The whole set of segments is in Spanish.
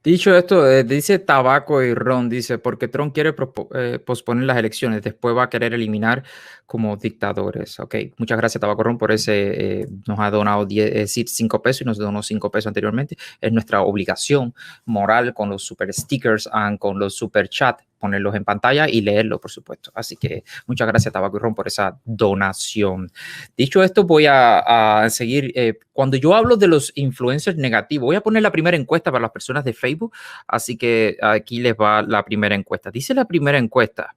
Dicho esto, dice tabaco y ron, dice, porque Trump quiere posponer las elecciones, después va a querer eliminar como dictadores. Ok, muchas gracias Tabaco Ron por ese, nos ha donado 5 pesos y nos donó 5 pesos anteriormente. Es nuestra obligación moral con los super stickers, con los super chat, ponerlos en pantalla y leerlos, por supuesto. Así que muchas gracias Tabaco y Ron por esa donación. Dicho esto, voy a seguir. Cuando yo hablo de los influencers negativos, voy a poner la primera encuesta para las personas de Facebook. Así que aquí les va la primera encuesta. Dice la primera encuesta: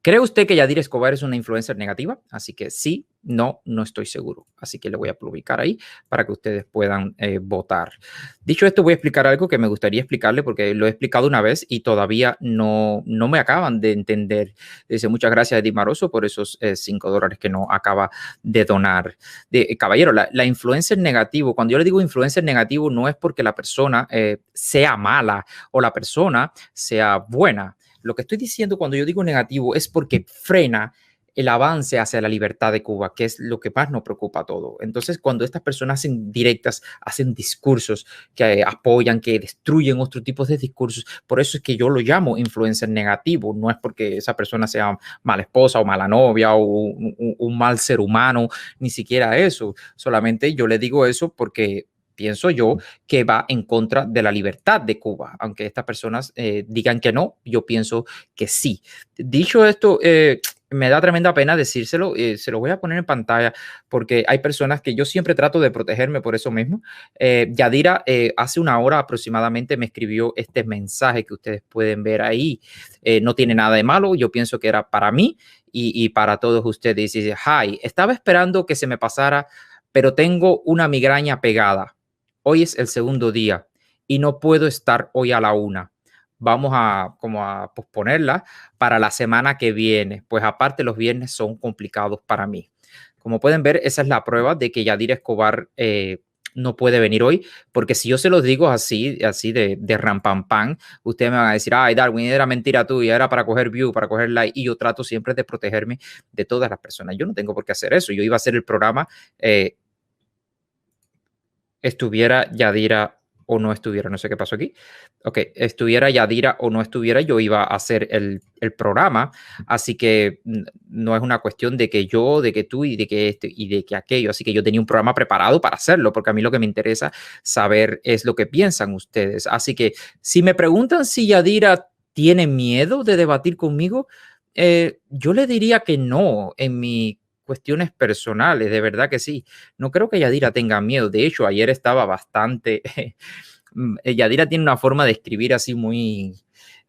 ¿cree usted que Yadira Escobar es una influencer negativa? Así que sí, no, no estoy seguro. Así que le voy a publicar ahí para que ustedes puedan votar. Dicho esto, voy a explicar algo que me gustaría explicarle porque lo he explicado una vez y todavía no me acaban de entender. Dice, muchas gracias, Eddie Maroso, por esos $5 que no acaba de donar. Caballero, la influencer negativo, cuando yo le digo influencer negativo, no es porque la persona sea mala o la persona sea buena. Lo que estoy diciendo cuando yo digo negativo es porque frena el avance hacia la libertad de Cuba, que es lo que más nos preocupa a todos. Entonces, cuando estas personas hacen directas, hacen discursos que apoyan, que destruyen otros tipos de discursos, por eso es que yo lo llamo influencer negativo. No es porque esa persona sea mala esposa o mala novia o un mal ser humano, ni siquiera eso. Solamente yo le digo eso porque pienso yo que va en contra de la libertad de Cuba. Aunque estas personas digan que no, yo pienso que sí. Dicho esto, me da tremenda pena decírselo, se lo voy a poner en pantalla porque hay personas que yo siempre trato de protegerme por eso mismo. Yadira hace una hora aproximadamente me escribió este mensaje que ustedes pueden ver ahí. No tiene nada de malo, yo pienso que era para mí y para todos ustedes. Dice, hi, estaba esperando que se me pasara, pero tengo una migraña pegada. Hoy es el segundo día y no puedo estar hoy a la 1. Vamos a posponerla para la semana que viene, pues aparte los viernes son complicados para mí. Como pueden ver, esa es la prueba de que Yadira Escobar no puede venir hoy, porque si yo se los digo así de rampampán, ustedes me van a decir, ay, Darwin, era mentira tuya, era para coger view, para coger like, y yo trato siempre de protegerme de todas las personas. Yo no tengo por qué hacer eso. Yo iba a hacer el programa estuviera Yadira o no estuviera, no sé qué pasó aquí. Ok, estuviera Yadira o no estuviera, yo iba a hacer el programa, así que no es una cuestión de que yo, de que tú y de que este y de que aquello, así que yo tenía un programa preparado para hacerlo, porque a mí lo que me interesa saber es lo que piensan ustedes. Así que si me preguntan si Yadira tiene miedo de debatir conmigo, yo le diría que no, en mi cuestiones personales, de verdad que sí. No creo que Yadira tenga miedo. De hecho, ayer estaba bastante... Yadira tiene una forma de escribir así muy...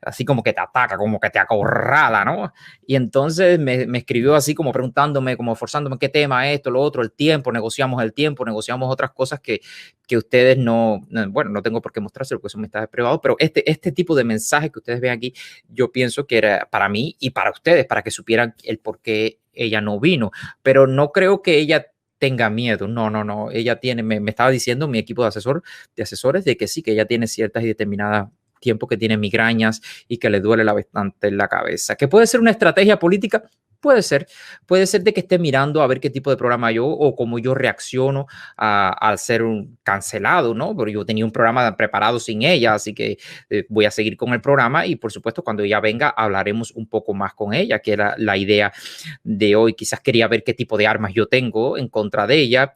así como que te ataca, como que te acorrala, ¿no? Y entonces me escribió así como preguntándome, como forzándome qué tema, esto, lo otro, el tiempo, negociamos otras cosas que ustedes no, bueno, no tengo por qué mostrárselo porque son mensajes privados, pero este tipo de mensajes que ustedes ven aquí, yo pienso que era para mí y para ustedes, para que supieran el por qué ella no vino, pero no creo que ella tenga miedo. No, no, no. Ella tiene, me estaba diciendo mi equipo de asesores de que sí, que ella tiene ciertas y determinadas tiempo que tiene migrañas y que le duele bastante la cabeza. ¿Que puede ser una estrategia política? Puede ser de que esté mirando a ver qué tipo de programa yo o cómo yo reacciono al ser cancelado, ¿no? Pero yo tenía un programa preparado sin ella, así que voy a seguir con el programa y por supuesto cuando ella venga hablaremos un poco más con ella, que era la idea de hoy. Quizás quería ver qué tipo de armas yo tengo en contra de ella.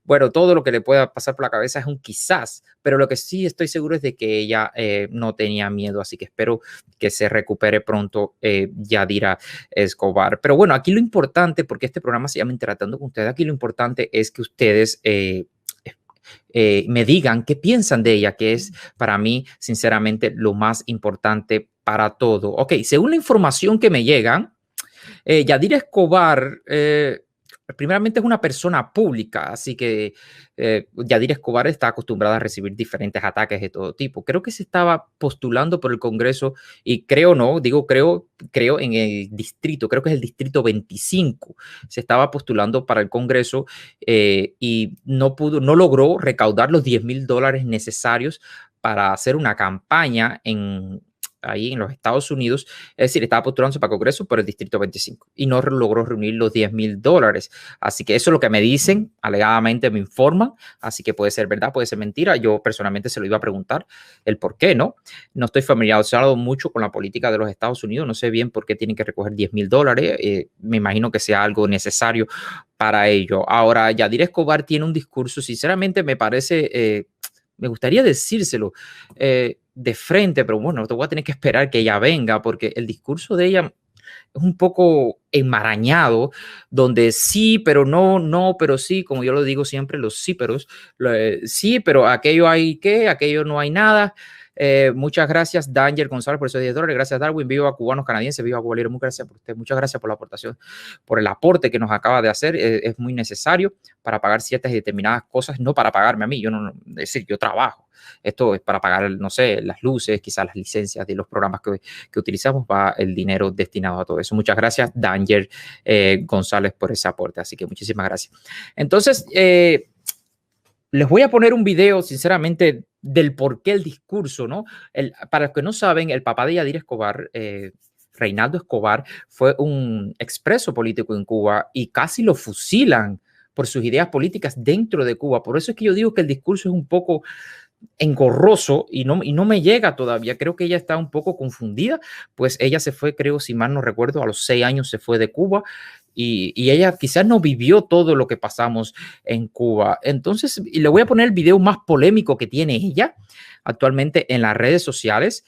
Bueno, todo lo que le pueda pasar por la cabeza es un quizás, pero lo que sí estoy seguro es de que ella no tenía miedo, así que espero que se recupere pronto Yadira Escobar. Pero bueno, aquí lo importante, porque este programa se llama Interactuando con ustedes, aquí lo importante es que ustedes me digan qué piensan de ella, que es para mí, sinceramente, lo más importante para todo. Ok, según la información que me llegan, Yadira Escobar, primeramente es una persona pública, así que Yadira Escobar está acostumbrada a recibir diferentes ataques de todo tipo. Creo que se estaba postulando por el Congreso y creo no, digo creo en el distrito, creo que es el distrito 25, se estaba postulando para el Congreso y no logró recaudar los $10,000 necesarios para hacer una campaña ahí en los Estados Unidos, es decir, estaba postulándose para Congreso por el Distrito 25 y no logró reunir los $10,000. Así que eso es lo que me dicen, alegadamente me informan, así que puede ser verdad, puede ser mentira. Yo personalmente se lo iba a preguntar el por qué, ¿no? No estoy familiarizado mucho con la política de los Estados Unidos, no sé bien por qué tienen que recoger $10,000. Me imagino que sea algo necesario para ello. Ahora, Yadira Escobar tiene un discurso, sinceramente me parece, me gustaría decírselo de frente, pero bueno, te voy a tener que esperar que ella venga, porque el discurso de ella es un poco enmarañado, donde sí, pero no, no, pero sí, como yo lo digo siempre, los sí, pero sí, pero aquello hay que, aquello no hay nada. Muchas gracias, Danger González, por esos $10. Gracias, Darwin. Viva Cubanos Canadienses, viva Cuba Libre. Muchas gracias por usted. Muchas gracias por la aportación, por el aporte que nos acaba de hacer. Es muy necesario para pagar ciertas y determinadas cosas, no para pagarme a mí. Yo no, es decir, yo trabajo. Esto es para pagar, no sé, las luces, quizás las licencias de los programas que utilizamos, va el dinero destinado a todo eso. Muchas gracias, Danger González, por ese aporte. Así que muchísimas gracias. Entonces, les voy a poner un video, sinceramente, del por qué el discurso, ¿no? Para los que no saben, el papá de Yadira Escobar, Reinaldo Escobar, fue un expreso político en Cuba y casi lo fusilan por sus ideas políticas dentro de Cuba. Por eso es que yo digo que el discurso es un poco engorroso y no me llega todavía. Creo que ella está un poco confundida, pues ella se fue, creo, si mal no recuerdo, a los 6 años se fue de Cuba y ella quizás no vivió todo lo que pasamos en Cuba. Entonces, y le voy a poner el video más polémico que tiene ella actualmente en las redes sociales.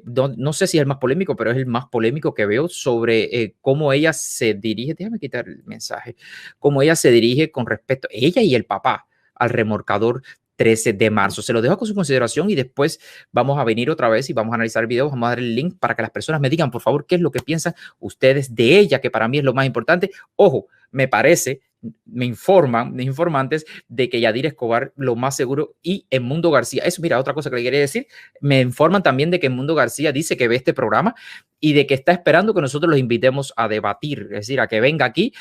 No sé si es el más polémico, pero es el más polémico que veo sobre cómo ella se dirige. Déjame quitar el mensaje. Cómo ella se dirige con respecto, ella y el papá, al remolcador 13 de marzo. Se lo dejo con su consideración y después vamos a venir otra vez y vamos a analizar el video. Vamos a dar el link para que las personas me digan, por favor, qué es lo que piensan ustedes de ella, que para mí es lo más importante. Ojo, me parece, me informan, mis informantes, de que Yadira Escobar, lo más seguro, y Edmundo García, eso, mira, otra cosa que le quería decir, me informan también de que Edmundo García dice que ve este programa y de que está esperando que nosotros los invitemos a debatir, es decir, a que venga aquí.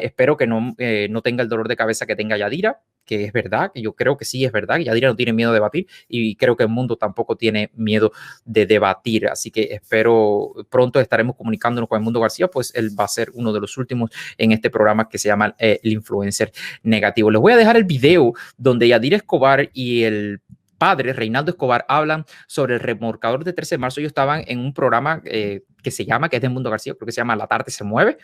Espero que no tenga el dolor de cabeza que tenga Yadira, que es verdad, que yo creo que sí es verdad, que Yadira no tiene miedo de debatir y creo que el mundo tampoco tiene miedo de debatir, así que espero pronto estaremos comunicándonos con Edmundo García, pues él va a ser uno de los últimos en este programa que se llama El Influencer Negativo. Les voy a dejar el video donde Yadira Escobar y el padre, Reinaldo Escobar, hablan sobre el remolcador de 13 de marzo. Ellos estaban en un programa que se llama, que es de Edmundo García, creo que se llama La Tarde se Mueve.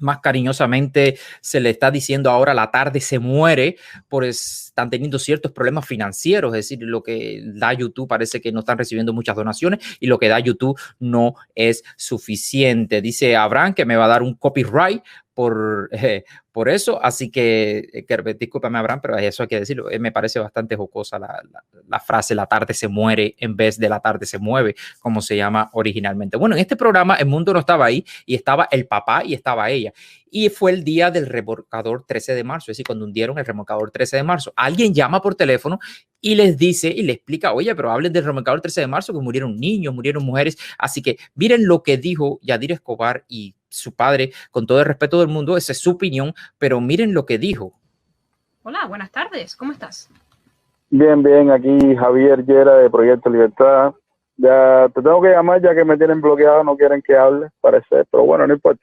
Más cariñosamente se le está diciendo ahora La Tarde se Muere, están teniendo ciertos problemas financieros, es decir, lo que da YouTube parece que no están recibiendo muchas donaciones y lo que da YouTube no es suficiente. Dice Abraham que me va a dar un copyright por eso, así que discúlpame Abraham, pero eso hay que decirlo, me parece bastante jocosa la frase La Tarde se Muere en vez de La Tarde se Mueve, como se llama originalmente. Bueno, en este programa el mundo no estaba ahí y estaba el papá y estaba ella. Y fue el día del remolcador 13 de marzo, es decir, cuando hundieron el remolcador 13 de marzo. Alguien llama por teléfono y les dice y le explica, oye, pero hablen del remolcador 13 de marzo, que murieron niños, murieron mujeres. Así que miren lo que dijo Yadira Escobar y su padre, con todo el respeto del mundo, esa es su opinión, pero miren lo que dijo. Hola, buenas tardes, ¿cómo estás? Bien, bien, aquí Javier Llera de Proyecto Libertad. Ya te tengo que llamar ya que me tienen bloqueado, no quieren que hable, parece, pero bueno, no importa.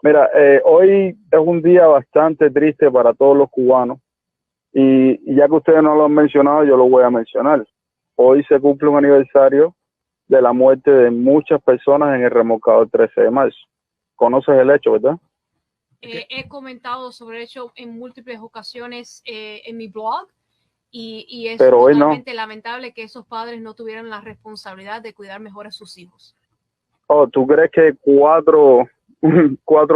Mira, hoy es un día bastante triste para todos los cubanos y ya que ustedes no lo han mencionado, yo lo voy a mencionar. Hoy se cumple un aniversario de la muerte de muchas personas en el remolcador 13 de marzo. ¿Conoces el hecho, verdad? He comentado sobre el hecho en múltiples ocasiones en mi blog y es pero totalmente lamentable que esos padres no tuvieran la responsabilidad de cuidar mejor a sus hijos. Oh, ¿tú crees que cuatro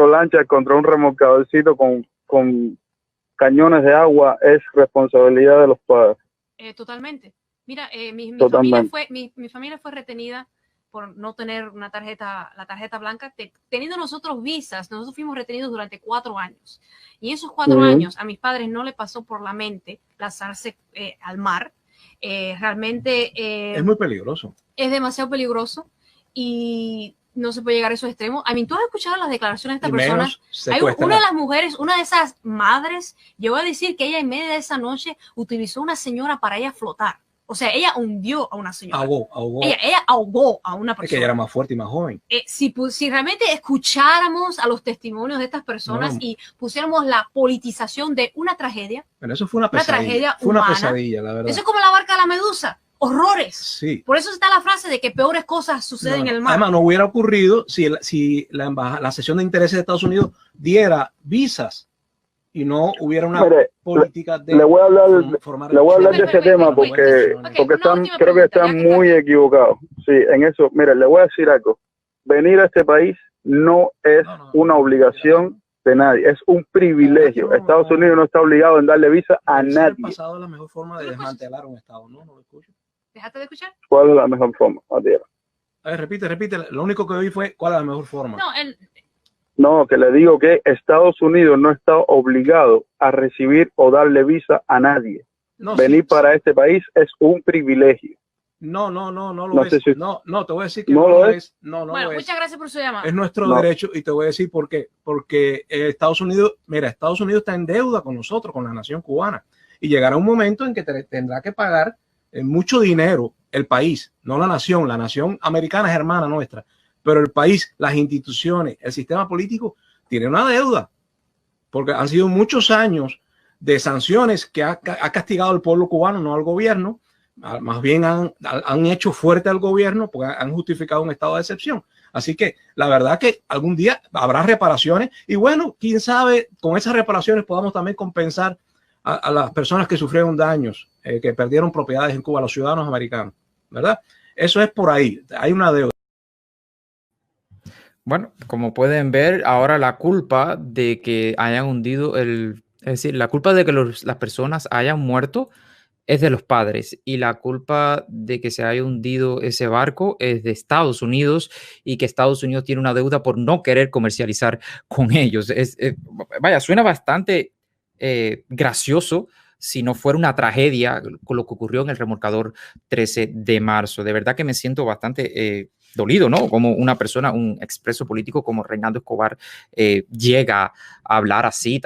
lanchas contra un remolcadorcito con cañones de agua es responsabilidad de los padres? Totalmente. Mira, mi familia fue retenida por no tener la tarjeta blanca. Teniendo nosotros visas, nosotros fuimos retenidos durante 4 años. Y esos 4 años a mis padres no les pasó por la mente lanzarse al mar. Realmente es muy peligroso. Es demasiado peligroso y no se puede llegar a esos extremos. Tú has escuchado las declaraciones de estas personas. Hay una de las mujeres, una de esas madres, llegó a decir que ella en medio de esa noche utilizó una señora para ella flotar. O sea, ella hundió a una señora. Ahogó. Ella ahogó a una persona. Es que ella era más fuerte y más joven. Si realmente escucháramos a los testimonios de estas personas y pusiéramos la politización de una tragedia. Pero eso fue una pesadilla. Una tragedia humana. Fue una pesadilla, la verdad. Eso es como la barca de la Medusa. Horrores. Sí. Por eso está la frase de que peores cosas suceden en el mar. Además, no hubiera ocurrido si la sesión de intereses de Estados Unidos diera visas y no hubiera una política de le voy a hablar de ese tema porque creo que están muy equivocados. Sí, en eso, mire, le voy a decir algo. Venir a este país no es una obligación de nadie, es un privilegio. Estados Unidos no está obligado en darle visa a nadie. ¿Cuál es la mejor forma de desmantelar un Estado? No lo escucho. Déjate de escuchar. ¿Cuál es la mejor forma? A ver, repite. Lo único que oí fue ¿cuál es la mejor forma? No, que le digo que Estados Unidos no está obligado a recibir o darle visa a nadie. Venir para este país es un privilegio. No lo es. No, te voy a decir que no lo es. No bueno, lo es. Muchas gracias por su llamada. Es nuestro derecho y te voy a decir por qué. Porque Estados Unidos está en deuda con nosotros, con la nación cubana. Y llegará un momento en que tendrá que pagar mucho dinero el país, no la nación. La nación americana es hermana nuestra. Pero el país, las instituciones, el sistema político tiene una deuda, porque han sido muchos años de sanciones que ha castigado al pueblo cubano, no al gobierno. Más bien han hecho fuerte al gobierno porque han justificado un estado de excepción. Así que la verdad que algún día habrá reparaciones y bueno, quién sabe, con esas reparaciones podamos también compensar a las personas que sufrieron daños, que perdieron propiedades en Cuba, los ciudadanos americanos, ¿verdad? Eso es por ahí, hay una deuda. Bueno, como pueden ver, ahora la culpa de que hayan hundido es decir, la culpa de que las personas hayan muerto es de los padres y la culpa de que se haya hundido ese barco es de Estados Unidos y que Estados Unidos tiene una deuda por no querer comercializar con ellos. Vaya, suena bastante gracioso si no fuera una tragedia con lo que ocurrió en el remolcador 13 de marzo. De verdad que me siento bastante dolido, ¿no? Como una persona, un expreso político como Reinaldo Escobar llega a hablar así,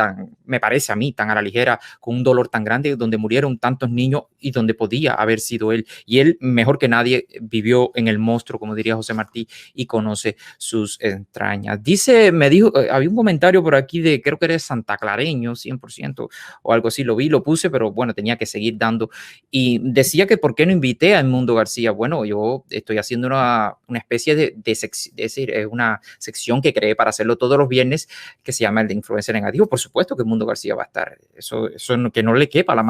me parece a mí, tan a la ligera, con un dolor tan grande, donde murieron tantos niños y donde podía haber sido él. Y él, mejor que nadie, vivió en el monstruo, como diría José Martí, y conoce sus entrañas. Me dijo, había un comentario por aquí de, creo que eres santaclareño, 100%, o algo así, lo vi, lo puse, pero bueno, tenía que seguir dando. Y decía que por qué no invité a Edmundo García. Bueno, yo estoy haciendo una especie de decir, es una sección que creé para hacerlo todos los viernes, que se llama el de influencia negativo. Por supuesto que Edmundo García va a estar. Eso que no le quepa la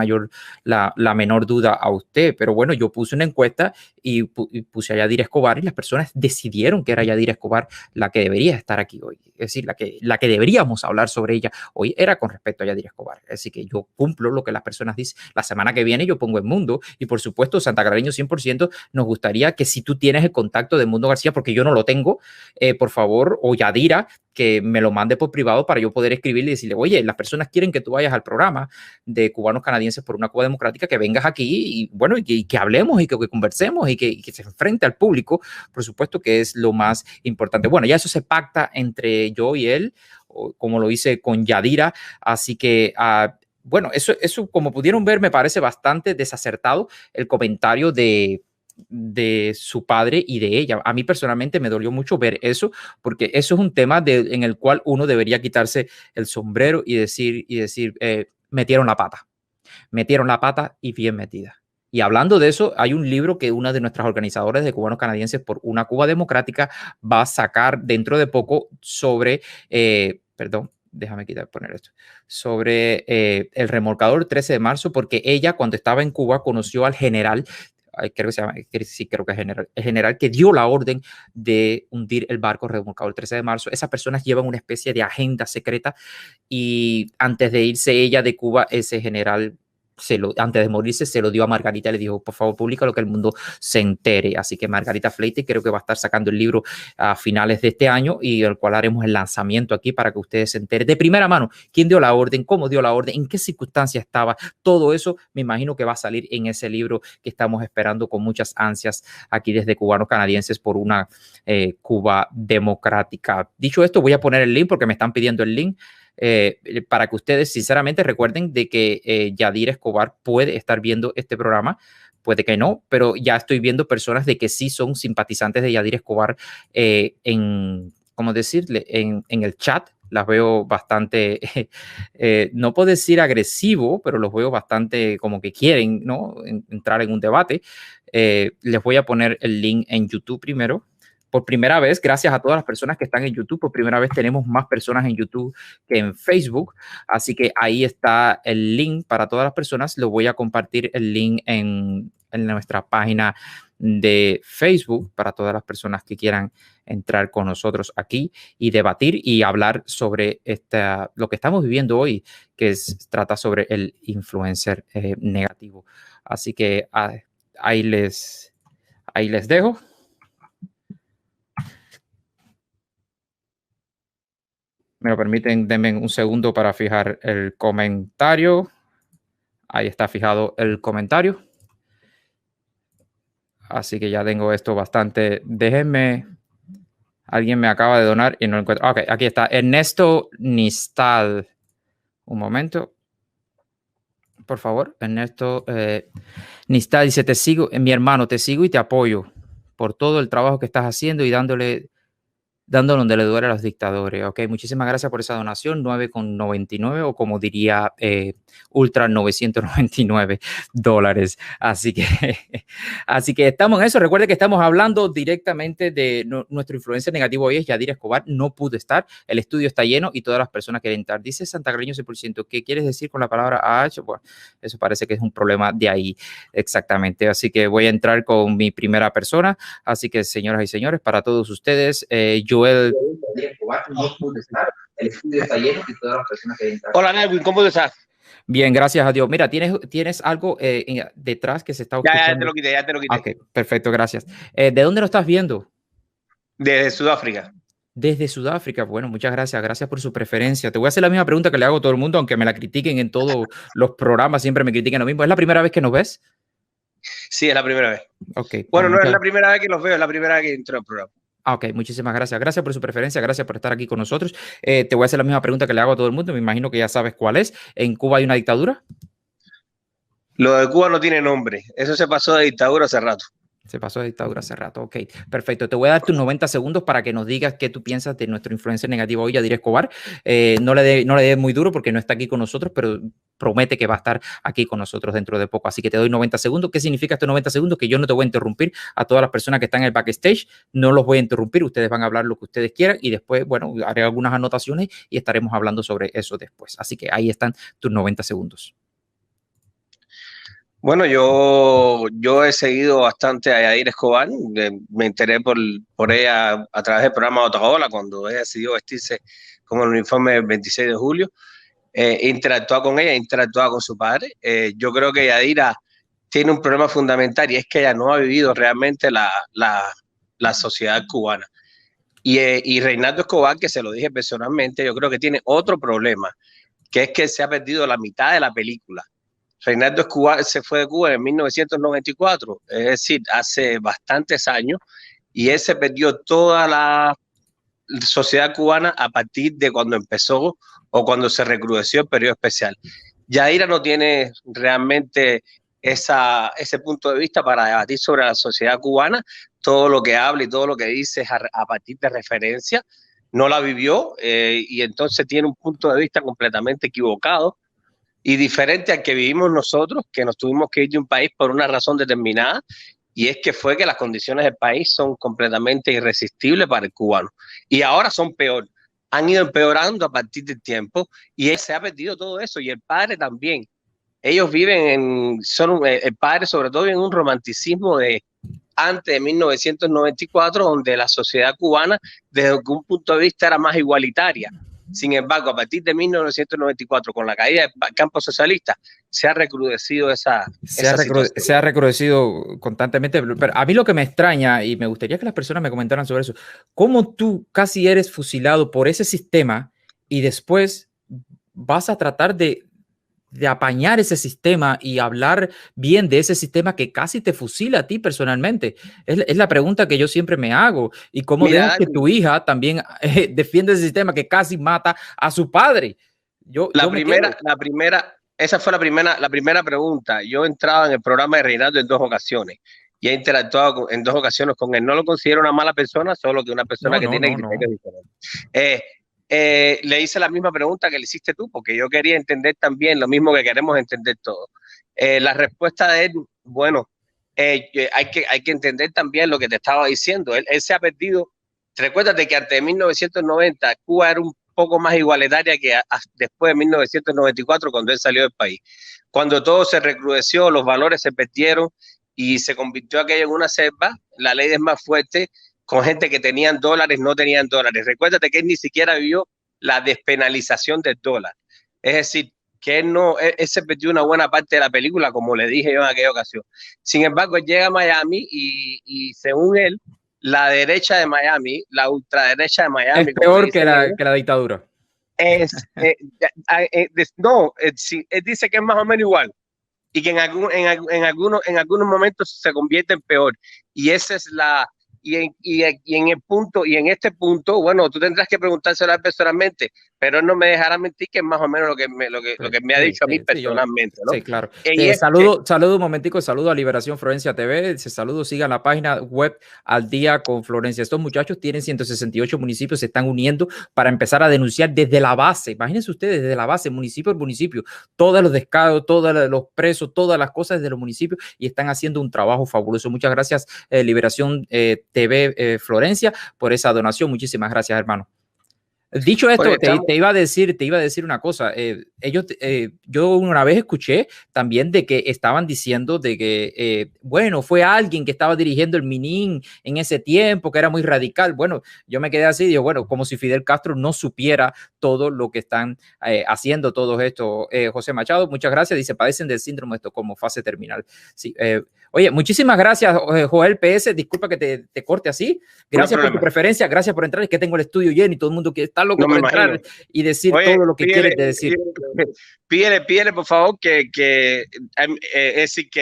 menor duda a usted. Pero bueno, yo puse una encuesta y puse a Yadira Escobar y las personas decidieron que era Yadira Escobar la que debería estar aquí hoy. Es decir, la que deberíamos hablar sobre ella hoy era con respecto a Yadira Escobar. Así que yo cumplo lo que las personas dicen. La semana que viene yo pongo Edmundo y por supuesto Santaclareño 100% nos gustaría que si tú tienes el contacto de Edmundo García, porque yo no lo tengo, por favor, o Yadira, que me lo mande por privado para yo poder escribirle y decirle, oye, las personas quieren que tú vayas al programa de Cubanos Canadienses por una Cuba Democrática, que vengas aquí y bueno, y que hablemos y que conversemos y que se enfrente al público, por supuesto que es lo más importante. Bueno, ya eso se pacta entre yo y él, como lo hice con Yadira, así que bueno, eso como pudieron ver me parece bastante desacertado el comentario de su padre y de ella. A mí personalmente me dolió mucho ver eso, porque eso es un tema en el cual uno debería quitarse el sombrero y decir metieron la pata y bien metida. Y hablando de eso, hay un libro que una de nuestras organizadoras de Cubanos Canadienses por una Cuba Democrática va a sacar dentro de poco sobre, déjame poner esto, sobre el remolcador 13 de marzo, porque ella cuando estaba en Cuba conoció al general, creo que es el general que dio la orden de hundir el barco remolcador el 13 de marzo. Esas personas llevan una especie de agenda secreta y antes de irse ella de Cuba, ese general antes de morirse se lo dio a Margarita y le dijo, por favor, publica lo que el mundo se entere. Así que Margarita Fleite creo que va a estar sacando el libro a finales de este año y el cual haremos el lanzamiento aquí para que ustedes se enteren de primera mano quién dio la orden, cómo dio la orden, en qué circunstancias estaba. Todo eso me imagino que va a salir en ese libro que estamos esperando con muchas ansias aquí desde Cubanos Canadienses por una Cuba Democrática. Dicho esto, voy a poner el link porque me están pidiendo el link. Para que ustedes sinceramente recuerden de que Yadira Escobar puede estar viendo este programa puede que no, pero ya estoy viendo personas de que sí son simpatizantes de Yadira Escobar ¿cómo decirle? En el chat. Las veo bastante, no puedo decir agresivo, pero los veo bastante como que quieren, ¿no? Entrar en un debate. Les voy a poner el link en YouTube primero. Por primera vez, gracias a todas las personas que están en YouTube, por primera vez tenemos más personas en YouTube que en Facebook. Así que ahí está el link para todas las personas. Lo voy a compartir el link en nuestra página de Facebook para todas las personas que quieran entrar con nosotros aquí y debatir y hablar sobre lo que estamos viviendo hoy, que trata sobre el influencer negativo. Así que ahí les dejo. Me lo permiten, denme un segundo para fijar el comentario. Ahí está fijado el comentario. Así que ya tengo esto bastante. Déjenme. Alguien me acaba de donar y no lo encuentro. Ok, aquí está. Ernesto Nistal. Un momento. Por favor, Ernesto Nistal dice, te sigo, mi hermano, te sigo y te apoyo por todo el trabajo que estás haciendo y dándole donde le duele a los dictadores. Ok, muchísimas gracias por esa donación, 9,99 o como diría Ultra $999. Así que estamos en eso. Recuerde que estamos hablando directamente de nuestro influencer negativo hoy es Yadira Escobar. No pudo estar, el estudio está lleno y todas las personas quieren entrar. Dice Santagreño 100%. ¿Qué quieres decir con la palabra AH? Bueno, eso parece que es un problema de ahí exactamente. Así que voy a entrar con mi primera persona. Así que, señoras y señores, para todos ustedes, Joel. Hola, Nelwin, ¿cómo estás? Bien, gracias a Dios. Mira, ¿tienes algo detrás que se está escuchando? Ya te lo quité, ya te lo quité. Ok, perfecto, gracias. ¿De dónde lo estás viendo? Desde Sudáfrica. Desde Sudáfrica. Bueno, muchas gracias. Gracias por su preferencia. Te voy a hacer la misma pregunta que le hago a todo el mundo, aunque me la critiquen en todos los programas, siempre me critican lo mismo. ¿Es la primera vez que nos ves? Sí, es la primera vez. Okay, bueno, no es la primera vez que los veo, es la primera vez que entro al programa. Ok, muchísimas gracias. Gracias por su preferencia, gracias por estar aquí con nosotros. Te voy a hacer la misma pregunta que le hago a todo el mundo, me imagino que ya sabes cuál es. ¿En Cuba hay una dictadura? Lo de Cuba no tiene nombre, eso se pasó de dictadura hace rato. Se pasó de dictadura hace rato, ok, perfecto. Te voy a dar tus 90 segundos para que nos digas qué tú piensas de nuestro influencer negativo hoy, Yadira Escobar. No le dé muy duro porque no está aquí con nosotros, pero promete que va a estar aquí con nosotros dentro de poco. Así que te doy 90 segundos. ¿Qué significa estos 90 segundos? Que yo no te voy a interrumpir. A todas las personas que están en el backstage, no los voy a interrumpir. Ustedes van a hablar lo que ustedes quieran y después, bueno, haré algunas anotaciones y estaremos hablando sobre eso después. Así que ahí están tus 90 segundos. Bueno, yo he seguido bastante a Yadira Escobar. Me enteré por ella a través del programa Otaola, cuando ella decidió vestirse como el uniforme del 26 de julio. He interactuado con ella, he interactuado con su padre. Yo creo que Yadira tiene un problema fundamental y es que ella no ha vivido realmente la sociedad cubana. Y Reinaldo Escobar, que se lo dije personalmente, yo creo que tiene otro problema, que es que se ha perdido la mitad de la película. Reinaldo Escobar se fue de Cuba en 1994, es decir, hace bastantes años, y él se perdió toda la sociedad cubana a partir de cuando empezó o cuando se recrudeció el periodo especial. Yadira no tiene realmente ese punto de vista para debatir sobre la sociedad cubana. Todo lo que habla y todo lo que dice es a partir de referencia. No la vivió y entonces tiene un punto de vista completamente equivocado y diferente al que vivimos nosotros, que nos tuvimos que ir de un país por una razón determinada, y es que fue que las condiciones del país son completamente irresistibles para el cubano. Y ahora son peor. Han ido empeorando a partir del tiempo y se ha perdido todo eso. Y el padre también. Ellos viven el padre sobre todo vive en un romanticismo de antes de 1994, donde la sociedad cubana, desde un punto de vista, era más igualitaria. Sin embargo, a partir de 1994, con la caída del campo socialista, se ha recrudecido se ha recrudecido constantemente. Pero a mí lo que me extraña, y me gustaría que las personas me comentaran sobre eso, cómo tú casi eres fusilado por ese sistema y después vas a tratar de apañar ese sistema y hablar bien de ese sistema que casi te fusila a ti personalmente. Es la pregunta que yo siempre me hago. Y cómo dejas que tu hija también defiende ese sistema que casi mata a su padre. La primera esa fue la primera pregunta. Yo he entrado en el programa de Reinaldo en 2 ocasiones y he interactuado en 2 ocasiones con él. No lo considero una mala persona, solo que una persona que tiene criterios diferentes. Le hice la misma pregunta que le hiciste tú, porque yo quería entender también lo mismo que queremos entender todos. La respuesta de él, bueno, hay que entender también lo que te estaba diciendo. Él se ha perdido. Recuérdate que antes de 1990 Cuba era un poco más igualitaria que después de 1994, cuando él salió del país. Cuando todo se recrudeció, los valores se perdieron y se convirtió aquello en una selva. La ley es más fuerte, con gente que tenían dólares, no tenían dólares. Recuérdate que él ni siquiera vivió la despenalización del dólar. Es decir, que él se perdió una buena parte de la película, como le dije yo en aquella ocasión. Sin embargo, él llega a Miami y según él, la derecha de Miami, la ultraderecha de Miami, es peor que la dictadura. No, él dice que es más o menos igual y que en algunos momentos se convierte en peor. Y esa es en este punto, bueno, tú tendrás que preguntárselo a él personalmente, pero él no me dejará mentir, que es más o menos lo que me ha dicho a mí personalmente, ¿no? Sí, claro. Saludo un momentico, saludo a Liberación Florencia TV, sigan la página web Al Día con Florencia. Estos muchachos tienen 168 municipios, se están uniendo para empezar a denunciar desde la base. Imagínense ustedes, desde la base, municipio por municipio, todos los descados, todos los presos, todas las cosas desde los municipios, y están haciendo un trabajo fabuloso. Muchas gracias, Liberación TV Florencia, por esa donación. Muchísimas gracias, hermano. Dicho esto, te iba a decir una cosa. Yo una vez escuché también de que estaban diciendo de que, bueno, fue alguien que estaba dirigiendo el Minin en ese tiempo, que era muy radical. Bueno, yo me quedé así, digo, bueno, como si Fidel Castro no supiera todo lo que están haciendo todo esto. José Machado, muchas gracias. Dice, padecen del síndrome de Estocolmo, fase terminal. Sí, oye, muchísimas gracias, Joel PS. Disculpa que te corte así. Gracias por tu preferencia, gracias por entrar. Es que tengo el estudio lleno y todo el mundo que está loco por entrar y decir todo lo que quieres decir. Pídele, por favor, que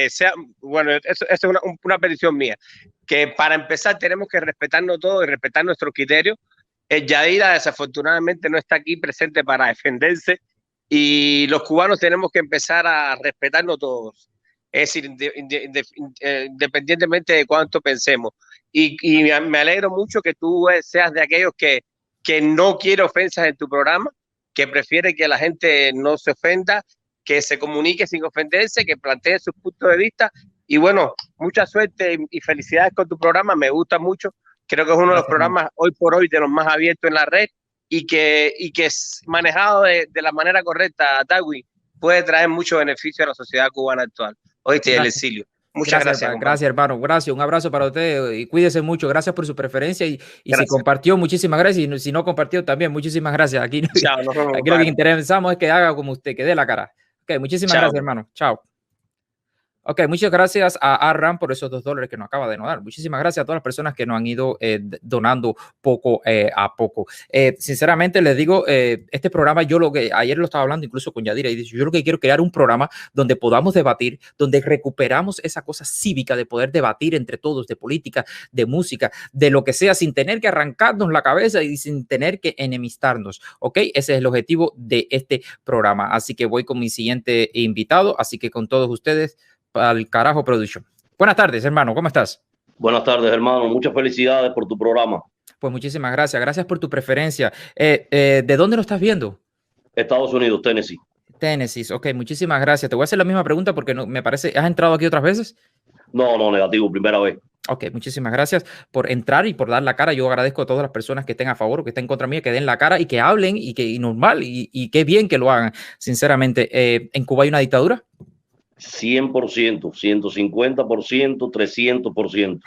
sea, bueno, eso es una petición mía, que para empezar tenemos que respetarnos todos y respetar nuestros criterios. Yadira desafortunadamente no está aquí presente para defenderse y los cubanos tenemos que empezar a respetarnos todos. Es decir, independientemente de cuánto pensemos. Y me alegro mucho que tú seas de aquellos que no quiere ofensas en tu programa, que prefiere que la gente no se ofenda, que se comunique sin ofenderse, que plantee sus puntos de vista. Y bueno, mucha suerte y felicidades con tu programa, me gusta mucho. Creo que es uno de los programas hoy por hoy de los más abiertos en la red y que es manejado de la manera correcta, Darwin, puede traer mucho beneficio a la sociedad cubana actual. Oíste, el exilio. Muchas gracias. Gracias, hermano. Gracias. Un abrazo para usted y cuídese mucho. Gracias por su preferencia y si compartió, muchísimas gracias. Y si no compartió, también muchísimas gracias. Aquí lo que interesamos es que haga como usted, que dé la cara. Ok, muchísimas gracias, hermano. Chao. Ok, muchas gracias a Arran por esos $2 que nos acaba de donar. Muchísimas gracias a todas las personas que nos han ido donando poco a poco. Sinceramente les digo, este programa, ayer lo estaba hablando incluso con Yadira, y dice, yo lo que quiero crear un programa donde podamos debatir, donde recuperamos esa cosa cívica de poder debatir entre todos, de política, de música, de lo que sea, sin tener que arrancarnos la cabeza y sin tener que enemistarnos. Ok, ese es el objetivo de este programa. Así que voy con mi siguiente invitado. Así que con todos ustedes, al carajo Production. Buenas tardes, hermano, ¿cómo estás? Buenas tardes, hermano, muchas felicidades por tu programa. Pues muchísimas gracias por tu preferencia. ¿De dónde lo estás viendo? Estados Unidos, Tennessee. Tennessee, ok, muchísimas gracias. Te voy a hacer la misma pregunta porque me parece, ¿has entrado aquí otras veces? No, negativo, primera vez. Ok, muchísimas gracias por entrar y por dar la cara. Yo agradezco a todas las personas que estén a favor o que estén contra mí, que den la cara y que hablen y normal y qué bien que lo hagan, sinceramente. ¿En Cuba hay una dictadura? 100%, 150%, 300%.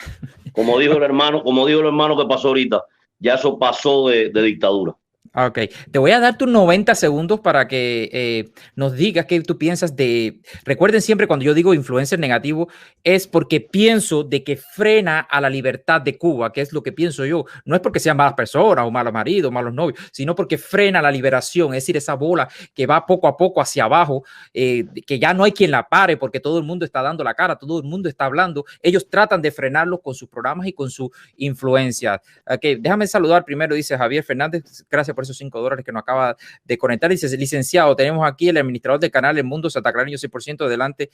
Como dijo el hermano que pasó ahorita, ya eso pasó de dictadura. Ok, te voy a dar tus 90 segundos para que nos digas qué tú piensas de... Recuerden siempre cuando yo digo influencer negativo es porque pienso de que frena a la libertad de Cuba, que es lo que pienso yo. No es porque sean malas personas o malos maridos, malos novios, sino porque frena la liberación, es decir, esa bola que va poco a poco hacia abajo, que ya no hay quien la pare porque todo el mundo está dando la cara, todo el mundo está hablando. Ellos tratan de frenarlo con sus programas y con su influencia. Ok, déjame saludar primero, dice Javier Fernández, gracias gracias por esos $5 que nos acaba de conectar. Dice, licenciado, tenemos aquí el administrador del canal El Mundo Santa Clara, yo 100% adelante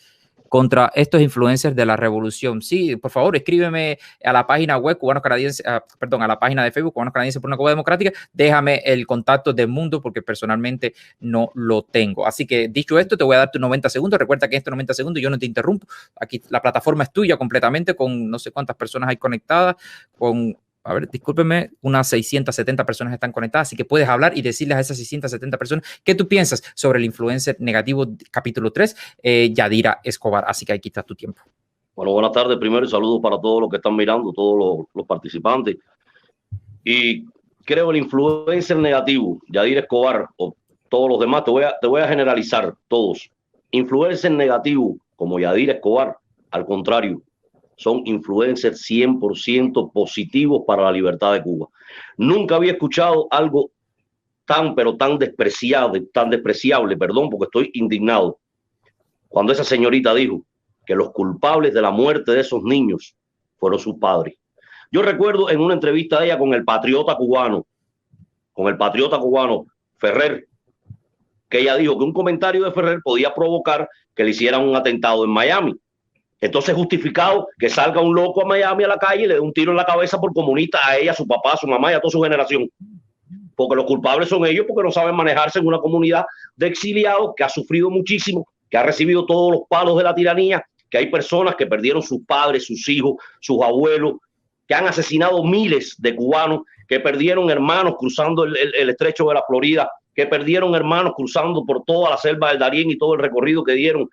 contra estos influencers de la revolución. Sí, por favor, escríbeme a la página web Cubanos Canadienses, perdón, a la página de Facebook Cubanos Canadienses por una Cuba Democrática. Déjame el contacto del Mundo porque personalmente no lo tengo. Así que dicho esto, te voy a dar tus 90 segundos. Recuerda que en estos 90 segundos yo no te interrumpo. Aquí la plataforma es tuya completamente, con no sé cuántas personas hay conectadas, con, a ver, discúlpeme, unas 670 personas están conectadas, así que puedes hablar y decirles a esas 670 personas qué tú piensas sobre el influencer negativo capítulo 3, Yadira Escobar. Así que aquí está tu tiempo. Bueno, buenas tardes primero y saludos para todos los que están mirando, todos los participantes. Y creo el influencer negativo, Yadira Escobar o todos los demás, te voy a generalizar todos. Influencer negativo como Yadira Escobar, al contrario, son influencers 100% positivos para la libertad de Cuba. Nunca había escuchado algo pero tan despreciable, perdón, porque estoy indignado, cuando esa señorita dijo que los culpables de la muerte de esos niños fueron sus padres. Yo recuerdo en una entrevista de ella con el patriota cubano Ferrer, que ella dijo que un comentario de Ferrer podía provocar que le hicieran un atentado en Miami. Entonces justificado que salga un loco a Miami a la calle y le dé un tiro en la cabeza por comunista a ella, a su papá, a su mamá y a toda su generación. Porque los culpables son ellos, porque no saben manejarse en una comunidad de exiliados que ha sufrido muchísimo, que ha recibido todos los palos de la tiranía, que hay personas que perdieron sus padres, sus hijos, sus abuelos, que han asesinado miles de cubanos, que perdieron hermanos cruzando el estrecho de la Florida, que perdieron hermanos cruzando por toda la selva del Darién y todo el recorrido que dieron.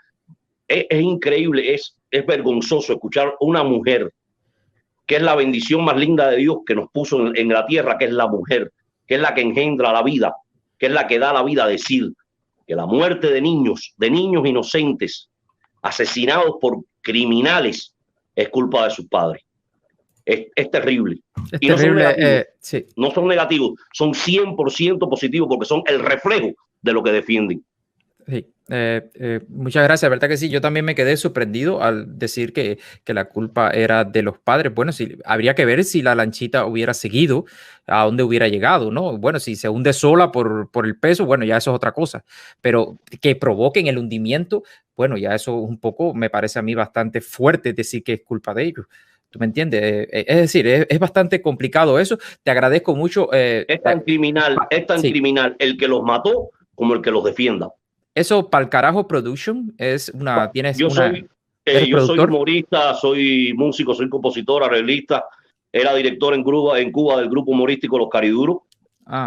Es increíble, es vergonzoso escuchar una mujer, que es la bendición más linda de Dios que nos puso en la tierra, que es la mujer, que es la que engendra la vida, que es la que da la vida, decir que la muerte de niños inocentes, asesinados por criminales, es culpa de sus padres. Es terrible. Es y terrible, no son negativos, son 100% positivos porque son el reflejo de lo que defienden. Sí. Muchas gracias, verdad que sí, yo también me quedé sorprendido al decir que la culpa era de los padres. Bueno, sí, habría que ver si la lanchita hubiera seguido, a dónde hubiera llegado, ¿no? Bueno, si se hunde sola por el peso, bueno, ya eso es otra cosa, pero que provoquen el hundimiento, bueno, ya eso un poco me parece a mí bastante fuerte decir que es culpa de ellos. ¿Tú me entiendes? Es decir, es bastante complicado eso. Te agradezco mucho. Es tan criminal el que los mató como el que los defienda. Eso, Pa'l Carajo Production, es una... Yo soy humorista, soy músico, soy compositor, arreglista. Era director en Cuba del grupo humorístico Los Cariduros.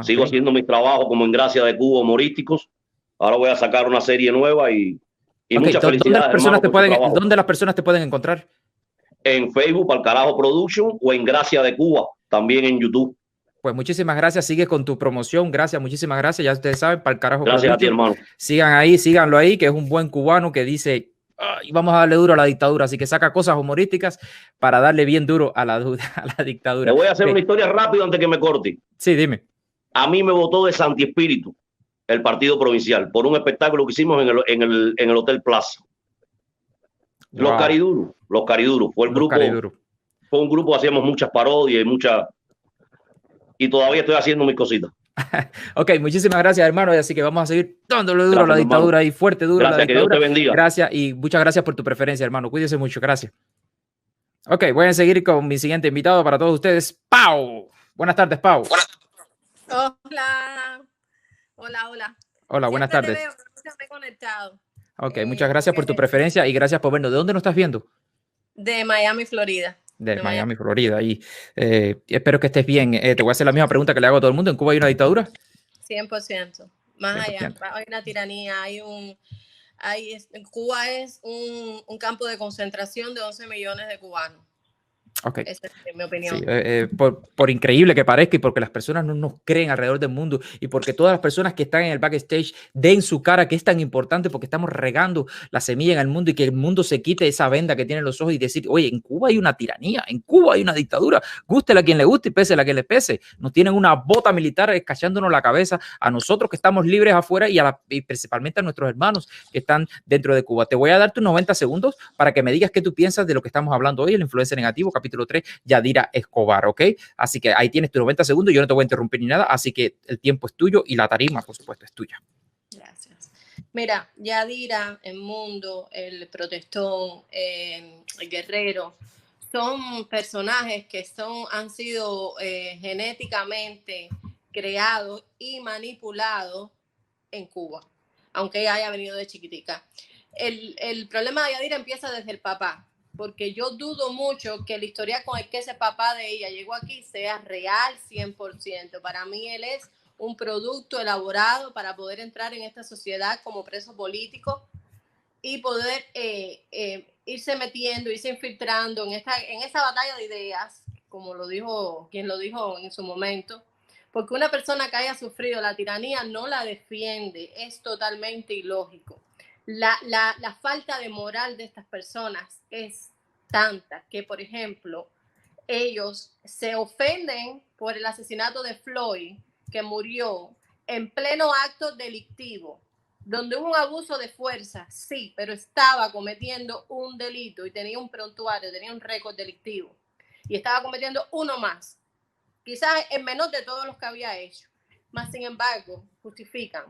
Sigo haciendo mis trabajos como En Gracia de Cuba humorísticos. Ahora voy a sacar una serie nueva y muchas felicidades. ¿Dónde las personas te pueden encontrar? En Facebook, Pa'l Carajo Production, o En Gracia de Cuba, también en YouTube. Pues muchísimas gracias, sigue con tu promoción, gracias, muchísimas gracias, ya ustedes saben, Pa'l Carajo. Gracias a ti, hermano. Síganlo ahí, que es un buen cubano que dice, vamos a darle duro a la dictadura, así que saca cosas humorísticas para darle bien duro a la dictadura. Le voy a hacer una historia rápida antes que me corte. Sí, dime. A mí me votó de Santi Espíritu el partido provincial por un espectáculo que hicimos en el Hotel Plaza. Wow. Los Cariduros, fue un grupo que hacíamos muchas parodias y todavía estoy haciendo mis cositas. Ok, muchísimas gracias, hermano. Así que vamos a seguir dándole duro a la dictadura y fuerte duro a la dictadura. Que Dios te bendiga. Gracias y muchas gracias por tu preferencia, hermano. Cuídese mucho, gracias. Ok, voy a seguir con mi siguiente invitado para todos ustedes, Pau. Buenas tardes, Pau. Hola. Hola, buenas tardes. Siempre conectado. Ok, muchas gracias por tu preferencia y gracias por vernos. ¿De dónde nos estás viendo? De Miami, Florida. De Miami, Florida. Y espero que estés bien. Te voy a hacer la misma pregunta que le hago a todo el mundo. ¿En Cuba hay una dictadura? 100%. Más 100%. Allá. Hay una tiranía. Cuba es un campo de concentración de 11 millones de cubanos. Okay. Esa es mi opinión. Sí, por increíble que parezca y porque las personas no nos creen alrededor del mundo y porque todas las personas que están en el backstage den su cara, que es tan importante porque estamos regando la semilla en el mundo y que el mundo se quite esa venda que tiene en los ojos y decir, oye, en Cuba hay una tiranía, en Cuba hay una dictadura, gústela a quien le guste y pésela a quien le pese. Nos tienen una bota militar escachándonos la cabeza a nosotros que estamos libres afuera y principalmente a nuestros hermanos que están dentro de Cuba. Te voy a dar tus 90 segundos para que me digas qué tú piensas de lo que estamos hablando hoy, el influencer negativo, capítulo capítulo 3, Yadira Escobar, ¿ok? Así que ahí tienes tus 90 segundos, yo no te voy a interrumpir ni nada, así que el tiempo es tuyo y la tarima, por supuesto, es tuya. Gracias. Mira, Yadira, el Mundo, el Protestón, el Guerrero, son personajes que han sido genéticamente creados y manipulados en Cuba, aunque ella haya venido de chiquitica. El problema de Yadira empieza desde el papá, porque yo dudo mucho que la historia con el que ese papá de ella llegó aquí sea real 100%. Para mí él es un producto elaborado para poder entrar en esta sociedad como preso político y poder irse metiendo, irse infiltrando en esa batalla de ideas, como quien lo dijo en su momento, porque una persona que haya sufrido la tiranía no la defiende, es totalmente ilógico. La falta de moral de estas personas es tanta que, por ejemplo, ellos se ofenden por el asesinato de Floyd, que murió en pleno acto delictivo, donde hubo un abuso de fuerza, sí, pero estaba cometiendo un delito y tenía un prontuario, tenía un récord delictivo y estaba cometiendo uno más, quizás el menor de todos los que había hecho, más sin embargo justifican,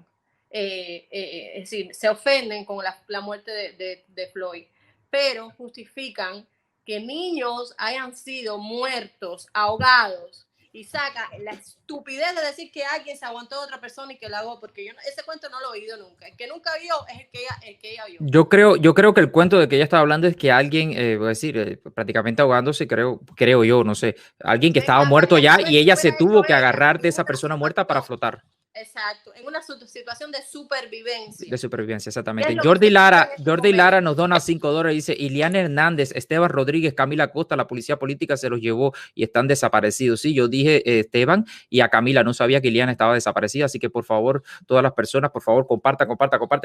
es decir, se ofenden con la muerte de Floyd, pero justifican que niños hayan sido muertos, ahogados, y saca la estupidez de decir que alguien se aguantó a otra persona y que la hago, porque ese cuento no lo he oído nunca. El que nunca vio es el que ella vio. Yo creo que el cuento de que ella estaba hablando es que alguien, voy a decir, prácticamente ahogándose, creo yo, no sé, alguien que estaba muerto ya y ella se tuvo que agarrar de esa persona muerta para flotar. Exacto, en una situación de supervivencia. De supervivencia, exactamente. Jordi Lara nos dona $5, dice, Iliana Hernández, Esteban Rodríguez, Camila Costa, la policía política se los llevó y están desaparecidos. Sí, yo dije Esteban y a Camila, no sabía que Iliana estaba desaparecida, así que por favor, todas las personas, por favor, compartan,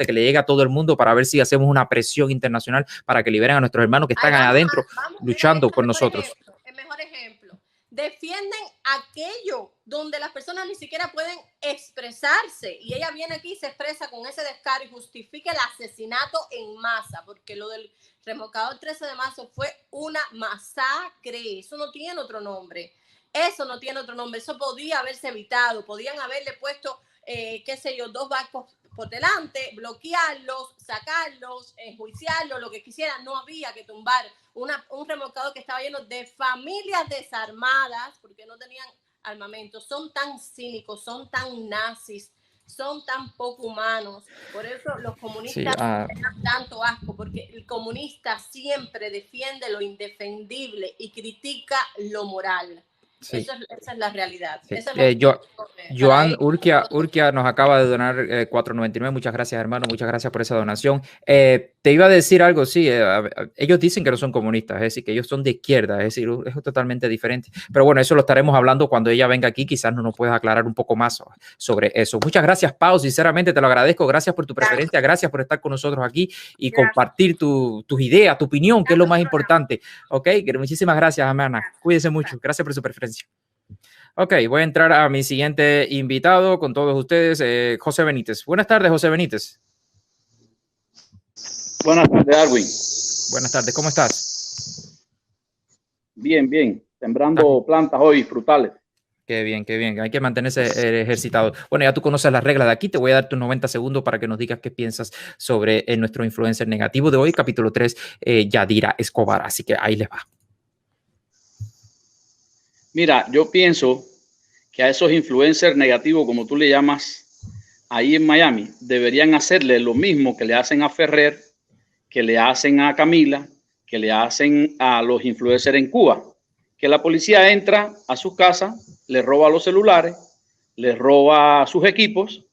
que le llegue a todo el mundo para ver si hacemos una presión internacional para que liberen a nuestros hermanos que están adentro luchando con nosotros. El mejor ejemplo. Defienden aquello donde las personas ni siquiera pueden expresarse y ella viene aquí y se expresa con ese descaro y justifica el asesinato en masa, porque lo del remolcador 13 de marzo fue una masacre, eso no tiene otro nombre, eso podía haberse evitado, podían haberle puesto, qué sé yo, 2 barcos por delante, bloquearlos, sacarlos, enjuiciarlos, lo que quisieran. No había que tumbar un remolcador que estaba lleno de familias desarmadas porque no tenían armamento. Son tan cínicos, son tan nazis, son tan poco humanos. Por eso los comunistas dan tanto asco, porque el comunista siempre defiende lo indefendible y critica lo moral. Sí. Esa es la realidad. Sí. Joan Urquia nos acaba de donar $4.99. Muchas gracias, hermano. Muchas gracias por esa donación. Te iba a decir algo, sí. Ellos dicen que no son comunistas, es decir, que ellos son de izquierda, es decir, es totalmente diferente. Pero bueno, eso lo estaremos hablando cuando ella venga aquí. Quizás nos puedas aclarar un poco más sobre eso. Muchas gracias, Pau. Sinceramente te lo agradezco. Gracias por tu preferencia. Gracias por estar con nosotros aquí y compartir tus ideas, tu opinión, que es lo más importante. Ok, muchísimas gracias, hermana. Cuídense mucho. Gracias por su preferencia. Ok, voy a entrar a mi siguiente invitado con todos ustedes, José Benítez. Buenas tardes, José Benítez. Buenas tardes, Darwin. Buenas tardes, ¿cómo estás? Bien, bien. Sembrando plantas hoy, frutales. Qué bien, qué bien. Hay que mantenerse ejercitado. Bueno, ya tú conoces las reglas de aquí. Te voy a dar tus 90 segundos para que nos digas qué piensas sobre nuestro influencer negativo de hoy, capítulo 3, Yadira Escobar. Así que ahí les va. Mira, yo pienso que a esos influencers negativos, como tú le llamas, ahí en Miami, deberían hacerle lo mismo que le hacen a Ferrer, que le hacen a Camila, que le hacen a los influencers en Cuba. Que la policía entra a sus casas, les roba los celulares, les roba sus equipos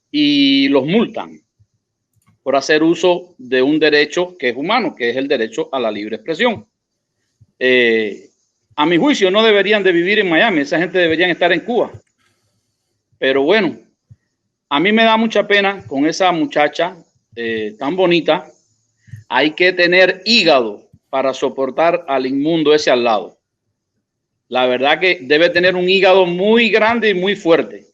y los multan por hacer uso de un derecho que es humano, que es el derecho a la libre expresión. A mi juicio no deberían de vivir en Miami, esa gente deberían estar en Cuba. Pero bueno, a mí me da mucha pena con esa muchacha tan bonita. Hay que tener hígado para soportar al inmundo ese al lado. La verdad que debe tener un hígado muy grande y muy fuerte,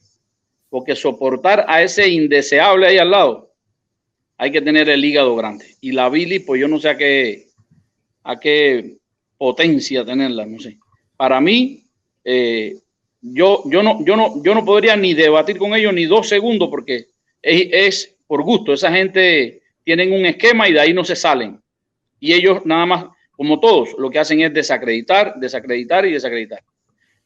porque soportar a ese indeseable ahí al lado, hay que tener el hígado grande. Y la Billy, pues yo no sé a qué potencia tenerla, no sé. Para mí, yo no podría ni debatir con ellos ni 2 segundos porque es por gusto. Esa gente tienen un esquema y de ahí no se salen. Y ellos nada más, como todos, lo que hacen es desacreditar, desacreditar y desacreditar.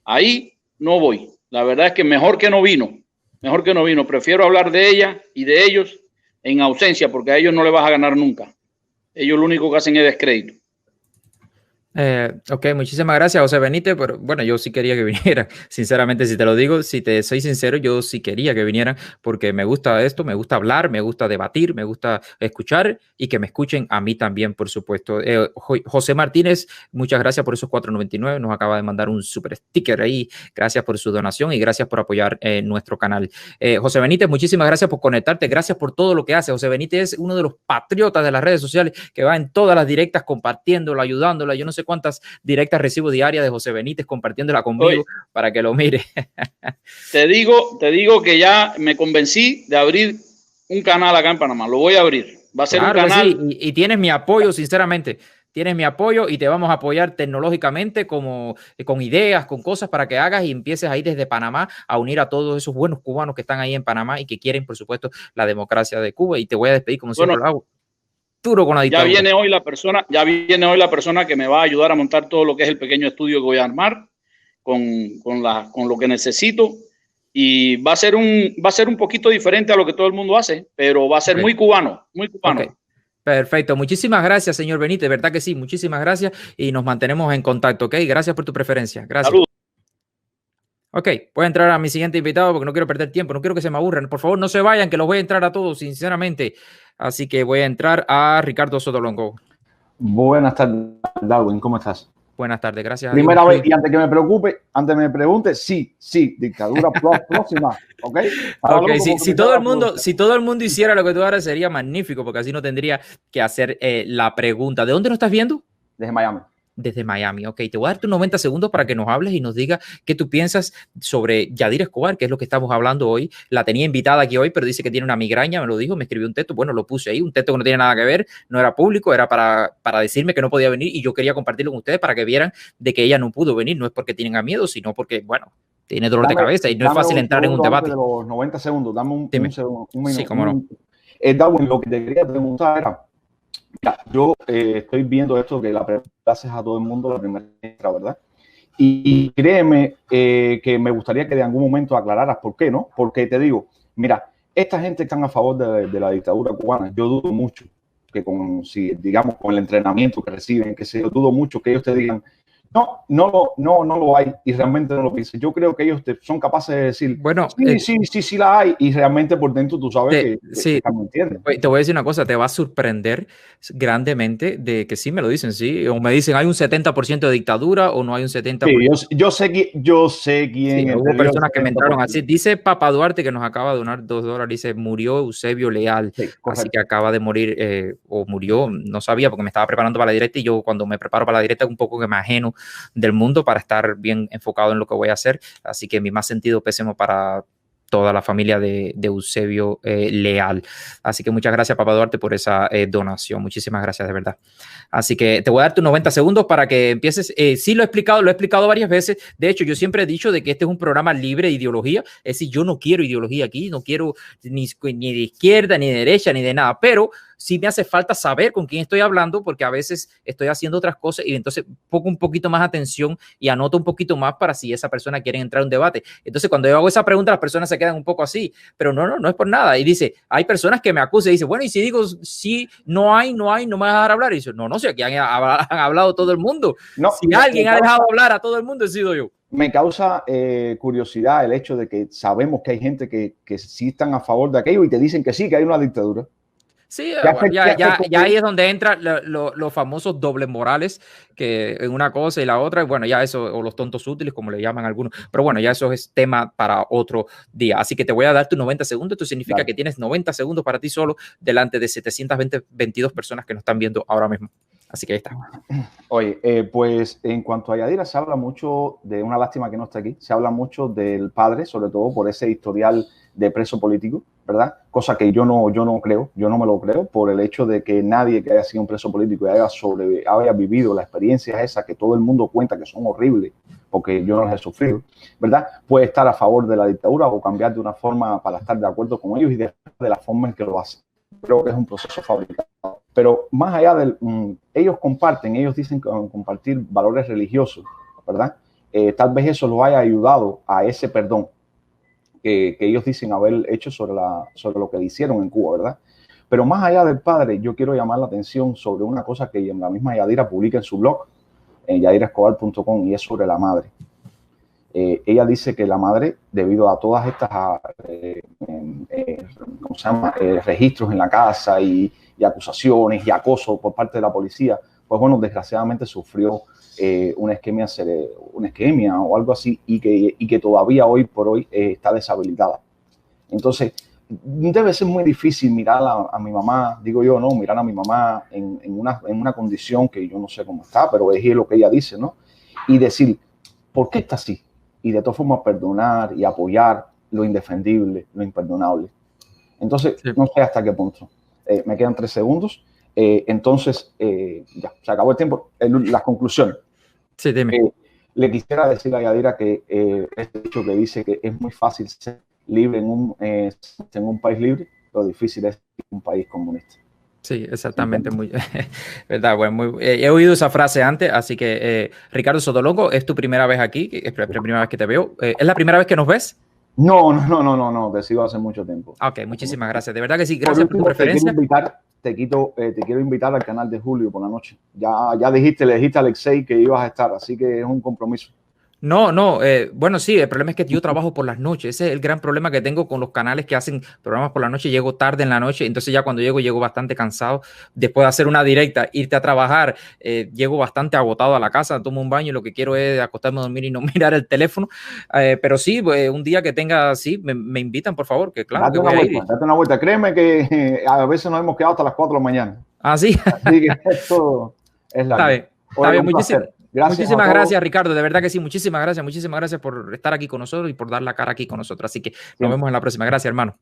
Ahí no voy. La verdad es que mejor que no vino. Mejor que no vino. Prefiero hablar de ella y de ellos en ausencia porque a ellos no le vas a ganar nunca. Ellos lo único que hacen es descrédito. Ok, muchísimas gracias, José Benítez, pero bueno, yo sí quería que viniera, sinceramente, si te lo digo, si te soy sincero, yo sí quería que vinieran porque me gusta esto, me gusta hablar, me gusta debatir, me gusta escuchar y que me escuchen a mí también, por supuesto. José Martínez, muchas gracias por esos 4.99, nos acaba de mandar un super sticker ahí, gracias por su donación y gracias por apoyar nuestro canal. José Benítez, muchísimas gracias por conectarte, gracias por todo lo que hace. José Benítez es uno de los patriotas de las redes sociales que va en todas las directas compartiéndolo, ayudándola, yo no sé cuántas directas recibo diarias de José Benítez compartiéndola conmigo. Oye, para que lo mire. Te digo que ya me convencí de abrir un canal acá en Panamá. Lo voy a abrir. Va a ser claro, un canal. Sí. Y tienes mi apoyo, sinceramente. Tienes mi apoyo y te vamos a apoyar tecnológicamente como, con ideas, con cosas para que hagas y empieces ahí desde Panamá a unir a todos esos buenos cubanos que están ahí en Panamá y que quieren, por supuesto, la democracia de Cuba. Y te voy a despedir como siempre lo hago. Duro con la dictadura. Ya viene hoy la persona que me va a ayudar a montar todo lo que es el pequeño estudio que voy a armar con lo que necesito y va a ser un poquito diferente a lo que todo el mundo hace, pero va a ser muy cubano, muy cubano. Okay. Perfecto, muchísimas gracias, señor Benítez, verdad que sí, muchísimas gracias y nos mantenemos en contacto, ¿ok? Gracias por tu preferencia, gracias. Saludos. Ok, voy a entrar a mi siguiente invitado porque no quiero perder tiempo, no quiero que se me aburran. Por favor, no se vayan, que los voy a entrar a todos, sinceramente. Así que voy a entrar a Ricardo Sotolongo. Buenas tardes, Darwin, ¿cómo estás? Buenas tardes, gracias. Primera vez, y antes que me preocupe, antes me pregunte, sí, dictadura próxima, ¿ok? Okay, si todo el mundo hiciera lo que tú ahora sería magnífico, porque así no tendría que hacer la pregunta. ¿De dónde nos estás viendo? Desde Miami. Desde Miami, ok. Te voy a dar tus 90 segundos para que nos hables y nos digas qué tú piensas sobre Yadira Escobar, que es lo que estamos hablando hoy. La tenía invitada aquí hoy, pero dice que tiene una migraña, me lo dijo, me escribió un texto, bueno, lo puse ahí, un texto que no tiene nada que ver, no era público, era para decirme que no podía venir y yo quería compartirlo con ustedes para que vieran de que ella no pudo venir, no es porque tienen miedo, sino porque, bueno, tiene dolor de cabeza y no es fácil entrar en un debate. De los 90 segundos, dame un minuto. Sí, cómo no. Darwin, lo que te quería preguntar era, yo estoy viendo esto que la pregunta haces a todo el mundo la primera vez, ¿verdad? Y créeme que me gustaría que de algún momento aclararas por qué, ¿no? Porque te digo, mira, esta gente que están a favor de la dictadura cubana, yo dudo mucho que digamos con el entrenamiento que reciben, que sé yo, dudo mucho que ellos te digan, no lo hay y realmente no lo piensan. Yo creo que ellos son capaces de decir, bueno, sí la hay y realmente por dentro tú sabes que no entienden. Te voy a decir una cosa, te va a sorprender grandemente de que sí me lo dicen, sí, o me dicen hay un 70% de dictadura o no hay un 70%. Sí, yo sé quién. Sí, hubo personas que me entraron así. Dice Papa Duarte que nos acaba de donar $2, dice murió Eusebio Leal, sí, así que acaba de morir o murió, no sabía porque me estaba preparando para la directa y yo cuando me preparo para la directa un poco que me ajeno del mundo para estar bien enfocado en lo que voy a hacer, así que mi más sentido pésimo para toda la familia de Eusebio Leal. Así que muchas gracias, Papa Duarte, por esa donación. Muchísimas gracias, de verdad. Así que te voy a dar tus 90 segundos para que empieces. Sí, lo he explicado varias veces. De hecho, yo siempre he dicho de que este es un programa libre de ideología. Es decir, yo no quiero ideología aquí, no quiero ni de izquierda, ni de derecha, ni de nada, pero sí me hace falta saber con quién estoy hablando porque a veces estoy haciendo otras cosas y entonces pongo un poquito más atención y anoto un poquito más para si esa persona quiere entrar en un debate. Entonces, cuando yo hago esa pregunta, las personas se quedan un poco así, pero no es por nada. Y dice, hay personas que me acusan y dicen, bueno, y si digo, sí, no me vas a dejar hablar. Y dice, no, si aquí han hablado todo el mundo. Si alguien ha dejado hablar a todo el mundo, he sido yo. Me causa curiosidad el hecho de que sabemos que hay gente que sí están a favor de aquello y te dicen que sí, que hay una dictadura. Sí, ya ahí es donde entran los famosos dobles morales, que en una cosa y la otra, y bueno, ya eso, o los tontos útiles, como le llaman algunos, pero bueno, ya eso es tema para otro día. Así que te voy a dar tus 90 segundos, esto significa que tienes 90 segundos para ti solo, delante de 722 personas que nos están viendo ahora mismo. Así que ahí está. Oye, pues en cuanto a Yadira, se habla mucho de, una lástima que no está aquí, se habla mucho del padre, sobre todo por ese historial de preso político, ¿verdad? Cosa que yo no creo, yo no me lo creo, por el hecho de que nadie que haya sido un preso político y haya vivido las experiencias esas que todo el mundo cuenta que son horribles, porque yo no las he sufrido, ¿verdad? Puede estar a favor de la dictadura o cambiar de una forma para estar de acuerdo con ellos y de la forma en que lo hacen. Creo que es un proceso fabricado. Pero más allá del... ellos dicen compartir valores religiosos, ¿verdad? Tal vez eso lo haya ayudado a ese perdón que ellos dicen haber hecho sobre lo que hicieron en Cuba, ¿verdad? Pero más allá del padre, yo quiero llamar la atención sobre una cosa que la misma Yadira publica en su blog, en yadiraescobar.com, y es sobre la madre. Ella dice que la madre, debido a todas estas registros en la casa y acusaciones y acoso por parte de la policía, pues bueno, desgraciadamente sufrió una isquemia o algo así y que todavía hoy por hoy está deshabilitada. Entonces, debe ser muy difícil mirar a mi mamá, digo yo, ¿no? Mirar a mi mamá en una condición que yo no sé cómo está, pero es lo que ella dice, ¿no? Y decir, ¿por qué está así? Y de todas formas perdonar y apoyar lo indefendible, lo imperdonable. Entonces, sí. No sé hasta qué punto. Me quedan 3 segundos. Entonces, ya, se acabó el tiempo. Las conclusiones. Sí, dime. Le quisiera decir a Yadira que este dicho que dice que es muy fácil ser libre en un país libre, lo difícil es un país comunista. Sí, exactamente, muy verdad. Bueno, he oído esa frase antes, así que Ricardo Sotolongo, es tu primera vez aquí, es la primera vez que te veo. ¿Es la primera vez que nos ves? No, te sigo hace mucho tiempo. Ok, muchísimas gracias. De verdad que sí, gracias por tu preferencia. Te quiero invitar al canal de Julio por la noche. Ya le dijiste a Alexei que ibas a estar, así que es un compromiso. No, bueno, sí, el problema es que yo trabajo por las noches. Ese es el gran problema que tengo con los canales que hacen programas por la noche. Llego tarde en la noche, entonces ya cuando llego bastante cansado. Después de hacer una directa, irte a trabajar, llego bastante agotado a la casa, tomo un baño y lo que quiero es acostarme a dormir y no mirar el teléfono. Pero sí, un día que tenga, sí, me invitan, por favor, que claro. Date una vuelta. Créeme que a veces nos hemos quedado hasta las 4 de la mañana. Ah, sí. Así que esto es la... Está bien, muchísimas gracias, Ricardo. De verdad que sí, muchísimas gracias por estar aquí con nosotros y por dar la cara aquí con nosotros. Así que nos vemos en la próxima. Gracias, hermano.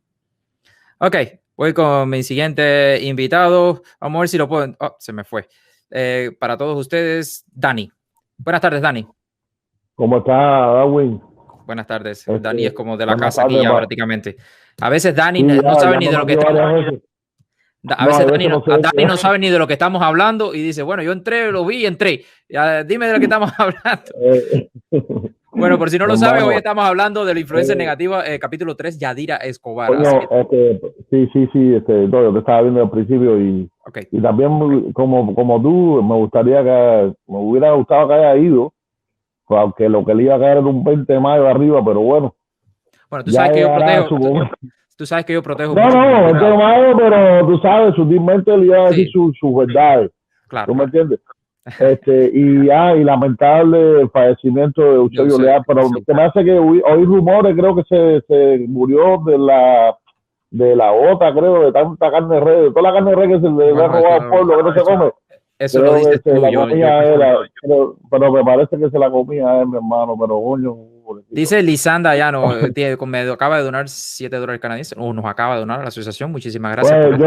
Ok, voy con mi siguiente invitado. Vamos a ver si lo puedo... Oh, se me fue. Para todos ustedes, Dani. Buenas tardes, Dani. ¿Cómo está, Darwin? Buenas tardes. Dani es como de la casa aquí ya prácticamente. A veces Dani no sabe ni de lo que estamos hablando. A veces Dani no sabe ni de lo que estamos hablando y dice, bueno, yo entré, lo vi y entré. Dime de lo que estamos hablando. Bueno, por si no lo sabe, hoy estamos hablando de la influencia negativa, capítulo 3, Yadira Escobar. Sí, yo te estaba viendo al principio y también como tú, me hubiera gustado que haya ido, aunque lo que le iba a caer era un 20 de mayo arriba, pero bueno. Bueno, tú sabes que yo protejo. Tú sabes que yo protejo. No, el tema, pero tú sabes, sutilmente le iba a decir sus verdades. Claro. ¿Tú me entiendes? Y lamentable el fallecimiento de Eusebio Leal, pero se me hace que oí rumores, creo que se murió de la gota, creo, de tanta carne de res, de toda la carne de res que se le ha robado al pueblo, que no se come. Eso lo dices tú. Pero me parece que se la comía él, mi hermano, pero coño. Dice Lisanda ya me acaba de donar $7 canadienses, o nos acaba de donar a la asociación. Muchísimas gracias. Pues,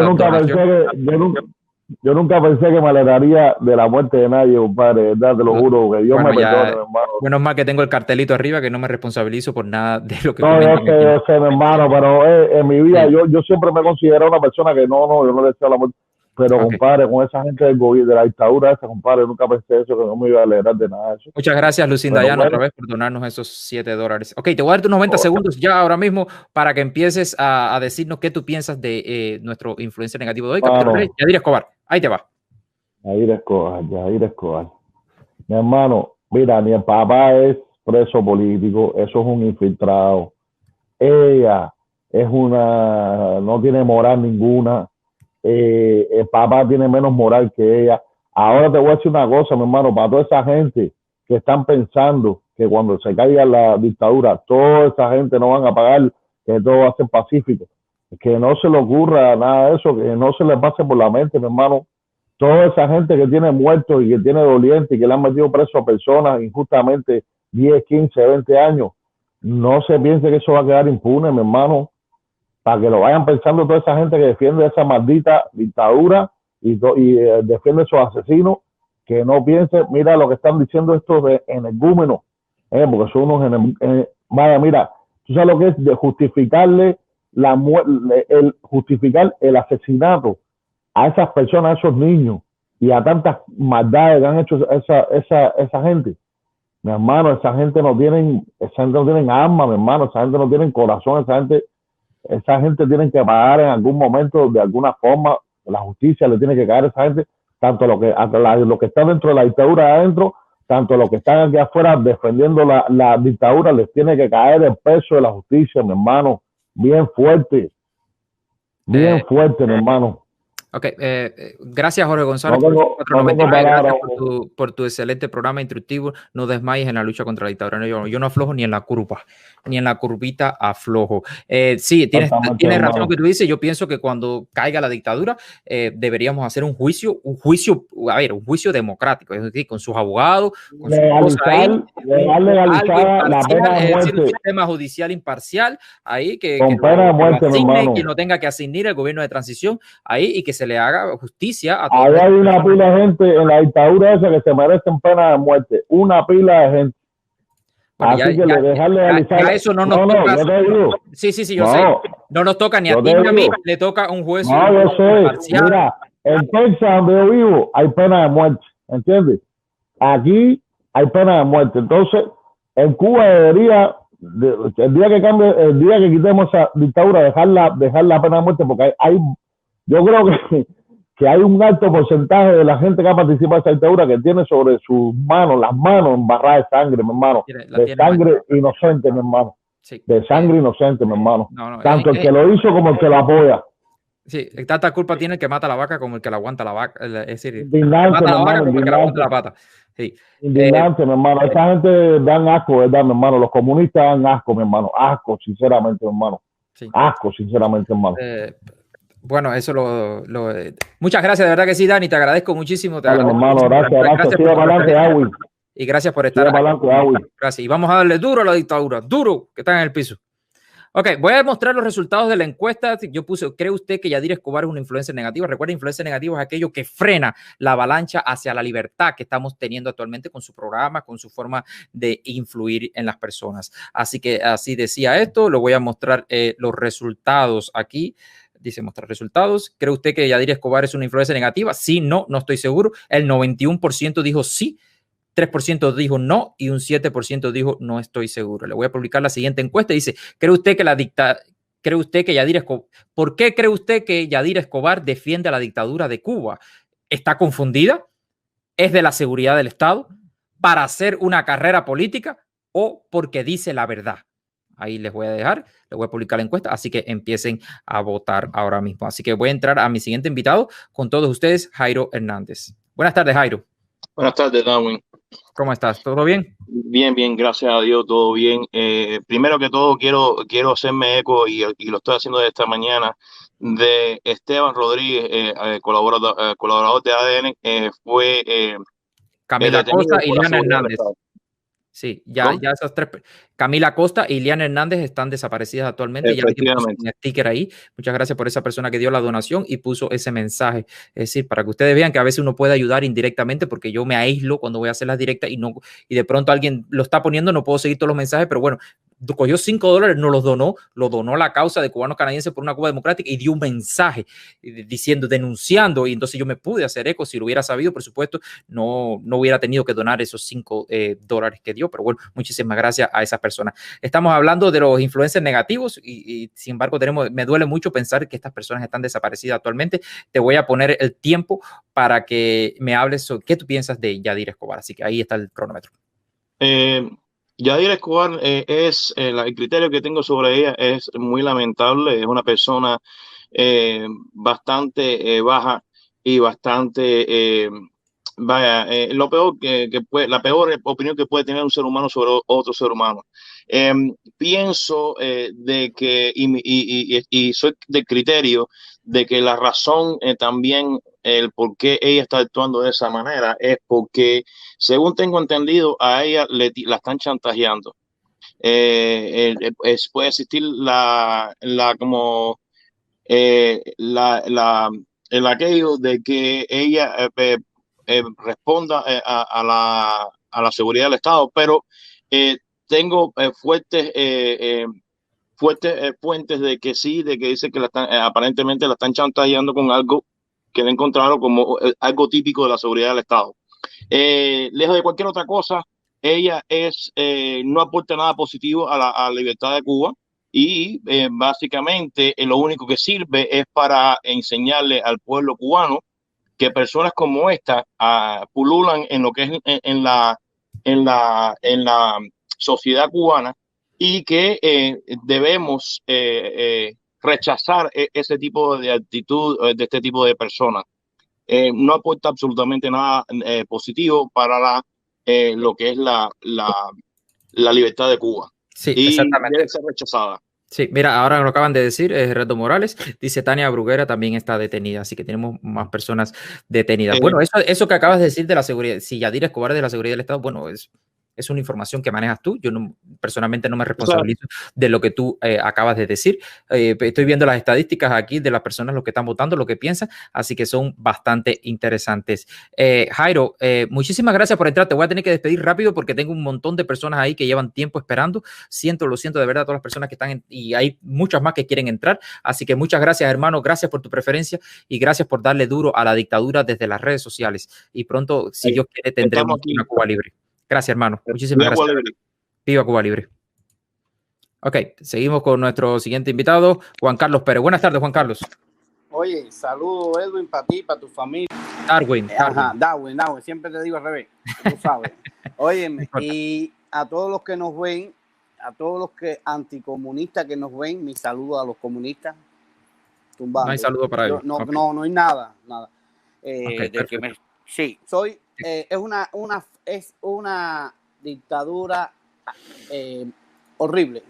yo nunca pensé que me alegraría de la muerte de nadie, compadre, ¿verdad? Te lo juro, que Dios me perdone, hermano. Bueno, es más que tengo el cartelito arriba, que no me responsabilizo por nada de lo que yo sé, mi hermano, pero en mi vida yo siempre me considero una persona que yo no deseo la muerte. Pero, compadre, con esa gente del gobierno, de la dictadura esa, compadre, nunca pensé eso, que no me iba a alegrar de nada de eso. Muchas gracias, Lucinda Llano, otra vez por donarnos esos $7. Ok, te voy a dar tus 90 segundos ya ahora mismo para que empieces a decirnos qué tú piensas de nuestro influencia negativa de hoy. Capítulo 3, Yadira Escobar. Ahí te va. Yadira Escobar. Mi hermano, mira, mi papá es preso político, eso es un infiltrado. Ella no tiene moral ninguna. El papá tiene menos moral que ella. Ahora te voy a decir una cosa, mi hermano, para toda esa gente que están pensando que cuando se caiga la dictadura, toda esa gente no van a pagar, que todo va a ser pacífico, que no se le ocurra nada de eso, que no se les pase por la mente, mi hermano, toda esa gente que tiene muertos y que tiene dolientes y que le han metido preso a personas injustamente 10, 15, 20 años, no se piense que eso va a quedar impune, mi hermano, para que lo vayan pensando toda esa gente que defiende esa maldita dictadura y defiende a esos asesinos, que no piense, mira lo que están diciendo estos de energúmenos, porque son unos vaya, mira, tú sabes lo que es de justificarle justificar el asesinato a esas personas, a esos niños y a tantas maldades que han hecho esa gente. Mi hermano, esa gente no tienen alma, mi hermano, esa gente no tiene corazón, esa gente tiene que pagar en algún momento, de alguna forma, la justicia le tiene que caer a esa gente, tanto lo que está dentro de la dictadura adentro, tanto los que están aquí afuera defendiendo la dictadura, les tiene que caer el peso de la justicia, mi hermano, bien fuerte, mi hermano. Ok, gracias Jorge González gracias por tu excelente programa instructivo. No desmayes en la lucha contra la dictadura. Yo no aflojo ni en la curva, ni en la curvita aflojo. Sí, tienes razón lo que tú dices. Yo pienso que cuando caiga la dictadura deberíamos hacer un juicio democrático, es decir, con sus abogados, con legalizar la pena de muerte. Un sistema judicial imparcial ahí que pena de muerte, que no tenga que asignar el gobierno de transición ahí y que se le haga justicia a todos. Ahí hay una pila de gente en la dictadura esa que se merecen pena de muerte, una pila de gente. Bueno, así que dejar legalizar. Ya eso no nos toca. Sí, yo sé. No nos toca ni a ti ni a mí, le toca a un juez. No, yo sé. Mira, en Texas, donde yo vivo, hay pena de muerte, ¿entiendes? Aquí hay pena de muerte. Entonces, en Cuba debería, el día que quitemos esa dictadura, dejar la pena de muerte, porque yo creo que hay un alto porcentaje de la gente que ha participado en esa dictadura que tiene sobre sus manos, las manos embarradas de sangre, mi hermano, de sangre inocente, mi hermano, de sangre inocente, mi hermano, tanto el que lo hizo como el que lo apoya. Sí, tanta culpa tiene el que mata la vaca como el que la aguanta la vaca, es decir, indignante, mata la vaca como el que la aguanta la pata. Sí. Indignante, mi hermano, esa gente dan asco, ¿verdad, mi hermano? Los comunistas dan asco, mi hermano, asco, sinceramente, mi hermano, asco, sinceramente, hermano. Bueno, eso muchas gracias, de verdad que sí, Dani, te agradezco muchísimo. Hermano, gracias. Sigue para adelante, Awi. Y gracias por estar aquí. Gracias. Y vamos a darle duro a la dictadura, duro, que están en el piso. Ok, voy a mostrar los resultados de la encuesta. Yo puse, ¿cree usted que Yadira Escobar es una influencia negativa? Recuerda, influencia negativa es aquello que frena la avalancha hacia la libertad que estamos teniendo actualmente con su programa, con su forma de influir en las personas. Así que así decía esto, lo voy a mostrar los resultados aquí. Dice mostrar resultados. ¿Cree usted que Yadira Escobar es una influencia negativa? Sí, no estoy seguro. El 91% dijo sí, 3% dijo no y un 7% dijo no estoy seguro. Le voy a publicar la siguiente encuesta. Dice, ¿cree usted que Yadira Escobar, ¿por qué cree usted que Yadira Escobar defiende a la dictadura de Cuba? ¿Está confundida? ¿Es de la seguridad del Estado? ¿Para hacer una carrera política? ¿O porque dice la verdad? Ahí les voy a dejar, les voy a publicar la encuesta, así que empiecen a votar ahora mismo. Así que voy a entrar a mi siguiente invitado con todos ustedes, Jairo Hernández. Buenas tardes, Jairo. Buenas tardes, Darwin. ¿Cómo estás? ¿Todo bien? Bien, gracias a Dios, todo bien. Primero que todo, quiero hacerme eco y lo estoy haciendo de esta mañana de Esteban Rodríguez, colaborador de ADN, fue Camila Costa y Liana Hernández. Sí, ya esas tres. Camila Costa y Liana Hernández están desaparecidas actualmente. Ya puso un sticker ahí. Muchas gracias por esa persona que dio la donación y puso ese mensaje. Es decir, para que ustedes vean que a veces uno puede ayudar indirectamente, porque yo me aíslo cuando voy a hacer las directas y de pronto alguien lo está poniendo, no puedo seguir todos los mensajes, pero bueno, cogió $5, nos los donó, lo donó a la causa de cubanos canadienses por una Cuba democrática y dio un mensaje denunciando, y entonces yo me pude hacer eco. Si lo hubiera sabido, por supuesto, no hubiera tenido que donar esos $5 que dio, pero bueno, muchísimas gracias a esas personas. Estamos hablando de los influencers negativos y sin embargo me duele mucho pensar que estas personas están desaparecidas actualmente. Te voy a poner el tiempo para que me hables sobre qué tú piensas de Yadira Escobar, así que ahí está el cronómetro. Yadira Escobar el criterio que tengo sobre ella es muy lamentable. Es una persona bastante baja y bastante vaya, lo peor la peor opinión que puede tener un ser humano sobre otro ser humano. Pienso de que, y soy del criterio de que la razón también, el por qué ella está actuando de esa manera, es porque, según tengo entendido, a ella la están chantajeando. Puede existir el aquello de que ella responda a la seguridad del Estado, pero tengo fuertes fuentes de que sí, de que dice que aparentemente la están chantajeando con algo que le encontraron como algo típico de la seguridad del Estado. Lejos de cualquier otra cosa, ella no aporta nada positivo a la libertad de Cuba y básicamente lo único que sirve es para enseñarle al pueblo cubano que personas como esta pululan en lo que es en la sociedad cubana y que debemos rechazar ese tipo de actitud de este tipo de personas. No aporta absolutamente nada positivo para lo que es la libertad de Cuba. Sí, y exactamente. debe ser rechazada. Sí, mira, ahora lo acaban de decir, Reto Morales, dice Tania Bruguera también está detenida, así que tenemos más personas detenidas. Bueno, eso que acabas de decir de la seguridad, si Yadira Escobar es de la seguridad del Estado, bueno, es una información que manejas tú. Yo personalmente no me responsabilizo de lo que tú acabas de decir. Estoy viendo las estadísticas aquí de las personas, lo que están votando, lo que piensan, así que son bastante interesantes. Jairo, muchísimas gracias por entrar. Te voy a tener que despedir rápido porque tengo un montón de personas ahí que llevan tiempo esperando. Lo siento de verdad a todas las personas que están y hay muchas más que quieren entrar. Así que muchas gracias, hermano. Gracias por tu preferencia y gracias por darle duro a la dictadura desde las redes sociales. Y pronto, si Dios quiere, tendremos una Cuba libre. Gracias, hermano. Muchísimas gracias. Viva Cuba Libre. Ok, seguimos con nuestro siguiente invitado, Juan Carlos Pérez. Buenas tardes, Juan Carlos. Oye, saludo, Edwin, para ti, para tu familia. Darwin. Ajá, Darwin. Siempre te digo al revés, tú sabes. Óyeme, y a todos los que nos ven, a todos los anticomunistas que nos ven, mi saludo a los comunistas. Tumbando. No hay saludo para ellos. No, okay. No hay nada. Sí, soy... es una dictadura horrible.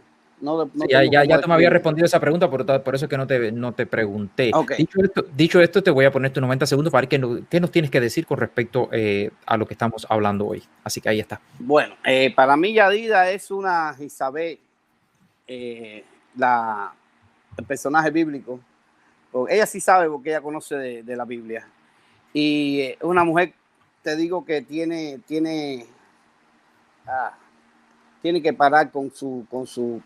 Ya tú me habías respondido esa pregunta, por eso es que no te pregunté. Okay. Dicho esto, te voy a poner tus 90 segundos para ver qué nos tienes que decir con respecto a lo que estamos hablando hoy. Así que ahí está. Bueno, para mí Yadira es una Isabel, el personaje bíblico. Ella sí sabe porque ella conoce de la Biblia. Y una mujer, te digo que tiene que parar con su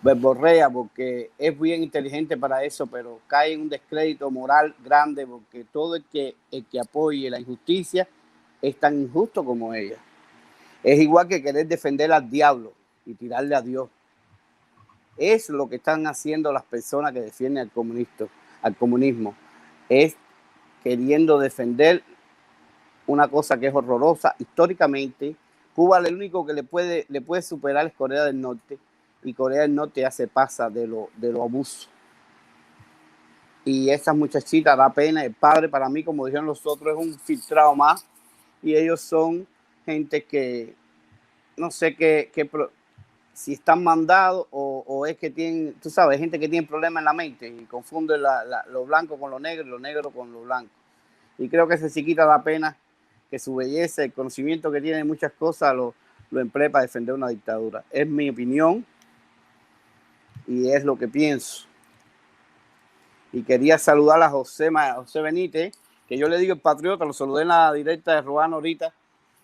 verborrea, porque es bien inteligente para eso, pero cae en un descrédito moral grande, porque todo el que apoye la injusticia es tan injusto como ella. Es igual que querer defender al diablo y tirarle a Dios. Es lo que están haciendo las personas que defienden al comunismo. Es queriendo defender una cosa que es horrorosa. Históricamente, Cuba lo único que le puede superar es Corea del Norte, y Corea del Norte ya se pasa de lo abuso. Y esa muchachita da pena. El padre, para mí, como dijeron los otros, es un filtrado más, y ellos son gente que no sé si están mandados o es que tienen, tú sabes, gente que tiene problemas en la mente y confunde lo blanco con lo negro y lo negro con lo blanco. Y creo que ese chiquita da pena que su belleza, el conocimiento que tiene de muchas cosas lo emplee para defender una dictadura. Es mi opinión y es lo que pienso. Y quería saludar a José Benítez, que yo le digo el patriota, lo saludé en la directa de Ruano ahorita,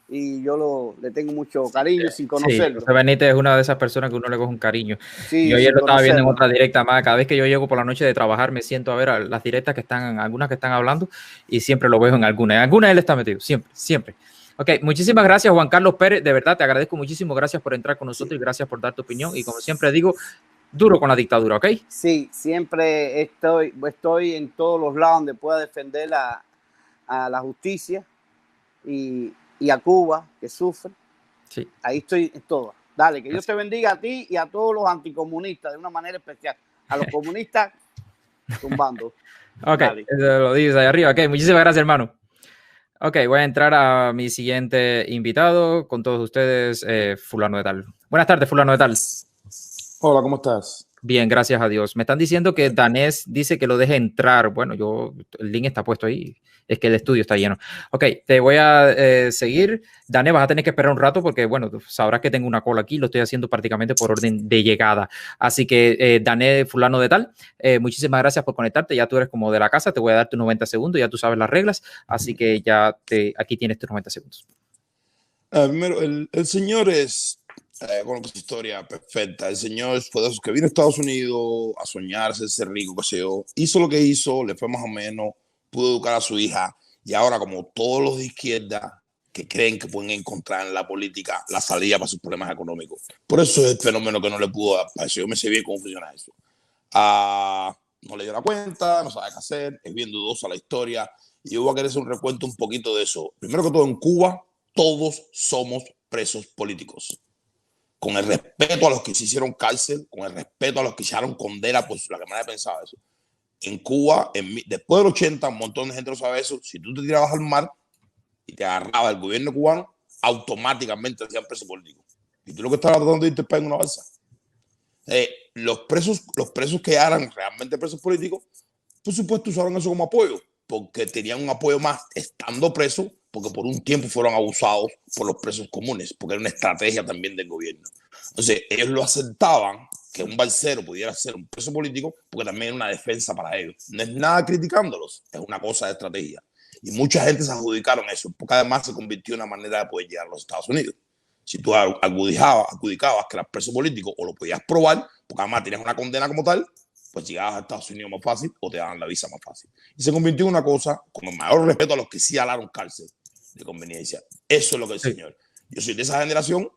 y yo le tengo mucho cariño sin conocerlo. Sí, José Benítez es una de esas personas que uno le coge un cariño. Sí, yo ayer lo estaba viendo en otra directa más. Cada vez que yo llego por la noche de trabajar, me siento a ver las directas algunas que están hablando, y siempre lo veo en algunas. En algunas él está metido, siempre. Ok, muchísimas gracias, Juan Carlos Pérez. De verdad, te agradezco muchísimo. Gracias por entrar con nosotros y gracias por dar tu opinión. Y como siempre digo, duro con la dictadura, ¿ok? Sí, siempre estoy en todos los lados donde pueda defender a la justicia y a Cuba, que sufre. Sí. Ahí estoy en todo. Dale, que Dios te bendiga a ti y a todos los anticomunistas de una manera especial. A los comunistas tumbando. Ok, lo dices ahí arriba. Ok, muchísimas gracias, hermano. Ok, voy a entrar a mi siguiente invitado con todos ustedes, fulano de tal. Buenas tardes, fulano de tal. Hola, ¿cómo estás? Bien, gracias a Dios. Me están diciendo que Danés dice que lo deje entrar. Bueno, el link está puesto ahí. Es que el estudio está lleno. Ok, te voy a seguir. Danés, vas a tener que esperar un rato porque, bueno, sabrás que tengo una cola aquí. Lo estoy haciendo prácticamente por orden de llegada. Así que, Danés, fulano de tal, muchísimas gracias por conectarte. Ya tú eres como de la casa. Te voy a dar tus 90 segundos. Ya tú sabes las reglas. Así que aquí tienes tus 90 segundos. Primero, el señor es, con su historia perfecta. El señor fue de esos que vino a Estados Unidos a soñarse, ser rico, qué sé yo. Hizo lo que hizo, le fue más o menos, pudo educar a su hija. Y ahora, como todos los de izquierda que creen que pueden encontrar en la política la salida para sus problemas económicos. Por eso es el fenómeno que no le pudo dar. Yo me sé bien cómo funciona eso. No le dio la cuenta, no sabe qué hacer, es bien dudosa la historia. Y yo voy a querer hacer un recuento un poquito de eso. Primero que todo, en Cuba, todos somos presos políticos. Con el respeto a los que se hicieron cárcel, con el respeto a los que echaron condena por la manera de pensar eso. En Cuba, después del 80, un montón de gente no sabe eso. Si tú te tirabas al mar y te agarraba el gobierno cubano, automáticamente te hacían preso político. Y tú lo que estabas tratando de irte para en una balsa. Los presos que eran realmente presos políticos, por supuesto, usaron eso como apoyo, porque tenían un apoyo más estando presos, porque por un tiempo fueron abusados por los presos comunes, porque era una estrategia también del gobierno. Entonces, ellos lo aceptaban que un balsero pudiera ser un preso político, porque también era una defensa para ellos. No es nada criticándolos, es una cosa de estrategia. Y mucha gente se adjudicaron eso, porque además se convirtió en una manera de poder llegar a los Estados Unidos. Si tú adjudicabas que eras preso político o lo podías probar, porque además tenías una condena como tal, pues llegabas a Estados Unidos más fácil o te daban la visa más fácil. Y se convirtió en una cosa, con el mayor respeto a los que sí alaron cárcel de conveniencia. Eso es lo que el señor. Yo soy de esa generación.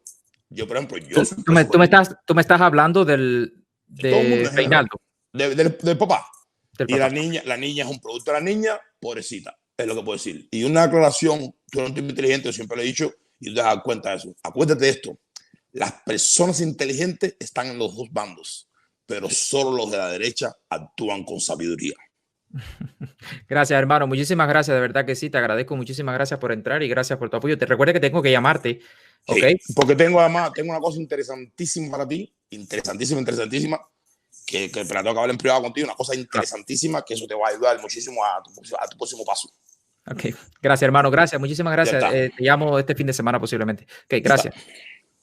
Yo, por ejemplo, Tú me estás hablando de Reinaldo. Del papá. Y la niña es un producto de la niña, pobrecita. Es lo que puedo decir. Y una aclaración, tú eres un tipo inteligente, yo siempre lo he dicho, y tú te das cuenta de eso. Acuérdate de esto. Las personas inteligentes están en los dos bandos, pero solo los de la derecha actúan con sabiduría. Gracias, hermano. Muchísimas gracias. De verdad que sí, te agradezco. Muchísimas gracias por entrar y gracias por tu apoyo. Te recuerdo que tengo que llamarte. Sí, ¿okay? Porque tengo una cosa interesantísima para ti. Interesantísima. Que pero tengo que hablar en privado contigo. Una cosa interesantísima que eso te va a ayudar muchísimo a tu próximo paso. Ok. Gracias, hermano. Gracias. Muchísimas gracias. Te llamo este fin de semana posiblemente. Ok, gracias.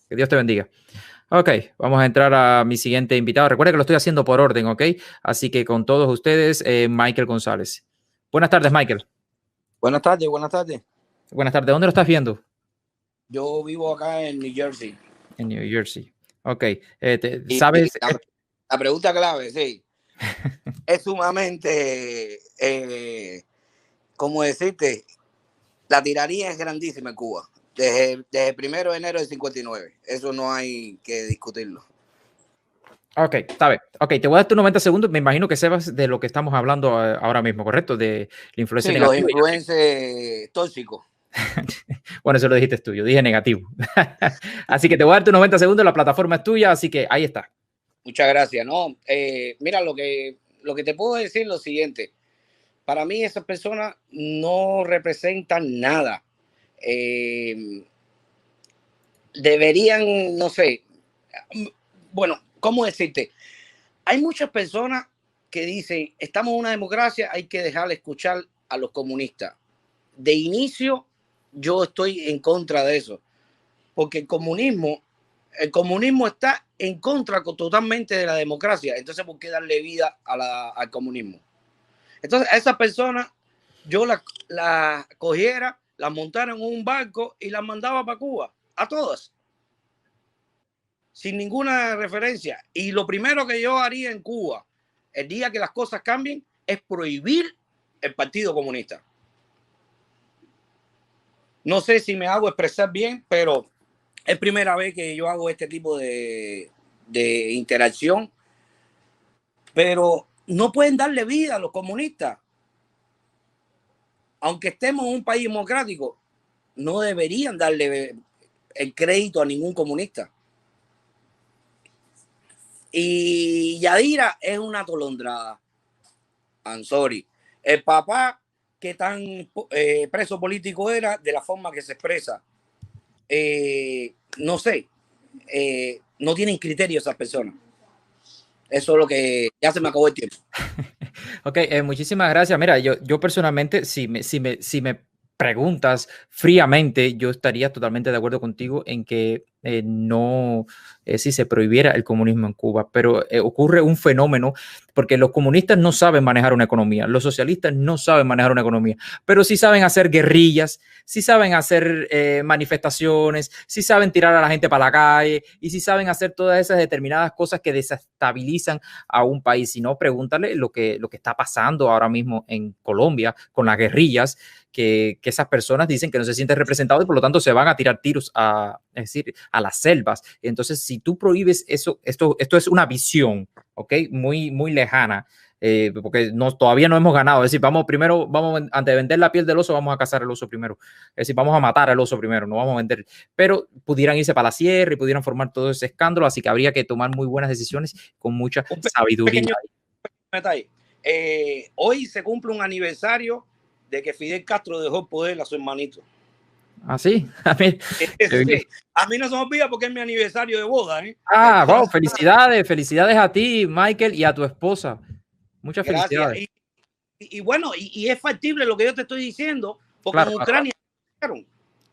Que Dios te bendiga. Ok, vamos a entrar a mi siguiente invitado. Recuerda que lo estoy haciendo por orden, ¿ok? Así que con todos ustedes, Michael González. Buenas tardes, Michael. Buenas tardes. Buenas tardes. ¿Dónde lo estás viendo? Yo vivo acá en New Jersey. En New Jersey. Ok. ¿Sabes? La pregunta clave, sí. Es sumamente, ¿cómo decirte? La tiranía es grandísima en Cuba. Desde el 1 de enero del 59. Eso no hay que discutirlo. Ok, está bien. Ok, te voy a dar tus 90 segundos. Me imagino que sepas de lo que estamos hablando ahora mismo, ¿correcto? De la influencia negativa. Los influencers tóxicos. Bueno, eso lo dijiste tú. Yo dije negativo. Así que te voy a dar tus 90 segundos. La plataforma es tuya, así que ahí está. Muchas gracias. No, mira, lo que te puedo decir es lo siguiente. Para mí esas personas no representan nada. Deberían, no sé, bueno, ¿cómo decirte? Hay muchas personas que dicen, estamos en una democracia, hay que dejar de escuchar a los comunistas. De inicio, yo estoy en contra de eso, porque el comunismo está en contra totalmente de la democracia. Entonces, ¿por qué darle vida al comunismo? Entonces, a esas personas, yo la cogiera, las montara en un barco y las mandaba para Cuba, a todas, sin ninguna referencia. Y lo primero que yo haría en Cuba, el día que las cosas cambien, es prohibir el Partido Comunista. No sé si me hago expresar bien, pero es primera vez que yo hago este tipo de interacción. Pero no pueden darle vida a los comunistas. Aunque estemos en un país democrático, no deberían darle el crédito a ningún comunista. Y Yadira es una atolondrada. I'm sorry. El papá qué tan preso político era de la forma que se expresa. No sé, no tienen criterio esas personas. Eso es lo que ya se me acabó el tiempo. Ok, muchísimas gracias. Mira, yo personalmente, si me preguntas fríamente, yo estaría totalmente de acuerdo contigo en que no, si se prohibiera el comunismo en Cuba, pero ocurre un fenómeno porque los comunistas no saben manejar una economía, los socialistas no saben manejar una economía, pero sí saben hacer guerrillas, sí saben hacer manifestaciones, sí saben tirar a la gente para la calle y sí saben hacer todas esas determinadas cosas que desestabilizan a un país. Si no, pregúntale lo que está pasando ahora mismo en Colombia con las guerrillas, que esas personas dicen que no se sienten representados y por lo tanto se van a tirar tiros es decir, a las selvas. Entonces, si tú prohíbes eso, esto es una visión, ¿ok? Muy, muy lejana, porque todavía no hemos ganado. Es decir, antes de vender la piel del oso, vamos a cazar el oso primero. Es decir, vamos a matar al oso primero, no vamos a vender. Pero pudieran irse para la sierra y pudieran formar todo ese escándalo, así que habría que tomar muy buenas decisiones con mucha sabiduría. Hoy se cumple un aniversario de que Fidel Castro dejó el poder a su hermanito. ¿Ah, sí? A mí no se me olvida porque es mi aniversario de boda. Wow, felicidades a ti, Michael, y a tu esposa. Muchas felicidades. Y bueno, y es factible lo que yo te estoy diciendo, porque en Ucrania...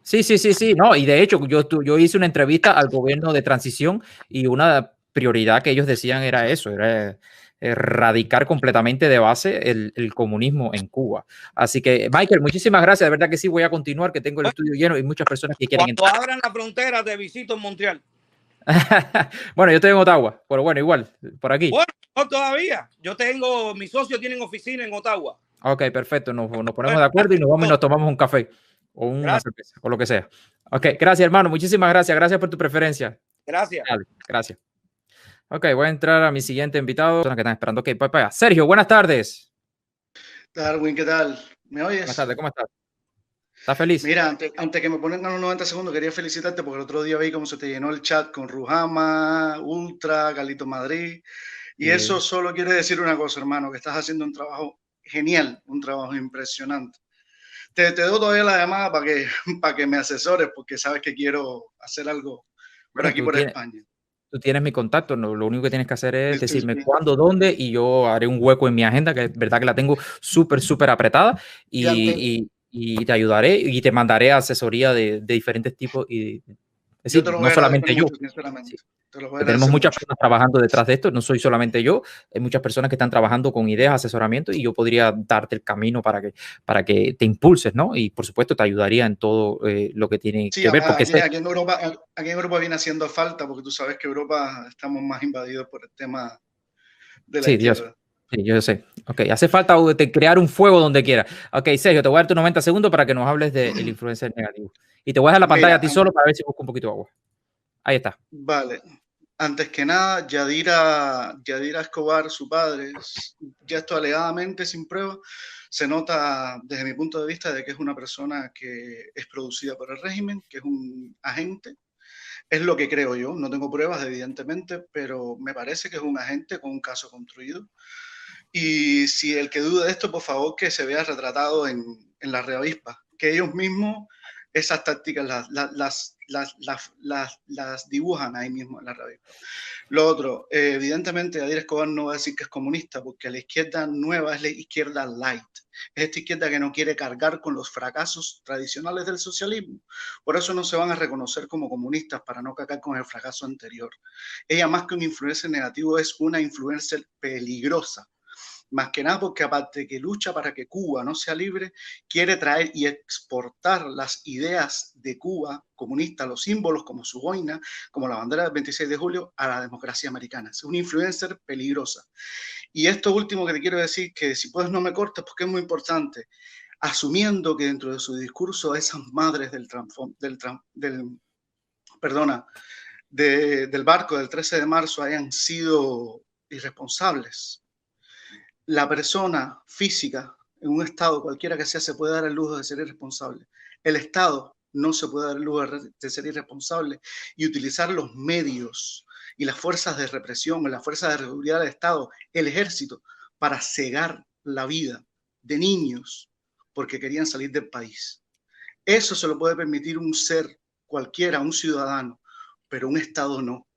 Sí, no, y de hecho yo hice una entrevista al gobierno de transición y una prioridad que ellos decían era eso, era erradicar completamente de base el comunismo en Cuba. Así que, Michael, muchísimas gracias, de verdad que sí, voy a continuar, que tengo el estudio lleno y muchas personas que quieren entrar. Cuando abran la frontera te visito en Montreal. Bueno, yo estoy en Ottawa, pero bueno, igual, por aquí. Bueno, no todavía. Mis socios tienen oficina en Ottawa. Ok, perfecto, nos ponemos de acuerdo y nos vamos y nos tomamos un café o una cerveza o lo que sea. Ok, gracias, hermano, muchísimas gracias por tu preferencia. Gracias. Dale, gracias. Ok, voy a entrar a mi siguiente invitado. Que están esperando. Ok, para. Sergio, buenas tardes. Darwin, ¿qué tal? ¿Me oyes? Buenas tardes, ¿cómo estás? ¿Estás feliz? Mira, antes que me pongan los 90 segundos, quería felicitarte porque el otro día vi cómo se te llenó el chat con Rujama, Ultra, Carlito Madrid. Y eso solo quiere decir una cosa, hermano, que estás haciendo un trabajo genial, un trabajo impresionante. Te doy todavía la llamada para que me asesores porque sabes que quiero hacer algo por aquí, por España. Tú tienes mi contacto, no, lo único que tienes que hacer es decirme cuándo, dónde, y yo haré un hueco en mi agenda, que es verdad que la tengo súper apretada, y te ayudaré y te mandaré asesoría de diferentes tipos. Es decir, no solamente yo. Tenemos muchas personas trabajando detrás de esto, no soy solamente yo, hay muchas personas que están trabajando con ideas, asesoramiento, y yo podría darte el camino para que te impulses, ¿no? Y por supuesto te ayudaría en todo lo que tiene que ver. Porque aquí en Europa viene haciendo falta, porque tú sabes que Europa estamos más invadidos por el tema de la izquierda. Sí, yo sé. Ok, hace falta crear un fuego donde quiera. Ok, Sergio, te voy a dar tus 90 segundos para que nos hables del influencer negativo. Y te voy a dejar la pantalla a ti solo para ver si busco un poquito de agua. Ahí está. Vale. Antes que nada, Yadira Escobar, su padre, ya esto alegadamente sin prueba, se nota desde mi punto de vista de que es una persona que es producida por el régimen, que es un agente. Es lo que creo yo, no tengo pruebas evidentemente, pero me parece que es un agente con un caso construido. Y si el que dude de esto, por favor, que se vea retratado en la reavispa, que ellos mismos esas tácticas las dibujan ahí mismo en la reavispa. Lo otro, evidentemente, Yadira Escobar no va a decir que es comunista, porque la izquierda nueva es la izquierda light. Es esta izquierda que no quiere cargar con los fracasos tradicionales del socialismo. Por eso no se van a reconocer como comunistas, para no cargar con el fracaso anterior. Ella, más que un influencer negativo, es una influencer peligrosa. Más que nada porque, aparte de que lucha para que Cuba no sea libre, quiere traer y exportar las ideas de Cuba comunista, los símbolos como su boina, como la bandera del 26 de julio, a la democracia americana. Es una influencer peligrosa. Y esto último que te quiero decir, que si puedes no me cortes porque es muy importante, asumiendo que dentro de su discurso esas madres del barco del 13 de marzo hayan sido irresponsables. La persona física en un estado cualquiera que sea se puede dar el lujo de ser irresponsable. El Estado no se puede dar el lujo de ser irresponsable y utilizar los medios y las fuerzas de represión, las fuerzas de seguridad del Estado, el ejército, para cegar la vida de niños porque querían salir del país. Eso se lo puede permitir un ser cualquiera, un ciudadano, pero un Estado no.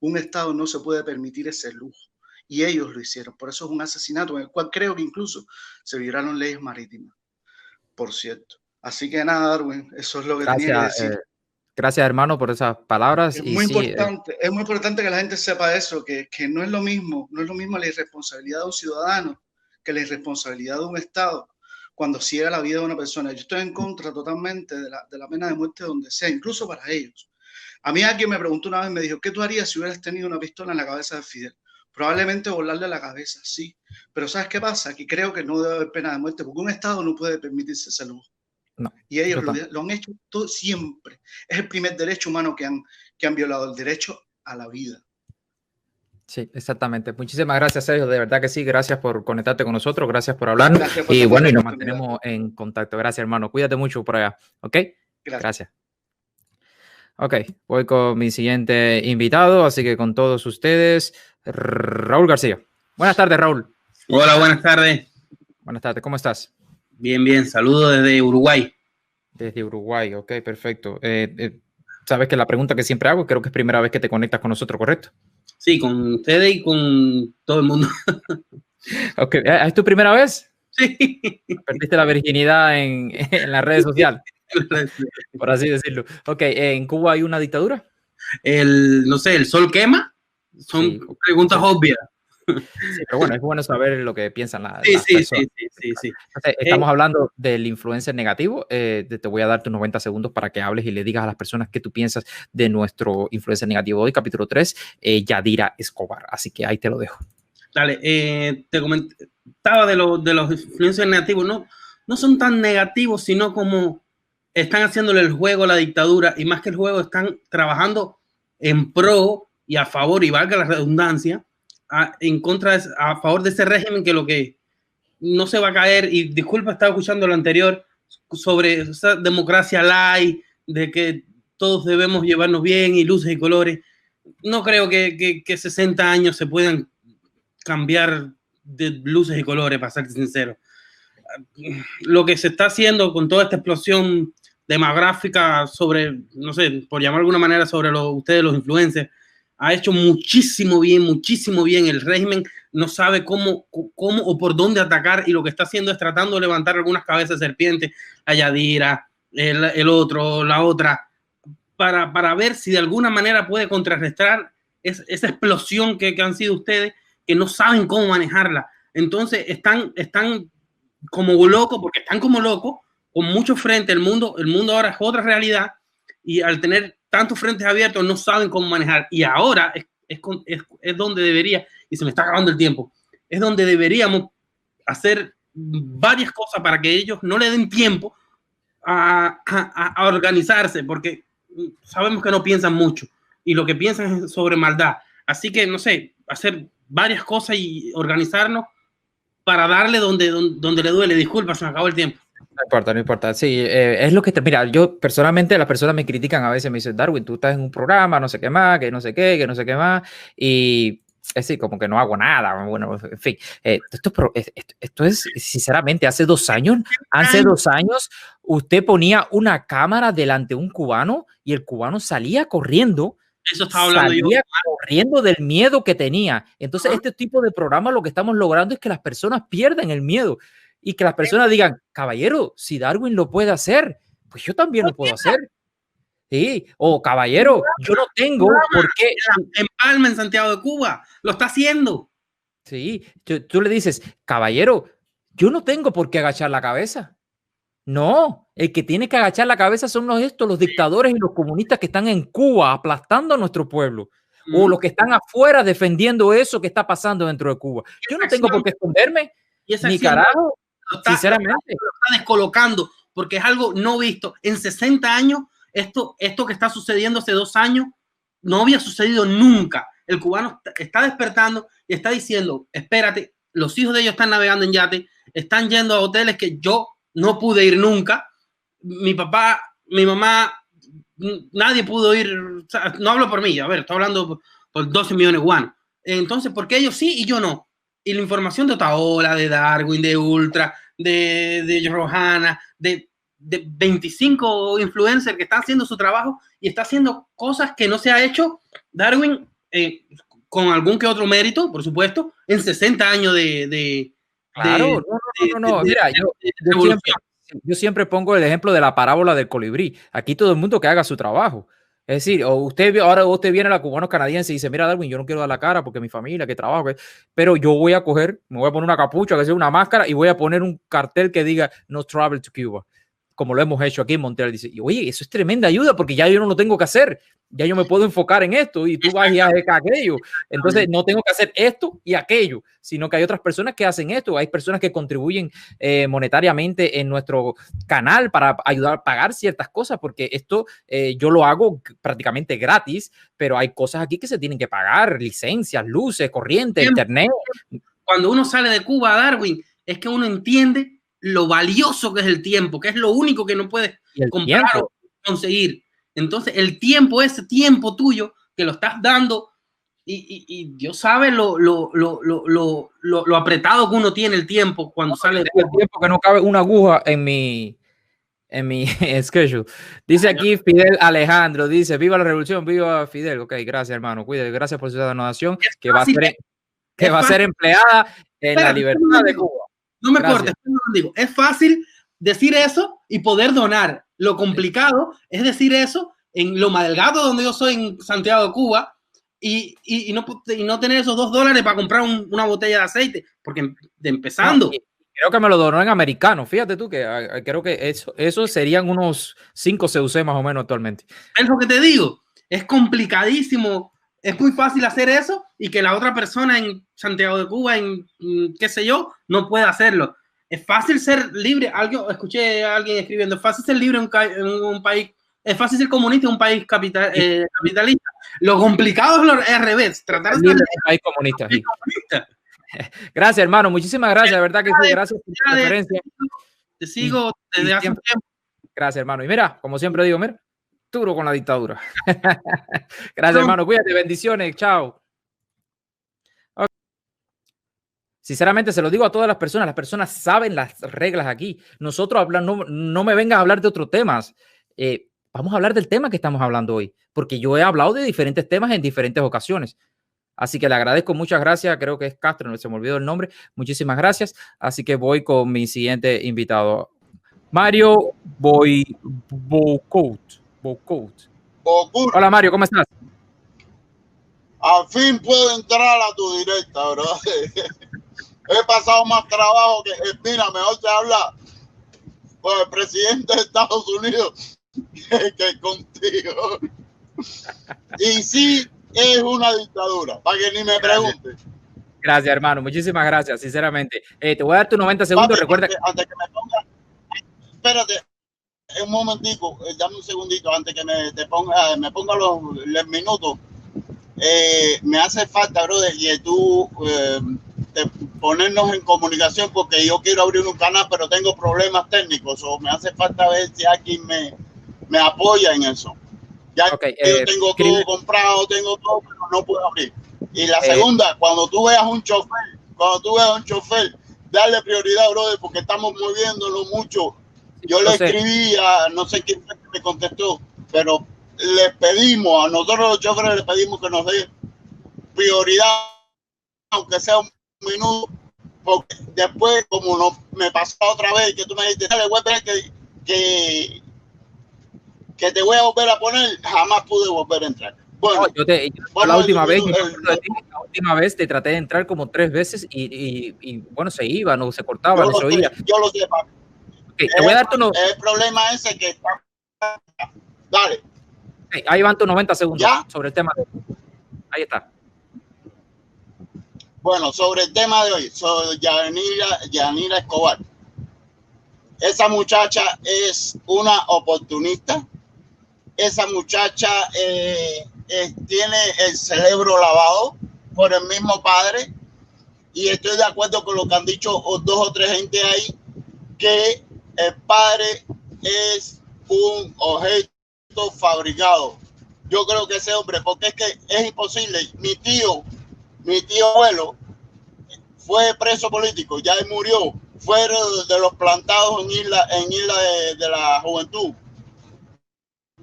Un Estado no se puede permitir ese lujo. Y ellos lo hicieron. Por eso es un asesinato en el cual creo que incluso se violaron leyes marítimas, por cierto. Así que nada, Darwin, eso es lo que tenía que decir. Gracias, hermano, por esas palabras. Es muy importante que la gente sepa eso, que no es lo mismo la irresponsabilidad de un ciudadano que la irresponsabilidad de un Estado cuando ciega la vida de una persona. Yo estoy en contra totalmente de la pena de muerte donde sea, incluso para ellos. A mí alguien me preguntó una vez, me dijo, ¿qué tú harías si hubieras tenido una pistola en la cabeza de Fidel? Probablemente volarle la cabeza, sí. Pero ¿sabes qué pasa? Que creo que no debe haber pena de muerte porque un Estado no puede permitirse ese lujo. No, y ellos lo han hecho todo siempre. Es el primer derecho humano que han violado, el derecho a la vida. Sí, exactamente. Muchísimas gracias, Sergio. De verdad que sí. Gracias por conectarte con nosotros. Gracias por hablarnos. Y bueno, y nos mantenemos en contacto. Gracias, hermano. Cuídate mucho por allá. ¿Ok? Gracias. Ok, voy con mi siguiente invitado. Así que con todos ustedes, Raúl García. Buenas tardes, Raúl. Hola, buenas tardes. Buenas tardes. ¿Cómo estás? Bien, bien. Saludos desde Uruguay. Desde Uruguay. Ok, perfecto. Sabes que la pregunta que siempre hago, creo que es primera vez que te conectas con nosotros, ¿correcto? Sí, con ustedes y con todo el mundo. Ok, ¿es tu primera vez? Sí. Perdiste la virginidad en las redes sociales, por así decirlo. Ok, ¿en Cuba hay una dictadura? No sé, ¿el sol quema? Son preguntas obvias. Sí, pero bueno, es bueno saber lo que piensan las sí, personas. Sí. Entonces, estamos hablando del influencer negativo. Te voy a dar tus 90 segundos para que hables y le digas a las personas qué tú piensas de nuestro influencer negativo hoy, capítulo 3, Yadira Escobar. Así que ahí te lo dejo. Dale, te comentaba de los influencers negativos. No son tan negativos, sino como están haciéndole el juego a la dictadura y más que el juego están trabajando en pro y a favor, y valga la redundancia, a favor de ese régimen que lo que no se va a caer. Y disculpa, estaba escuchando lo anterior sobre esa democracia light, de que todos debemos llevarnos bien y luces y colores. No creo que 60 años se puedan cambiar de luces y colores, para ser sincero. Lo que se está haciendo con toda esta explosión demográfica sobre, no sé, por llamar de alguna manera, sobre ustedes los influencers, ha hecho muchísimo bien. El régimen no sabe cómo o por dónde atacar, y lo que está haciendo es tratando de levantar algunas cabezas de serpiente, a Yadira, el otro, la otra, para ver si de alguna manera puede contrarrestar esa explosión que han sido ustedes, que no saben cómo manejarla. Entonces están como locos, porque están como locos, con muchos frentes. El mundo ahora es otra realidad, y al tener tantos frentes abiertos no saben cómo manejar. Y ahora es donde debería, y se me está acabando el tiempo, es donde deberíamos hacer varias cosas para que ellos no le den tiempo a organizarse, porque sabemos que no piensan mucho y lo que piensan es sobre maldad. Así que, no sé, hacer varias cosas y organizarnos para darle donde le duele. Disculpa, se me acabó el tiempo. No importa. Sí, es lo que mira, yo personalmente, las personas me critican a veces, me dicen, Darwin, tú estás en un programa, no sé qué más, que no sé qué más, y es decir, como que no hago nada. Bueno, en fin, esto es, sinceramente, hace 2 años, usted ponía una cámara delante de un cubano y el cubano salía corriendo. Eso estaba hablando salía corriendo del miedo que tenía. Entonces, este tipo de programa lo que estamos logrando es que las personas pierdan el miedo. Y que las personas digan, caballero, si Darwin lo puede hacer, pues yo también lo puedo hacer. Sí, o caballero, yo no tengo por qué. En Palma, en Santiago de Cuba, lo está haciendo. Sí, tú le dices, caballero, yo no tengo por qué agachar la cabeza. No, el que tiene que agachar la cabeza son los dictadores y los comunistas que están en Cuba aplastando a nuestro pueblo. O los que están afuera defendiendo eso que está pasando dentro de Cuba. Yo no tengo por qué esconderme. Ni carajo. Sinceramente, lo está descolocando, porque es algo no visto. En 60 años, esto que está sucediendo hace 2 años, no había sucedido nunca. El cubano está despertando y está diciendo, espérate, los hijos de ellos están navegando en yate, están yendo a hoteles que yo no pude ir nunca. Mi papá, mi mamá, nadie pudo ir. O sea, no hablo por mí, a ver, estoy hablando por 12 millones de guanos. Entonces, ¿por qué ellos sí y yo no? Y la información de Otaola, de Darwin, de Ultra, de Rohana, de 25 influencers que están haciendo su trabajo y está haciendo cosas que no se ha hecho Darwin, con algún que otro mérito, por supuesto, en 60 años Claro, no. Mira, yo siempre pongo el ejemplo de la parábola del colibrí. Aquí todo el mundo que haga su trabajo. Es decir, ahora usted viene a la cubano canadiense y dice, mira, Darwin, yo no quiero dar la cara porque mi familia, que trabajo, pero yo voy a coger, me voy a poner una capucha, que sea una máscara, y voy a poner un cartel que diga no travel to Cuba, como lo hemos hecho aquí en Montreal. Dice, oye, eso es tremenda ayuda porque ya yo no lo tengo que hacer. Ya yo me puedo enfocar en esto y tú vas y haces aquello. Entonces no tengo que hacer esto y aquello, sino que hay otras personas que hacen esto. Hay personas que contribuyen monetariamente en nuestro canal para ayudar a pagar ciertas cosas, porque esto yo lo hago prácticamente gratis, pero hay cosas aquí que se tienen que pagar, licencias, luces, corriente, internet. Cuando uno sale de Cuba, Darwin, es que uno entiende lo valioso que es el tiempo, que es lo único que no puedes comprar o conseguir. Entonces, el tiempo, ese tiempo tuyo que lo estás dando, y Dios sabe lo apretado que uno tiene el tiempo cuando sale de el tiempo que no cabe una aguja en mi schedule. Dice aquí Fidel Alejandro, dice, viva la revolución, viva Fidel. Ok, gracias, hermano. Cuídate, gracias por su donación, que va a ser empleada en la libertad de Cuba. No me cortes, digo, es fácil decir eso y poder donar. Lo complicado es decir eso en Loma Delgado, donde yo soy, en Santiago de Cuba, y no tener esos $2 para comprar una botella de aceite, porque empezando. No, creo que me lo donó en americano. Fíjate tú que creo que eso serían unos 5 CUC más o menos actualmente. Es lo que te digo, es complicadísimo. Es muy fácil hacer eso y que la otra persona en Santiago de Cuba, en qué sé yo, no pueda hacerlo. Es fácil ser libre. Escuché a alguien escribiendo, es fácil ser libre en un país, es fácil ser comunista en un país capitalista. Lo complicado es al revés, tratar de ser un país comunista. Sí. Gracias, hermano. Muchísimas gracias, de verdad que sí. Gracias por tu referencia. Te sigo desde hace un tiempo. Gracias, hermano. Y mira, como siempre digo, mira, duro con la dictadura. Gracias, hermano. Cuídate, bendiciones. Chao. Okay. Sinceramente, se lo digo a todas las personas saben las reglas aquí. Nosotros no me vengan a hablar de otros temas. Vamos a hablar del tema que estamos hablando hoy, porque yo he hablado de diferentes temas en diferentes ocasiones. Así que le agradezco, muchas gracias. Creo que es Castro, no se me olvidó el nombre. Muchísimas gracias. Así que voy con mi siguiente invitado, Mario Bocout. Hola, Mario, ¿cómo estás? Al fin puedo entrar a tu directa, bro. He pasado más trabajo que Espina, mejor te habla con el presidente de Estados Unidos que contigo. Y sí, es una dictadura, para que ni me pregunte. Gracias, hermano, muchísimas gracias, sinceramente. Te voy a dar tu 90 segundos, Papi, recuerda. Antes que me ponga, espérate, un momentico, dame un segundito, antes que me ponga los minutos. Me hace falta, brother, y tú ponernos en comunicación, porque yo quiero abrir un canal, pero tengo problemas técnicos, o me hace falta ver si alguien me apoya en eso. Ya yo tengo todo comprado, tengo todo, pero no puedo abrir. Y la segunda, cuando tú veas un chofer, darle prioridad, brother, porque estamos moviéndolo mucho. Yo le escribí a no sé quién me contestó, pero les pedimos, a nosotros los choferes les pedimos que nos den prioridad, aunque sea un minuto, porque después, como no me pasó otra vez, que tú me dijiste, dale, voy a tener que te voy a volver a poner, jamás pude volver a entrar. Bueno, la última vez te traté de entrar como 3 veces y bueno, se iba, no se cortaba, no se oía. Yo lo sé, papi. Okay, te voy a dar el problema ese que está. Dale. Okay, ahí van tus 90 segundos sobre el tema de hoy. Ahí está. Bueno, sobre el tema de hoy, sobre Yanira Escobar. Esa muchacha es una oportunista. Esa muchacha tiene el cerebro lavado por el mismo padre. Y estoy de acuerdo con lo que han dicho 2 o 3 gente ahí, que el padre es un objeto fabricado. Yo creo que ese hombre, porque es que es imposible. Mi tío abuelo fue preso político, ya él murió, fueron de los plantados en Isla de la Juventud,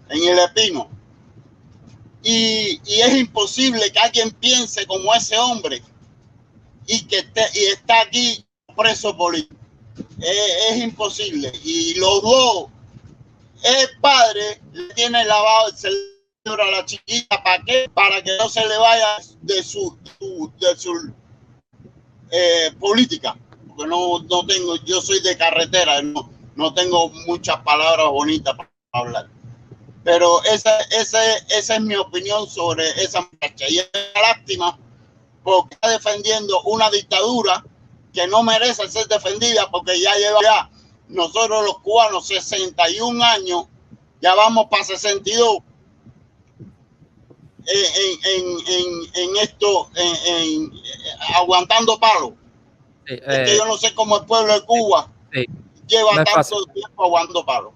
en Isla Espino. Y es imposible que alguien piense como ese hombre y que está aquí preso político. Es imposible. Y los dos, el padre le tiene lavado el cerebro a la chiquita. ¿Para qué? Para que no se le vaya de su política. Porque no tengo, yo soy de carretera, no tengo muchas palabras bonitas para hablar. Pero esa es mi opinión sobre esa muchacha. Y es una lástima porque está defendiendo una dictadura que no merece ser defendida, porque ya lleva nosotros los cubanos 61 años, ya vamos para 62 en esto, aguantando palos. Es que yo no sé cómo el pueblo de Cuba lleva tanto tiempo aguantando palos.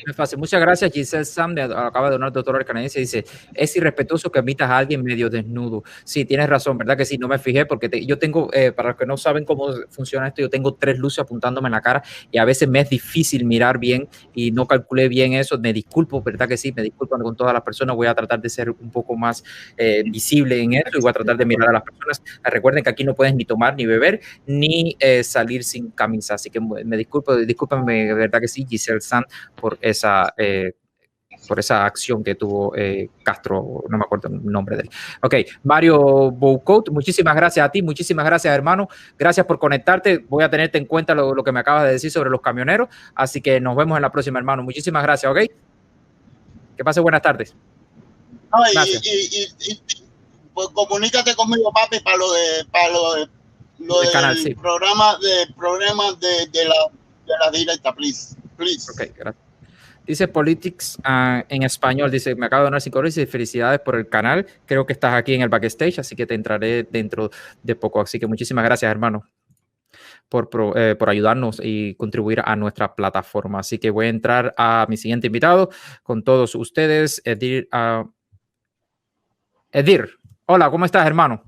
No es fácil. Muchas gracias. Giselle Sam acaba de donar $2 canadiense. Dice, es irrespetuoso que admitas a alguien medio desnudo. Sí, tienes razón, ¿verdad que sí? No me fijé porque yo tengo, para los que no saben cómo funciona esto, yo tengo 3 luces apuntándome en la cara y a veces me es difícil mirar bien y no calculé bien eso. Me disculpo, ¿verdad que sí? Me disculpo con todas las personas. Voy a tratar de ser un poco más visible en esto y voy a tratar de mirar a las personas. Recuerden que aquí no puedes ni tomar, ni beber, ni salir sin camisa. Así que me disculpo, discúlpame, ¿verdad que sí? Giselle Sam, por esa acción que tuvo Castro, no me acuerdo el nombre de él. Ok, Mario Boucault, muchísimas gracias a ti, muchísimas gracias, hermano. Gracias por conectarte. Voy a tenerte en cuenta lo que me acabas de decir sobre los camioneros. Así que nos vemos en la próxima, hermano. Muchísimas gracias, ok. Que pase buenas tardes. No, pues comunícate conmigo, papi, para lo del canal, sí. programa de la directa, please. Ok, gracias. Dice Politics en español, dice, me acabo de donar $5 y dice, felicidades por el canal, creo que estás aquí en el backstage, así que te entraré dentro de poco, así que muchísimas gracias, hermano, por ayudarnos y contribuir a nuestra plataforma. Así que voy a entrar a mi siguiente invitado con todos ustedes, Edir. Edir, hola, ¿cómo estás, hermano?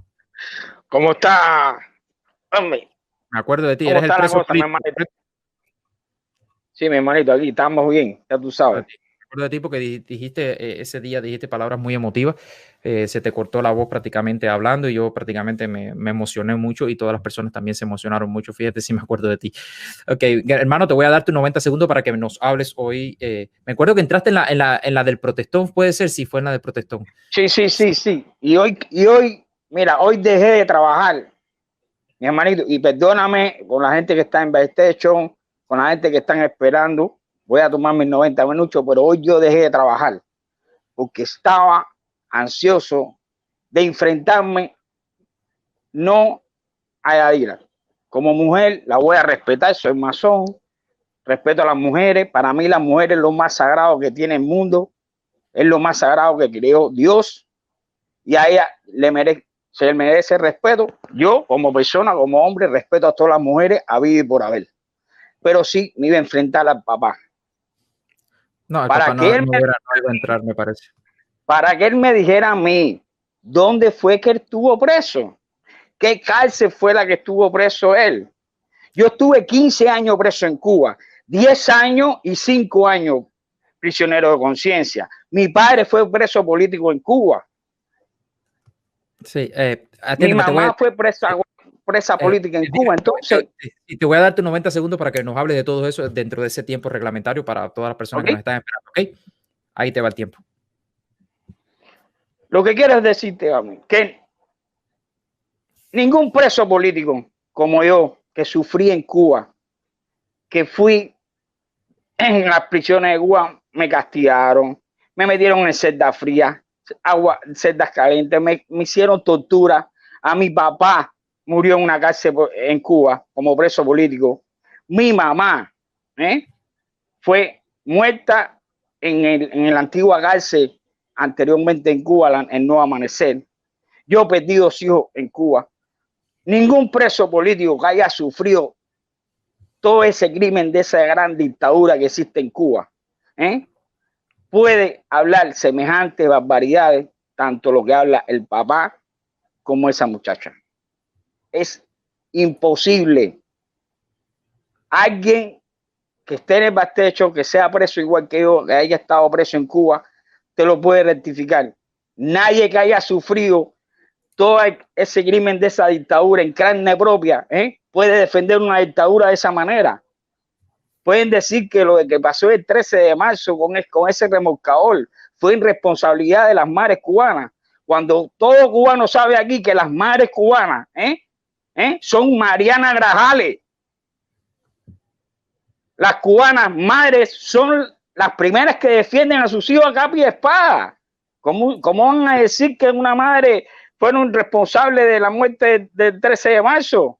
¿Cómo está? Hombre. Me acuerdo de ti, eres el preso político. Sí, mi hermanito, aquí estamos bien, ya tú sabes. Me acuerdo de ti porque dijiste, ese día dijiste palabras muy emotivas, se te cortó la voz prácticamente hablando y yo prácticamente me emocioné mucho y todas las personas también se emocionaron mucho, fíjate si me acuerdo de ti. Ok, hermano, te voy a dar tus 90 segundos para que nos hables hoy. Me acuerdo que entraste en la del protestón, puede ser, si fue en la del protestón. Sí. Y hoy, mira, hoy dejé de trabajar, mi hermanito, y perdóname con la gente que está en backstage, con la gente que están esperando, voy a tomar mis 90 minutos, pero hoy yo dejé de trabajar porque estaba ansioso de enfrentarme no a Yadira. Como mujer la voy a respetar, soy masón, respeto a las mujeres, para mí las mujeres es lo más sagrado que tiene el mundo, es lo más sagrado que creó Dios y a ella se le merece respeto. Yo como persona, como hombre, respeto a todas las mujeres a vida y por haber. Pero sí me iba a enfrentar al papá. No, el papá no iba a entrar, me parece. Para que él me dijera a mí, ¿dónde fue que él estuvo preso? ¿Qué cárcel fue la que estuvo preso él? Yo estuve 15 años preso en Cuba, 10 años y 5 años prisionero de conciencia. Mi padre fue preso político en Cuba. Sí, mi mamá fue presa política en Cuba, entonces... Y te voy a dar tus 90 segundos para que nos hable de todo eso dentro de ese tiempo reglamentario para todas las personas que nos están esperando, ¿ok? Ahí te va el tiempo. Lo que quiero es decirte a mí que ningún preso político como yo, que sufrí en Cuba, que fui en las prisiones de Cuba, me castigaron, me metieron en celdas frías, celdas calientes, me hicieron tortura. A mi papá murió en una cárcel en Cuba como preso político. Mi mamá fue muerta en la antigua cárcel anteriormente en Cuba, en Nuevo Amanecer. Yo perdí 2 hijos en Cuba. Ningún preso político que haya sufrido todo ese crimen de esa gran dictadura que existe en Cuba puede hablar semejantes barbaridades, tanto lo que habla el papá como esa muchacha. Es imposible alguien que esté en el backtecho, que sea preso igual que yo, que haya estado preso en Cuba, te lo puede rectificar. Nadie que haya sufrido todo ese crimen de esa dictadura en carne propia, puede defender una dictadura de esa manera. Pueden decir que lo de que pasó el 13 de marzo con ese remolcador fue irresponsabilidad de las mares cubanas, cuando todo cubano sabe aquí que las mares cubanas son Mariana Grajales. Las cubanas madres son las primeras que defienden a sus hijos a capa y espada. ¿Cómo van a decir que una madre fueron responsables de la muerte del 13 de marzo?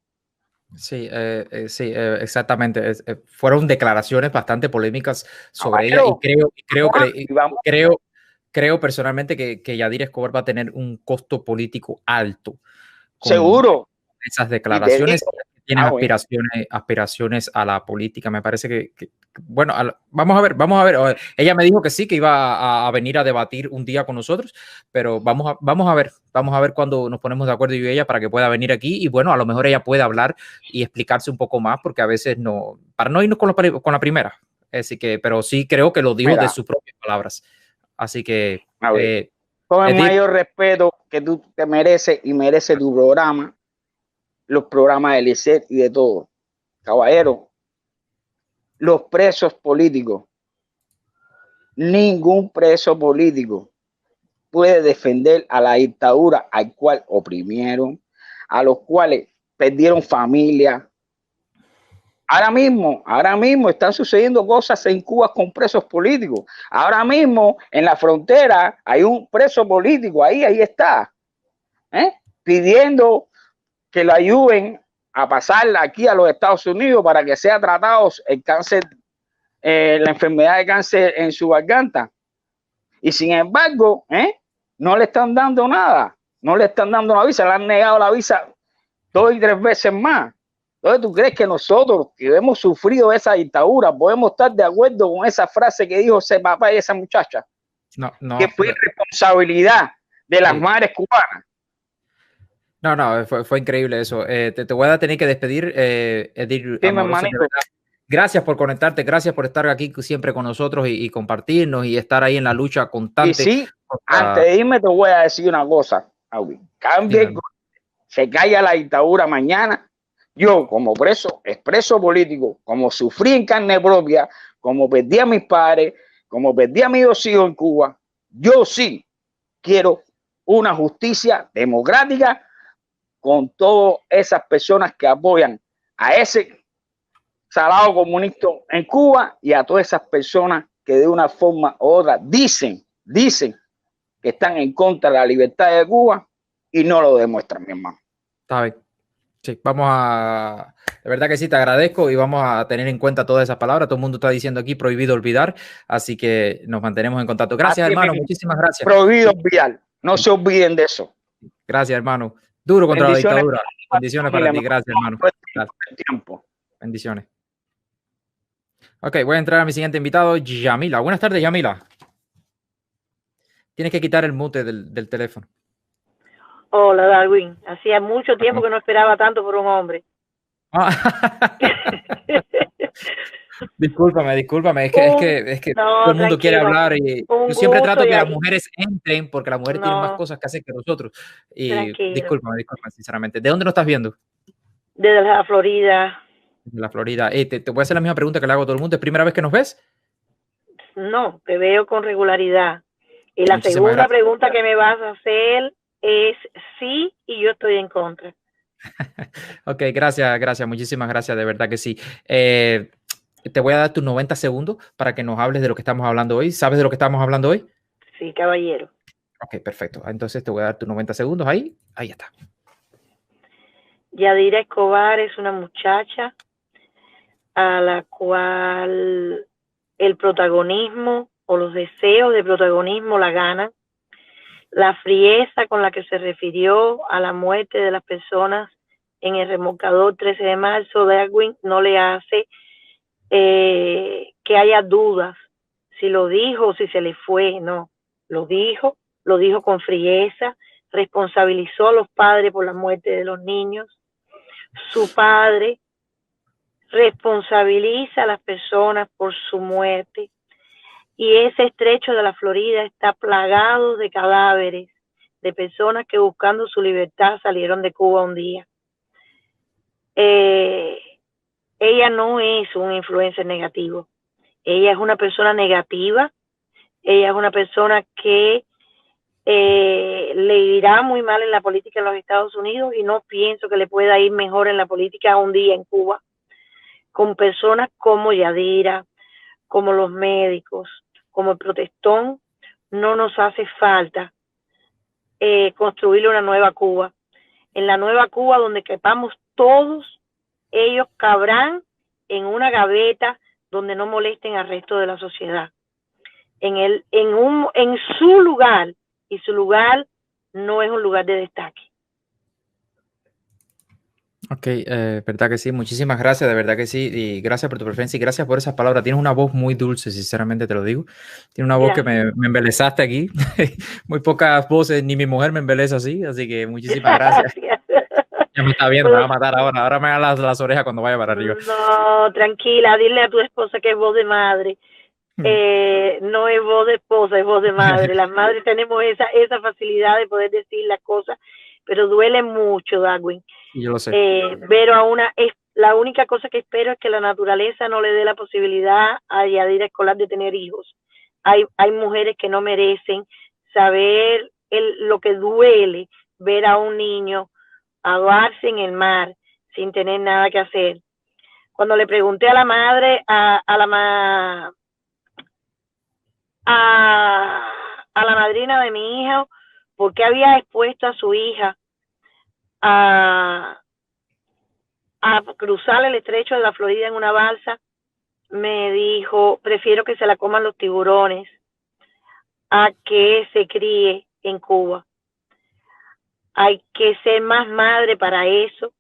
Sí, exactamente. Fueron declaraciones bastante polémicas sobre ella y creo personalmente que Yadira Escobar va a tener un costo político alto. Seguro. Esas declaraciones tienen aspiraciones a la política. Me parece que bueno, vamos a ver. Ella me dijo que sí, que iba a venir a debatir un día con nosotros, pero vamos a ver cuando nos ponemos de acuerdo yo y ella para que pueda venir aquí y bueno, a lo mejor ella puede hablar y explicarse un poco más, porque a veces no, para no irnos con la primera. Así que, pero sí creo que lo dijo de sus propias palabras. Así que con el mayor respeto que tú te mereces y merece tu programa, los programas de Lisset y de todo, caballero. Los presos políticos, ningún preso político puede defender a la dictadura al cual oprimieron, a los cuales perdieron familia. Ahora mismo están sucediendo cosas en Cuba con presos políticos. Ahora mismo en la frontera hay un preso político, ahí está, pidiendo que lo ayuden a pasarla aquí a los Estados Unidos para que sea tratado el cáncer, la enfermedad de cáncer en su garganta. Y sin embargo, no le están dando nada, no le están dando la visa, le han negado la visa 2 y 3 veces más. Entonces, ¿tú crees que nosotros que hemos sufrido esa dictadura podemos estar de acuerdo con esa frase que dijo ese papá y esa muchacha? No, que fue responsabilidad de las madres cubanas. No, fue increíble eso. Te voy a tener que despedir, Edir. Sí, hermanito. Gracias por conectarte, gracias por estar aquí siempre con nosotros y compartirnos y estar ahí en la lucha constante. Y sí, antes de irme te voy a decir una cosa, Audi. Cambie, se caiga la dictadura mañana. Yo, como expreso político, como sufrí en carne propia, como perdí a mis padres, como perdí a mis 2 hijos en Cuba, yo sí quiero una justicia democrática con todas esas personas que apoyan a ese salado comunista en Cuba y a todas esas personas que de una forma u otra dicen que están en contra de la libertad de Cuba y no lo demuestran, mi hermano. Está bien. Sí, de verdad que sí, te agradezco y vamos a tener en cuenta todas esas palabras. Todo el mundo está diciendo aquí prohibido olvidar, así que nos mantenemos en contacto. Gracias, así hermano, mismo. Muchísimas gracias. Prohibido olvidar, no se olviden de eso. Gracias, hermano. Duro contra la dictadura. Bendiciones para ti, gracias, hermano. Bendiciones. Ok, voy a entrar a mi siguiente invitado, Yamila. Buenas tardes, Yamila. Tienes que quitar el mute del teléfono. Hola, Darwin. Hacía mucho tiempo que no esperaba tanto por un hombre. Discúlpame. Es que no, todo el mundo quiere hablar y yo siempre trato que las mujeres entren porque las mujeres tienen más cosas que hacer que nosotros. Y discúlpame, sinceramente. ¿De dónde nos estás viendo? Desde la Florida. De la Florida. Te voy a hacer la misma pregunta que le hago a todo el mundo. ¿Es primera vez que nos ves? No, te veo con regularidad. Y la segunda pregunta que me vas a hacer es sí y yo estoy en contra. Ok, gracias, muchísimas gracias, de verdad que sí. Te voy a dar tus 90 segundos para que nos hables de lo que estamos hablando hoy. ¿Sabes de lo que estamos hablando hoy? Sí, caballero. Ok, perfecto. Entonces te voy a dar tus 90 segundos ahí está. Yadira Escobar es una muchacha a la cual el protagonismo o los deseos de protagonismo la ganan. La frieza con la que se refirió a la muerte de las personas en el remolcador 13 de marzo, Darwin, no le hace que haya dudas si lo dijo o si se le fue. No, lo dijo con frieza, responsabilizó a los padres por la muerte de los niños. Su padre responsabiliza a las personas por su muerte. Y ese estrecho de la Florida está plagado de cadáveres de personas que buscando su libertad salieron de Cuba un día. Ella no es un influencer negativo. Ella es una persona negativa. Ella es una persona que le irá muy mal en la política en los Estados Unidos y no pienso que le pueda ir mejor en la política un día en Cuba. Con personas como Yadira, como los médicos, como el protestón, no nos hace falta construir una nueva Cuba. En la nueva Cuba donde quepamos todos, ellos cabrán en una gaveta donde no molesten al resto de la sociedad. En su lugar, y su lugar no es un lugar de destaque. Ok, verdad que sí, muchísimas gracias, de verdad que sí, y gracias por tu preferencia y gracias por esas palabras. Tienes una voz muy dulce, sinceramente te lo digo. Tienes una voz que me embelezaste aquí. Muy pocas voces, ni mi mujer me embeleza así que muchísimas gracias. Ya me está viendo, me va a matar ahora. Ahora me da las orejas cuando vaya para arriba. No, tranquila, dile a tu esposa que es voz de madre. No es voz de esposa, es voz de madre. Las madres tenemos esa facilidad de poder decir las cosas, pero duele mucho, Darwin. Yo lo sé. Pero la única cosa que espero es que la naturaleza no le dé la posibilidad a Yadira Escolar de tener hijos. Hay mujeres que no merecen saber lo que duele ver a un niño ahogarse en el mar sin tener nada que hacer. Cuando le pregunté a la madre, a la madrina de mi hija, por qué había expuesto a su hija a cruzar el estrecho de la Florida en una balsa, me dijo, prefiero que se la coman los tiburones a que se críe en Cuba. Hay que ser más madre para eso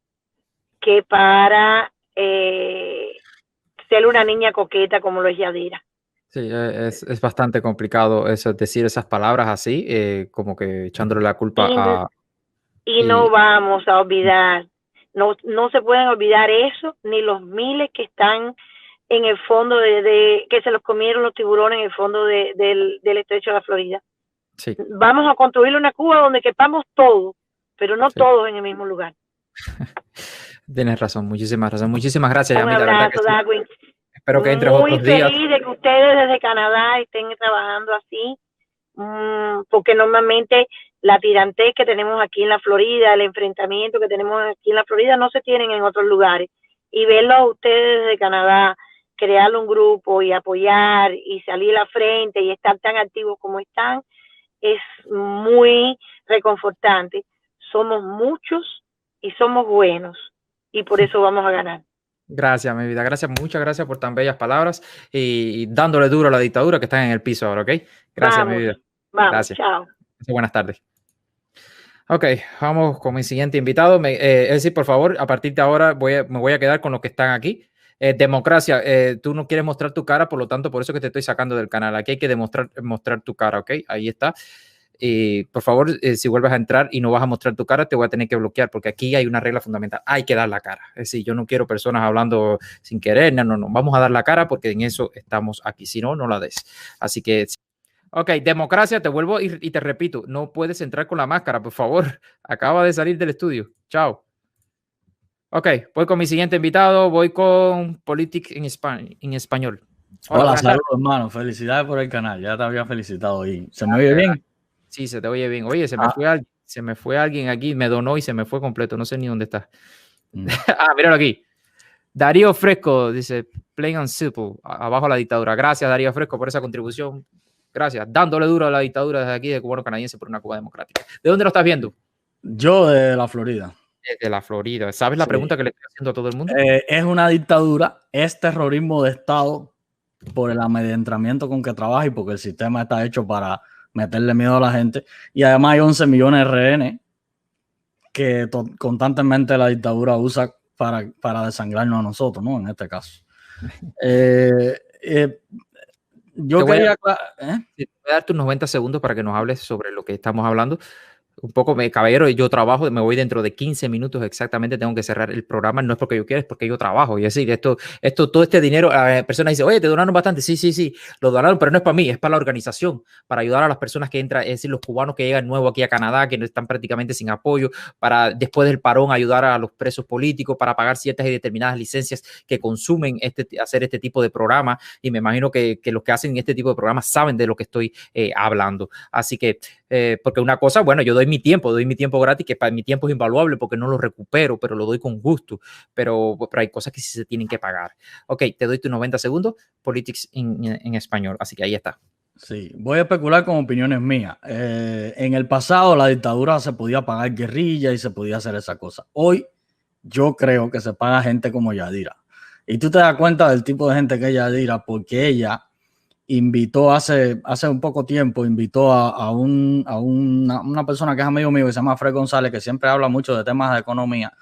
que para ser una niña coqueta como lo es Yadira. Sí, es bastante complicado eso, decir esas palabras así, como que echándole la culpa a... Y no vamos a olvidar, no se pueden olvidar eso, ni los miles que están en el fondo que se los comieron los tiburones en el fondo del estrecho de la Florida. Sí. Vamos a construir una Cuba donde quepamos todos, pero no todos en el mismo lugar. Tienes razón, muchísimas gracias. Muchísimas gracias, Un Yami, abrazo, Darwin. Espero que entres otros días. Muy feliz de que ustedes desde Canadá estén trabajando así, porque normalmente la tirantez que tenemos aquí en la Florida, el enfrentamiento que tenemos aquí en la Florida no se tienen en otros lugares. Y verlo a ustedes desde Canadá, crear un grupo y apoyar y salir a la frente y estar tan activos como están, es muy reconfortante. Somos muchos y somos buenos y por eso vamos a ganar. Gracias, mi vida. Gracias, muchas gracias por tan bellas palabras y dándole duro a la dictadura que están en el piso ahora, ¿ok? Gracias, mi vida. Vamos, gracias. Chao. Buenas tardes. Ok, vamos con mi siguiente invitado. Es decir, por favor, a partir de ahora me voy a quedar con los que están aquí. Democracia, tú no quieres mostrar tu cara, por lo tanto, por eso que te estoy sacando del canal. Aquí hay que mostrar tu cara, ¿ok? Ahí está. Y por favor, si vuelves a entrar y no vas a mostrar tu cara, te voy a tener que bloquear porque aquí hay una regla fundamental. Hay que dar la cara. Es decir, yo no quiero personas hablando sin querer. No. Vamos a dar la cara porque en eso estamos aquí. Si no, no la des. Así que, ok, Democracia, te vuelvo y te repito, no puedes entrar con la máscara, por favor. Acaba de salir del estudio. Chao. Ok, voy con mi siguiente invitado. Voy con Politics en español. Hola, saludos, hermano. Felicidades por el canal. Ya te había felicitado. ¿Y se me oye bien? Sí, se te oye bien. Oye, se me fue alguien aquí, me donó y se me fue completo. No sé ni dónde está. Míralo aquí. Darío Fresco dice, plain and simple, abajo la dictadura. Gracias, Darío Fresco, por esa contribución. Gracias. Dándole duro a la dictadura desde aquí de Cubano Canadiense por una Cuba democrática. ¿De dónde lo estás viendo? Yo de la Florida. Desde la Florida. ¿Sabes la pregunta que le estoy haciendo a todo el mundo? Es una dictadura, es terrorismo de Estado por el amedrentamiento con que trabaja y porque el sistema está hecho para meterle miedo a la gente, y además hay 11 millones de rehenes que constantemente la dictadura usa para desangrarnos a nosotros, ¿no? En este caso. Yo quería... Voy a darte unos 90 segundos para que nos hables sobre lo que estamos hablando. un poco, caballero, yo trabajo, me voy dentro de 15 minutos exactamente, tengo que cerrar el programa, no es porque yo quiera, es porque yo trabajo. Y así, todo este dinero, personas dicen, oye, te donaron bastante, sí, lo donaron, pero no es para mí, es para la organización, para ayudar a las personas que entran, es decir, los cubanos que llegan nuevos aquí a Canadá, que están prácticamente sin apoyo, para después del parón ayudar a los presos políticos, para pagar ciertas y determinadas licencias que consumen hacer este tipo de programa. Y me imagino que los que hacen este tipo de programas saben de lo que estoy hablando. Así que, porque una cosa, bueno, yo doy mi tiempo gratis, que para mi tiempo es invaluable porque no lo recupero, pero lo doy con gusto. Pero hay cosas que sí se tienen que pagar. Ok, te doy tus 90 segundos, Politics en español. Así que ahí está. Sí, voy a especular con opiniones mías. En el pasado la dictadura se podía pagar guerrilla y se podía hacer esa cosa. Hoy yo creo que se paga gente como Yadira. Y tú te das cuenta del tipo de gente que es Yadira porque ella invitó hace un poco tiempo, invitó a una persona que es amigo mío que se llama Fred González, que siempre habla mucho de temas de economía.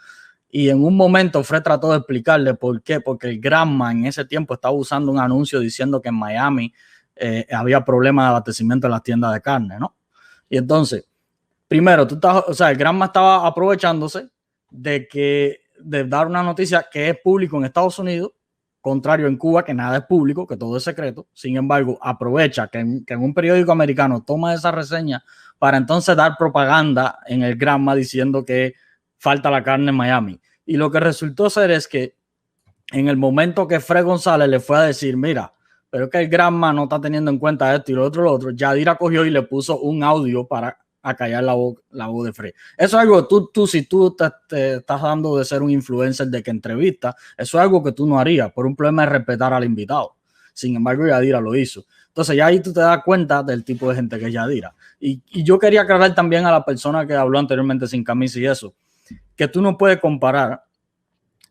Y en un momento Fred trató de explicarle por qué, porque el Granma en ese tiempo estaba usando un anuncio diciendo que en Miami había problemas de abastecimiento en las tiendas de carne, ¿no? Y entonces, primero, el Granma estaba aprovechándose de dar una noticia que es público en Estados Unidos, contrario en Cuba, que nada es público, que todo es secreto. Sin embargo, aprovecha que en un periódico americano toma esa reseña para entonces dar propaganda en el Granma diciendo que falta la carne en Miami. Y lo que resultó ser es que en el momento que Fred González le fue a decir, mira, pero es que el Granma no está teniendo en cuenta esto y lo otro, Yadira cogió y le puso un audio para acallar la voz de Fred. Eso es algo que si tú te estás dando de ser un influencer de que entrevista, eso es algo que tú no harías por un problema de respetar al invitado. Sin embargo, Yadira lo hizo. Entonces ya ahí tú te das cuenta del tipo de gente que es Yadira. Y yo quería aclarar también a la persona que habló anteriormente sin camisa y eso, que tú no puedes comparar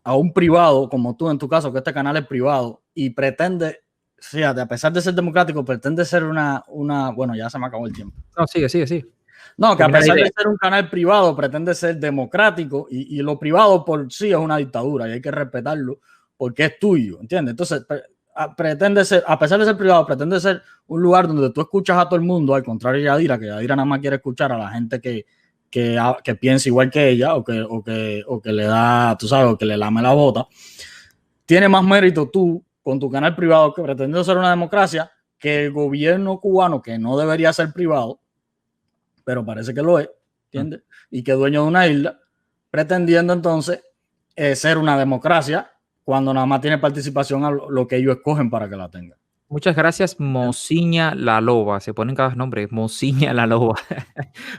a un privado como tú en tu caso, que este canal es privado y pretende, fíjate, a pesar de ser democrático, pretende ser bueno, ya se me acabó el tiempo. No, sigue. No, que a pesar de ser un canal privado, pretende ser democrático y lo privado por sí es una dictadura y hay que respetarlo porque es tuyo, ¿entiendes? Entonces, pretende ser, a pesar de ser privado, pretende ser un lugar donde tú escuchas a todo el mundo, al contrario de Yadira, que Yadira nada más quiere escuchar a la gente que piensa igual que ella o que le da, tú sabes, o que le lame la bota. Tiene más mérito tú con tu canal privado que pretendiendo ser una democracia que el gobierno cubano, que no debería ser privado, pero parece que lo es, ¿entiendes? Y que es dueño de una isla, pretendiendo entonces ser una democracia cuando nada más tiene participación a lo que ellos escogen para que la tengan. Muchas gracias, Mociña la Loba. Se ponen cada nombre, Mociña la Loba.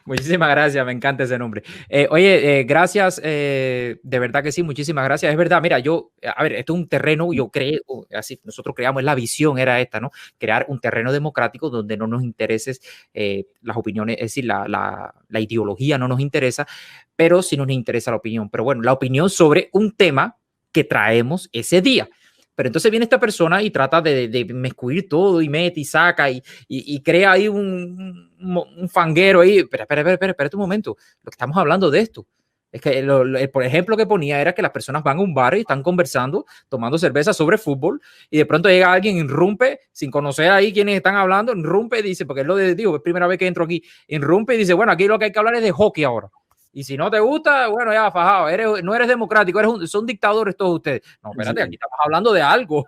Muchísimas gracias, me encanta ese nombre. Oye, gracias, de verdad que sí, muchísimas gracias. Es verdad, mira, esto es un terreno, yo creo, así nosotros creamos, la visión era esta, ¿no? Crear un terreno democrático donde no nos intereses las opiniones, es decir, la ideología no nos interesa, pero sí nos interesa la opinión. Pero bueno, la opinión sobre un tema que traemos ese día. Pero entonces viene esta persona y trata de mezcluir todo y mete y saca y crea ahí un fanguero ahí. Espérate un momento. Lo que estamos hablando de esto es que por ejemplo que ponía era que las personas van a un bar y están conversando, tomando cerveza sobre fútbol y de pronto llega alguien, irrumpe, sin conocer ahí quienes están hablando, irrumpe y dice, porque es primera vez que entro aquí, irrumpe y dice, bueno, aquí lo que hay que hablar es de hockey ahora. Y si no te gusta, bueno, ya fajado, no eres democrático, son dictadores todos ustedes. No, espérate, aquí estamos hablando de algo.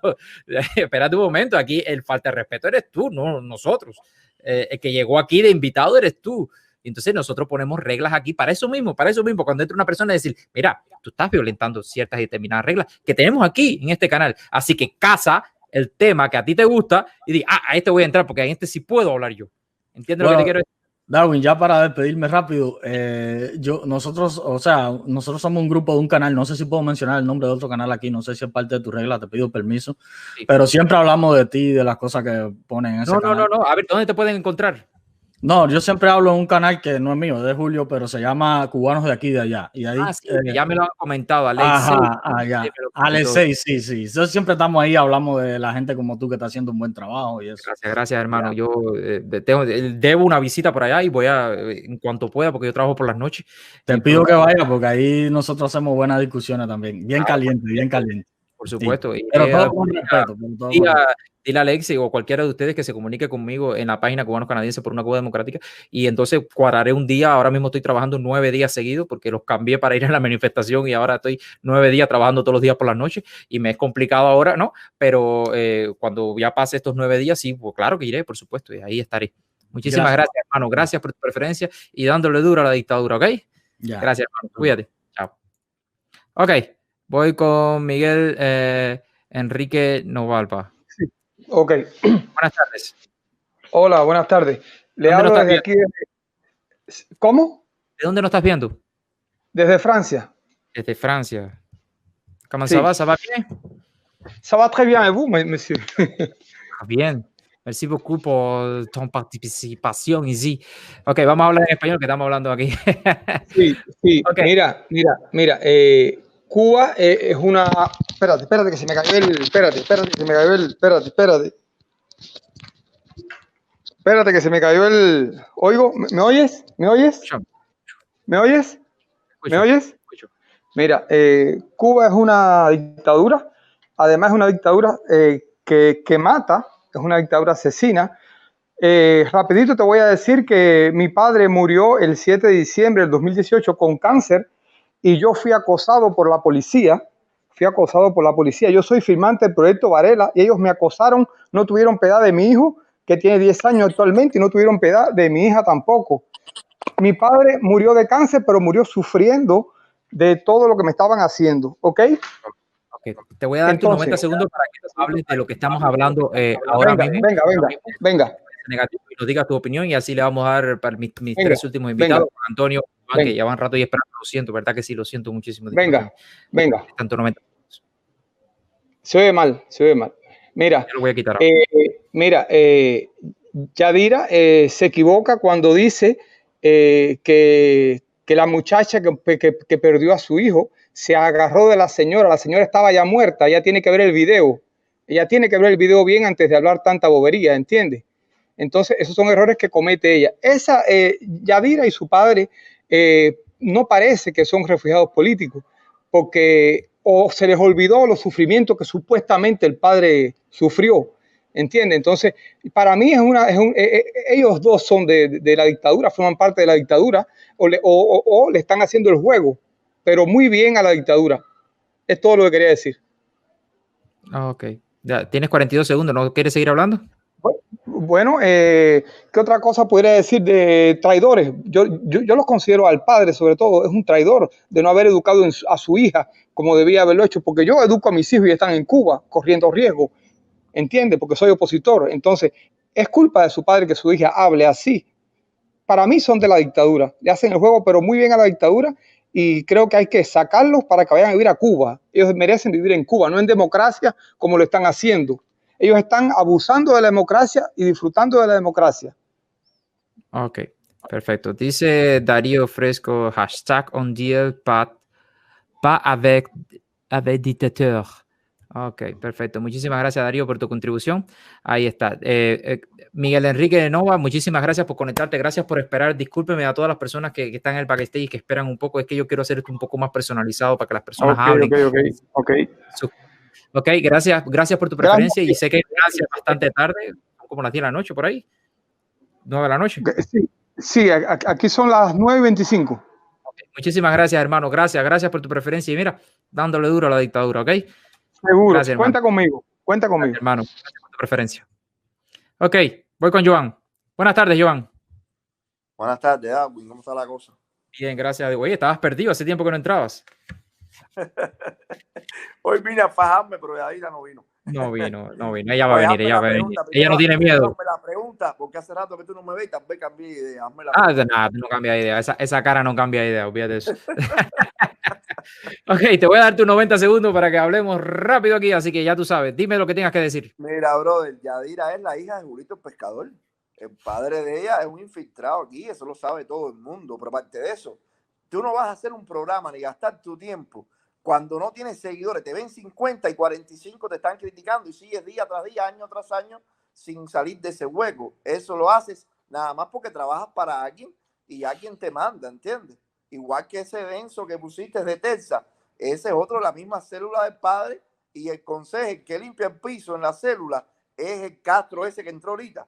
Espérate un momento, aquí el falta de respeto eres tú, no nosotros. El que llegó aquí de invitado eres tú. Entonces nosotros ponemos reglas aquí para eso mismo. Cuando entra una persona y decir, mira, tú estás violentando ciertas y determinadas reglas que tenemos aquí en este canal. Así que casa el tema que a ti te gusta y di, a este voy a entrar porque a este sí puedo hablar yo. ¿Entiendes lo que te quiero decir? Darwin, ya para despedirme rápido, nosotros somos un grupo de un canal, no sé si puedo mencionar el nombre de otro canal aquí, no sé si es parte de tu regla, te pido permiso, sí. Pero siempre hablamos de ti, de las cosas que ponen en ese canal. No, a ver, ¿dónde te pueden encontrar? No, yo siempre hablo en un canal que no es mío, es de Julio, pero se llama Cubanos de Aquí y de Allá. Y ahí, sí, ya me lo han comentado, Alexei, sí. Entonces, siempre estamos ahí, hablamos de la gente como tú que está haciendo un buen trabajo y eso. Gracias, hermano. Yo debo una visita por allá y voy en cuanto pueda, porque yo trabajo por las noches. Te pido que vayas, porque ahí nosotros hacemos buenas discusiones también, bien caliente. Por supuesto. Sí. Pero todo con respeto. dile a Alexi o cualquiera de ustedes que se comunique conmigo en la página Cubanos Canadienses por una Cuba Democrática y entonces cuadraré un día. Ahora mismo estoy trabajando 9 días seguidos porque los cambié para ir a la manifestación y ahora estoy 9 días trabajando todos los días por las noches y me es complicado ahora, ¿no? Pero cuando ya pase estos 9 días, sí, pues claro que iré, por supuesto, y ahí estaré. Muchísimas gracias, hermano. Gracias por tu preferencia y dándole duro a la dictadura, ¿ok? Ya. Gracias, hermano. Cuídate. Chao. Ok, voy con Miguel Enrique Novalpa. Sí. Ok. Buenas tardes. Hola, buenas tardes. Le hablo desde aquí. ¿Cómo? ¿De dónde nos estás viendo? Desde Francia. Desde Francia. ¿Cómo Sí. ça va? ¿Ça va bien? Ça va très bien, et vous, monsieur? Bien. Merci beaucoup por tu participación ici. Ok, vamos a hablar en español que estamos hablando aquí. Sí, sí. Okay. Mira. Cuba es una. Espérate, que se me cayó el. Espérate, que se me cayó el. Espérate, que se me cayó el. Oigo, ¿me oyes? ¿Me oyes? ¿Me oyes? ¿Me oyes? Mira, Cuba es una dictadura. Además, es una dictadura que mata, es una dictadura asesina. Rapidito te voy a decir que mi padre murió el 7 de diciembre del 2018 con cáncer y yo fui acosado por la policía. Yo soy firmante del proyecto Varela y ellos me acosaron, no tuvieron piedad de mi hijo, que tiene 10 años actualmente, y no tuvieron piedad de mi hija tampoco. Mi padre murió de cáncer, pero murió sufriendo de todo lo que me estaban haciendo, ¿ok? Okay. Te voy a dar tus 90 segundos para que nos hables de lo que estamos hablando ahora mismo. Venga. Negativo, y nos digas tu opinión y así le vamos a dar para mis 3 últimos invitados, Antonio, que ya van rato y esperando. Lo siento, ¿verdad que sí? Lo siento muchísimo. Venga. Tanto 90. Se oye mal. Mira, yo lo voy a quitar. Yadira se equivoca cuando dice que la muchacha que perdió a su hijo se agarró de la señora estaba ya muerta, ella tiene que ver el video, bien antes de hablar tanta bobería, ¿entiendes? Entonces esos son errores que comete ella. Yadira y su padre no parece que son refugiados políticos, porque o se les olvidó los sufrimientos que supuestamente el padre sufrió, ¿entiendes? Entonces, para mí ellos dos son de la dictadura, forman parte de la dictadura, o le están haciendo el juego, pero muy bien a la dictadura. Es todo lo que quería decir. Ok. Ya, tienes 42 segundos, ¿no quieres seguir hablando? Bueno, ¿qué otra cosa podría decir de traidores? Yo los considero al padre, sobre todo, es un traidor de no haber educado a su hija como debía haberlo hecho, porque yo educo a mis hijos y están en Cuba corriendo riesgo, ¿entiende? Porque soy opositor. Entonces, es culpa de su padre que su hija hable así. Para mí son de la dictadura, le hacen el juego, pero muy bien a la dictadura, y creo que hay que sacarlos para que vayan a vivir a Cuba. Ellos merecen vivir en Cuba, no en democracia como lo están haciendo. Ellos están abusando de la democracia y disfrutando de la democracia. Ok, perfecto. Dice Darío Fresco, #on deal pas avec dictateur. Ok, perfecto. Muchísimas gracias, Darío, por tu contribución. Ahí está. Miguel Enrique de Nova, muchísimas gracias por conectarte. Gracias por esperar. Discúlpeme a todas las personas que están en el backstage y que esperan un poco. Es que yo quiero hacer esto un poco más personalizado para que las personas hablen. Ok, gracias por tu preferencia. Y sé que gracias bastante tarde, como las 10 de la noche por ahí. 9 de la noche. Sí, aquí son las 9:25. Okay. Muchísimas gracias, hermano. Gracias por tu preferencia. Y mira, dándole duro a la dictadura, ¿ok? Seguro. Gracias, cuenta conmigo. Gracias, hermano. Gracias por tu preferencia. Ok, voy con Joan. Buenas tardes, Joan. Buenas tardes, Darwin. ¿Cómo está la cosa? Bien, gracias. Oye, estabas perdido. Hace tiempo que no entrabas. Hoy vine a fajarme, pero Yadira no vino. No vino. Ella va a venir, Ella no tiene miedo. Hazme la pregunta, porque hace rato que tú no me ves, tal vez cambié de idea. Nada, no cambia de idea. Esa cara no cambia de idea, olvídate de eso. Ok, te voy a dar tus 90 segundos para que hablemos rápido aquí, así que ya tú sabes. Dime lo que tengas que decir. Mira, brother, Yadira es la hija de Julito el Pescador. El padre de ella es un infiltrado aquí, eso lo sabe todo el mundo. Pero aparte de eso, tú no vas a hacer un programa ni gastar tu tiempo cuando no tienes seguidores. Te ven 50 y 45, te están criticando y sigues día tras día, año tras año sin salir de ese hueco. Eso lo haces nada más porque trabajas para alguien y alguien te manda, ¿entiendes? Igual que ese denso que pusiste de Terza, ese es otro, la misma célula del padre, y el consejo que limpia el piso en la célula es el Castro ese que entró ahorita,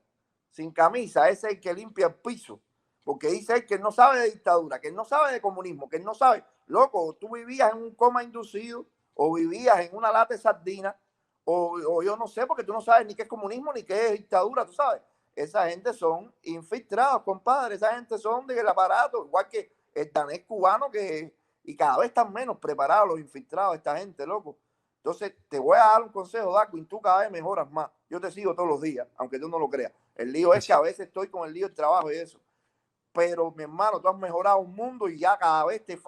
sin camisa, ese es el que limpia el piso, porque dice él que no sabe de dictadura, que no sabe de comunismo, que no sabe. Loco, tú vivías en un coma inducido o vivías en una lata de sardina o yo no sé, porque tú no sabes ni qué es comunismo ni qué es dictadura, tú sabes. Esa gente son infiltrados, compadre, esa gente son del aparato, igual que el danés cubano, y cada vez están menos preparados los infiltrados, esta gente, loco. Entonces, te voy a dar un consejo, Darwin, tú cada vez mejoras más. Yo te sigo todos los días, aunque tú no lo creas. El lío es que a veces estoy con el lío del trabajo y eso. Pero, mi hermano, tú has mejorado un mundo y ya cada vez te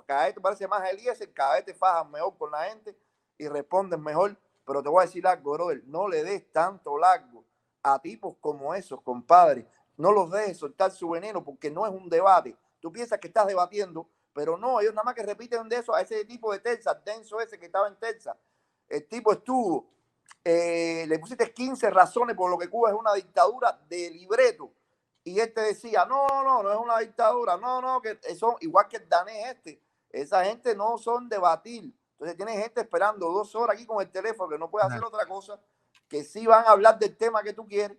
parece más Eliezer, cada vez te fajas mejor con la gente y respondes mejor. Pero te voy a decir algo, brother, no le des tanto largo a tipos como esos, compadre. No los dejes soltar su veneno porque no es un debate. Tú piensas que estás debatiendo, pero no, ellos nada más que repiten de eso a ese tipo de Texas, denso ese que estaba en Texas. El tipo estuvo, le pusiste 15 razones por lo que Cuba es una dictadura de libreto. Y él te decía, no es una dictadura, que son igual que el danés esa gente no son debatir. Entonces tienes gente esperando 2 horas aquí con el teléfono que no puede hacer otra cosa, que sí van a hablar del tema que tú quieres,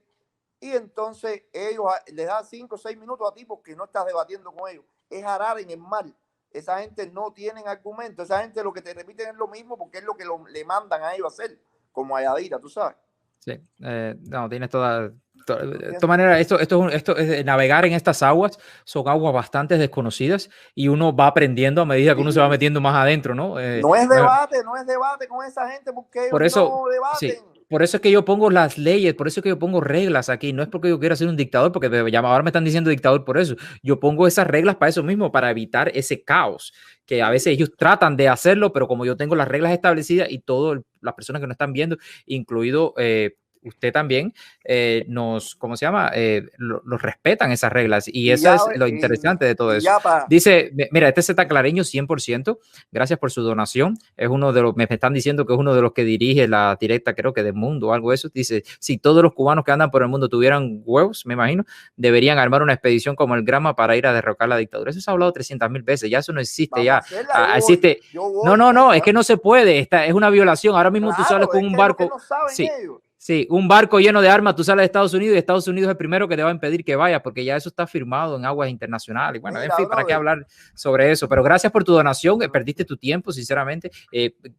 y entonces ellos les dan 5 o 6 minutos a ti porque no estás debatiendo con ellos. Es arar en el mar. Esa gente no tienen argumento, esa gente lo que te repiten es lo mismo porque es lo que le mandan a ellos hacer, como a Yadira, tú sabes. Sí, no, tienes toda... De todas maneras, esto es navegar en estas aguas, son aguas bastante desconocidas y uno va aprendiendo a medida que uno se va metiendo más adentro, ¿no? No es debate con esa gente porque ellos por eso, no debaten. Sí, por eso es que yo pongo las leyes, por eso es que yo pongo reglas aquí, no es porque yo quiera ser un dictador, porque ahora me están diciendo dictador por eso. Yo pongo esas reglas para eso mismo, para evitar ese caos, que a veces ellos tratan de hacerlo, pero como yo tengo las reglas establecidas y todas las personas que nos están viendo, incluido... usted también ¿cómo se llama? Los respetan esas reglas y eso es lo interesante de todo eso. Dice, mira, este Z Clareño 100%, gracias por su donación, es uno de los, me están diciendo que es uno de los que dirige la directa, creo que del mundo o algo de eso. Dice, si todos los cubanos que andan por el mundo tuvieran huevos, me imagino, deberían armar una expedición como el Grama para ir a derrocar la dictadura. Eso se ha hablado 300,000 veces, ya eso no existe. Existe. No, es que no se puede, es una violación. Ahora mismo tú sales con un barco. Sí, un barco lleno de armas, tú sales de Estados Unidos y Estados Unidos es el primero que te va a impedir que vayas porque ya eso está firmado en aguas internacionales. Bueno, en fin, ¿para qué hablar sobre eso? Pero gracias por tu donación, perdiste tu tiempo, sinceramente,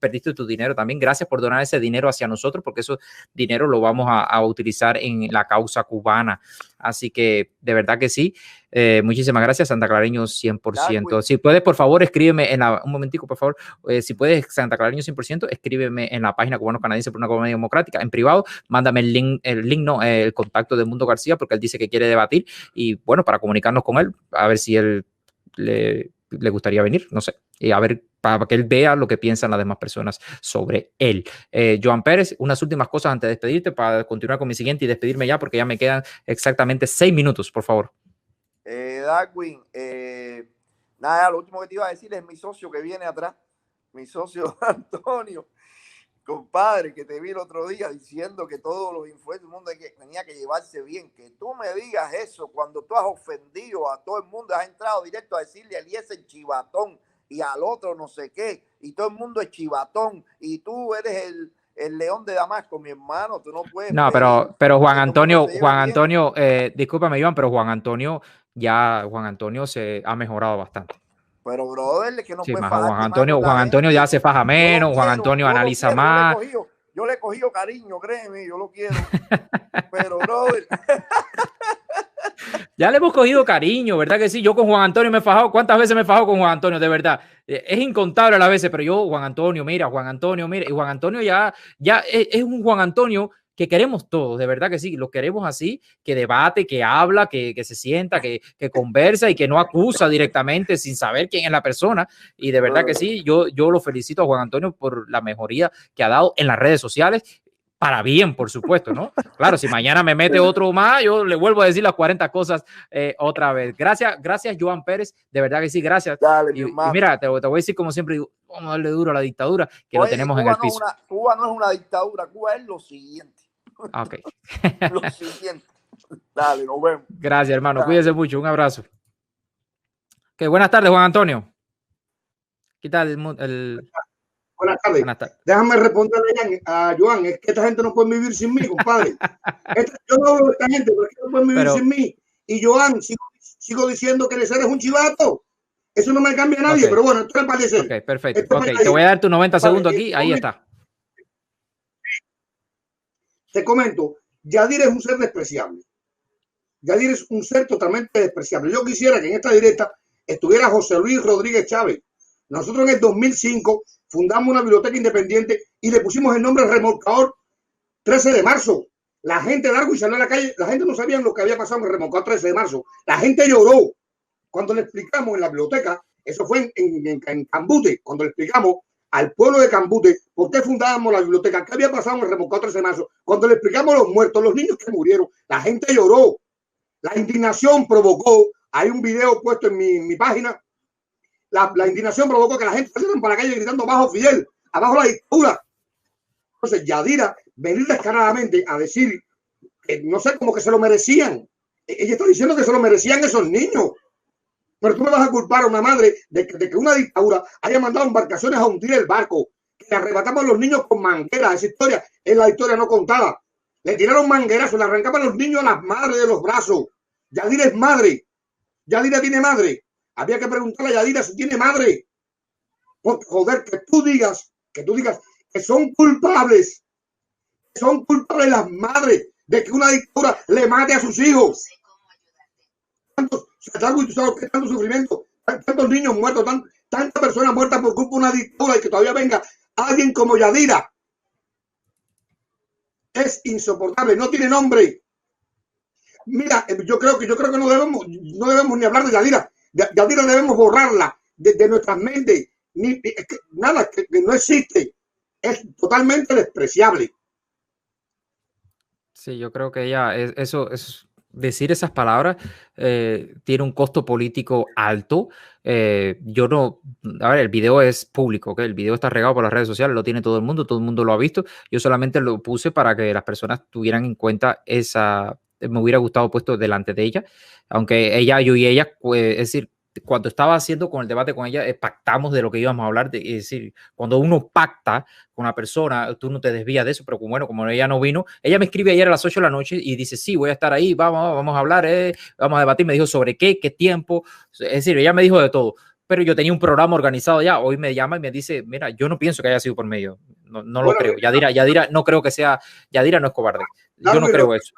perdiste tu dinero también. Gracias por donar ese dinero hacia nosotros porque ese dinero lo vamos a utilizar en la causa cubana. Así que de verdad que sí. Muchísimas gracias, Santa Clareño 100%. Si puedes, por favor, escríbeme un momentico, por favor. Si puedes, Santa Clareño 100%, escríbeme en la página Cubanos Canadienses por una Cuba Democrática en privado. Mándame el contacto de Mundo García porque él dice que quiere debatir y bueno, para comunicarnos con él, a ver si él le gustaría venir, no sé, y a ver, para que él vea lo que piensan las demás personas sobre él. Joan Pérez, unas últimas cosas antes de despedirte para continuar con mi siguiente y despedirme ya porque ya me quedan exactamente 6 minutos, por favor. Darwin, nada, lo último que te iba a decir es mi socio que viene atrás, mi socio Antonio, compadre, que te vi el otro día diciendo que todos los influencers del mundo tenía que llevarse bien. Que tú me digas eso cuando tú has ofendido a todo el mundo, has entrado directo a decirle a Eliezer chivatón y al otro no sé qué, y todo el mundo es chivatón, y tú eres el león de Damasco, mi hermano, tú no puedes. No, pero Juan Antonio, discúlpame, Iván, pero Juan Antonio se ha mejorado bastante. Pero, brother, es que no sí, puede Juan Antonio ya se faja menos, Juan Antonio analiza más. Yo le he cogido cariño, créeme, yo lo quiero. Pero, brother. Ya le hemos cogido cariño, ¿verdad que sí? Yo con Juan Antonio me he fajado. ¿Cuántas veces me he fajado con Juan Antonio? De verdad. Es incontable a las veces, pero yo, Juan Antonio, mira. Y Juan Antonio ya es un Juan Antonio que queremos todos, de verdad que sí, lo queremos así, que debate, que habla, que se sienta, que conversa y que no acusa directamente sin saber quién es la persona. Y de verdad que sí, yo lo felicito a Juan Antonio por la mejoría que ha dado en las redes sociales. Para bien, por supuesto, ¿no? Claro, si mañana me mete otro más, yo le vuelvo a decir las 40 cosas otra vez. Gracias, Joan Pérez, de verdad que sí, gracias. Dale, y mira, te voy a decir como siempre, vamos a darle duro a la dictadura, que lo tenemos en el piso. Cuba no es una dictadura, Cuba es lo siguiente. Ok. Lo siguiente. Dale, nos vemos. Gracias, hermano, cuídese mucho, un abrazo. Okay, buenas tardes, Juan Antonio. ¿Qué tal Buenas tardes. Buenas tardes. Déjame responderle a Joan, es que esta gente no puede vivir sin mí, compadre. Yo no veo a esta gente, pero es que no pueden vivir sin mí. Y Joan, sigo diciendo que Eliezer es un chivato. Eso no me cambia a nadie, pero bueno, esto es para Eliezer. Ok, perfecto. Ok, te voy a dar tu 90 segundos aquí. Ahí está. Te comento, Yadir es un ser despreciable. Yadir es un ser totalmente despreciable. Yo quisiera que en esta directa estuviera José Luis Rodríguez Chávez. Nosotros en el 2005 fundamos una biblioteca independiente y le pusimos el nombre Remolcador 13 de marzo. La gente de Darwin salió a la calle, la gente no sabía lo que había pasado en el Remolcador 13 de marzo. La gente lloró cuando le explicamos en la biblioteca, eso fue en Cambute, cuando le explicamos al pueblo de Cambute por qué fundábamos la biblioteca, qué había pasado en el Remolcador 13 de marzo. Cuando le explicamos los muertos, los niños que murieron, la gente lloró. La indignación provocó, hay un video puesto en mi página, la indignación provocó que la gente saliera para la calle gritando abajo Fidel, abajo la dictadura. Entonces Yadira venir descaradamente a decir que no sé, como que se lo merecían. Ella está diciendo que se lo merecían esos niños. Pero tú me vas a culpar a una madre de que una dictadura haya mandado embarcaciones a hundir el barco, que arrebataban a los niños con mangueras. Esa historia es la historia no contada. Le tiraron manguerazos, le arrancaban a los niños a las madres de los brazos. Yadira es madre. Yadira tiene madre. Había que preguntarle a Yadira si tiene madre. Porque, joder, que tú digas que son culpables las madres de que una dictadura le mate a sus hijos. Tanto sufrimiento, tantos niños muertos, tantas personas muertas por culpa de una dictadura, y que todavía venga alguien como Yadira. Es insoportable, no tiene nombre. Mira, yo creo que no debemos ni hablar de Yadira. Yadira debemos borrarla de nuestras mentes. Nada, que no existe. Es totalmente despreciable. Sí, yo creo que ella, decir esas palabras tiene un costo político alto. Yo no, a ver, el video es público, ¿okay? El video está regado por las redes sociales, lo tiene todo el mundo lo ha visto. Yo solamente lo puse para que las personas tuvieran en cuenta me hubiera gustado puesto delante de ella, aunque yo y ella, es decir, cuando estaba haciendo con el debate con ella, pactamos de lo que íbamos a hablar, es decir, cuando uno pacta con una persona, tú no te desvías de eso, pero como ella no vino, ella me escribe ayer a las 8 de la noche y dice, sí, voy a estar ahí, vamos a hablar, vamos a debatir, me dijo sobre qué tiempo, es decir, ella me dijo de todo, pero yo tenía un programa organizado ya, hoy me llama y me dice, mira, yo no pienso que haya sido por medio, no lo creo, Yadira no creo que sea, Yadira no es cobarde. Yo no creo eso.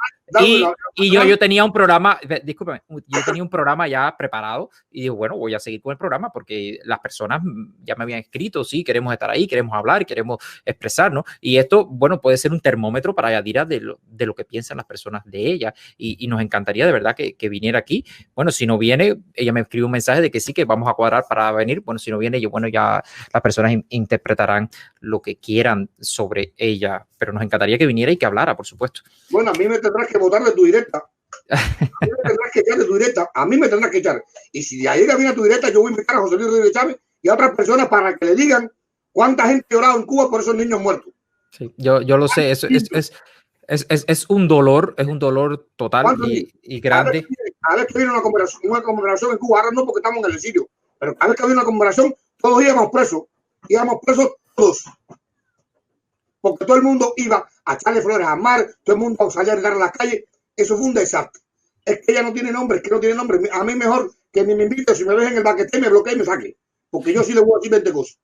Y yo tenía un programa, discúlpame, yo tenía un programa ya preparado y digo, bueno, voy a seguir con el programa porque las personas ya me habían escrito, sí, queremos estar ahí, queremos hablar, queremos expresarnos. Y esto, bueno, puede ser un termómetro para Yadira de lo que piensan las personas de ella. Y nos encantaría de verdad que viniera aquí. Bueno, si no viene, ella me escribió un mensaje de que sí, que vamos a cuadrar para venir. Bueno, si no viene, ya las personas interpretarán lo que quieran sobre ella. Pero nos encantaría que viniera y que hablara, por supuesto. Bueno, a mí me tendrás que votar de tu directa. A mí me tendrás que echar de tu directa. A mí me tendrás que echar. Y si de ayer viene a tu directa, yo voy a invitar a José Luis Rodríguez Chávez y a otras personas para que le digan cuánta gente ha llorado en Cuba por esos niños muertos. Sí, yo lo sé. Es un dolor total y grande. Cada vez que viene una conmemoración en Cuba, ahora no porque estamos en el exilio, pero cada vez que viene una conmemoración, todos íbamos presos todos. Porque todo el mundo iba a echarle flores al mar, todo el mundo salía a andar en las calles. Eso fue un desastre. Es que ella no tiene nombre, A mí mejor que ni me invite, si me ves en el baquete, me bloquee y me saque. Porque yo sí le voy a decir 20 cosas.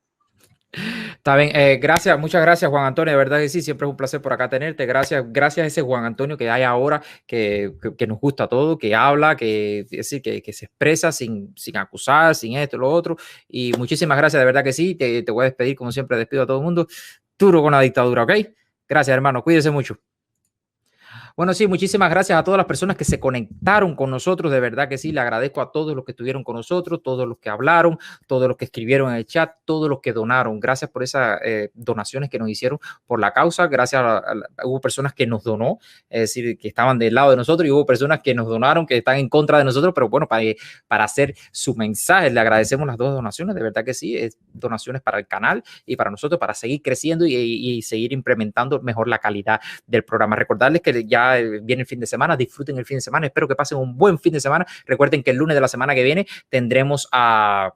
Está bien, gracias, muchas gracias Juan Antonio, de verdad que sí, siempre es un placer por acá tenerte, gracias a ese Juan Antonio que hay ahora, que nos gusta todo, que habla, que se expresa sin acusar, sin esto, lo otro, y muchísimas gracias, de verdad que sí, te voy a despedir como siempre, despido a todo el mundo, duro con la dictadura, ¿ok? Gracias hermano, cuídese mucho. Bueno, sí, muchísimas gracias a todas las personas que se conectaron con nosotros, de verdad que sí, le agradezco a todos los que estuvieron con nosotros, todos los que hablaron, todos los que escribieron en el chat, todos los que donaron, gracias por esas donaciones que nos hicieron por la causa, hubo personas que nos donó, es decir, que estaban del lado de nosotros y hubo personas que nos donaron, que están en contra de nosotros, pero bueno, para hacer su mensaje, le agradecemos las dos donaciones, de verdad que sí, es donaciones para el canal y para nosotros, para seguir creciendo y seguir implementando mejor la calidad del programa. Recordarles que ya viene el fin de semana, disfruten el fin de semana, espero que pasen un buen fin de semana. Recuerden que el lunes de la semana que viene tendremos a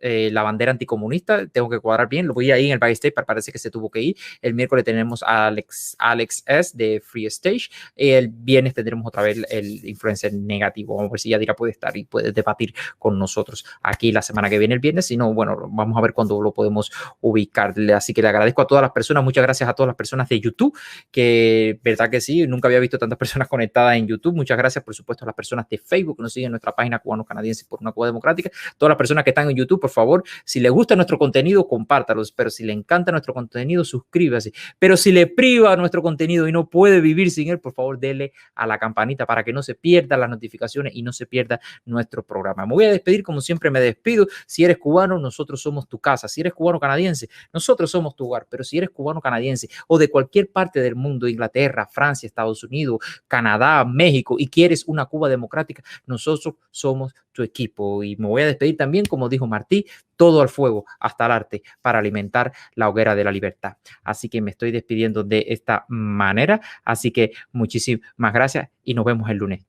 la bandera anticomunista. Tengo que cuadrar bien, lo voy ahí en el backstage, parece que se tuvo que ir. El miércoles tenemos a Alex S. de Free Stage. El viernes tendremos otra vez el influencer negativo. Vamos a ver si Yadira puede estar y puede debatir con nosotros aquí la semana que viene el viernes. Si no, bueno, vamos a ver cuándo lo podemos ubicar. Así que le agradezco a todas las personas. Muchas gracias a todas las personas de YouTube, que verdad que sí, nunca había visto tantas personas conectadas en YouTube. Muchas gracias, por supuesto, a las personas de Facebook que nos siguen en nuestra página Cubano-Canadiense por una Cuba Democrática. Todas las personas que están en YouTube, por favor, si les gusta nuestro contenido, compártalos. Pero si le encanta nuestro contenido, suscríbase. Pero si le priva nuestro contenido y no puede vivir sin él, por favor, dele a la campanita para que no se pierdan las notificaciones y no se pierda nuestro programa. Me voy a despedir como siempre me despido. Si eres cubano, nosotros somos tu casa. Si eres cubano-canadiense, nosotros somos tu hogar. Pero si eres cubano-canadiense o de cualquier parte del mundo, Inglaterra, Francia, Estados Unidos, Canadá, México, y quieres una Cuba democrática, nosotros somos tu equipo. Y me voy a despedir también, como dijo Martí, todo al fuego, hasta el arte, para alimentar la hoguera de la libertad. Así que me estoy despidiendo de esta manera. Así que muchísimas gracias y nos vemos el lunes.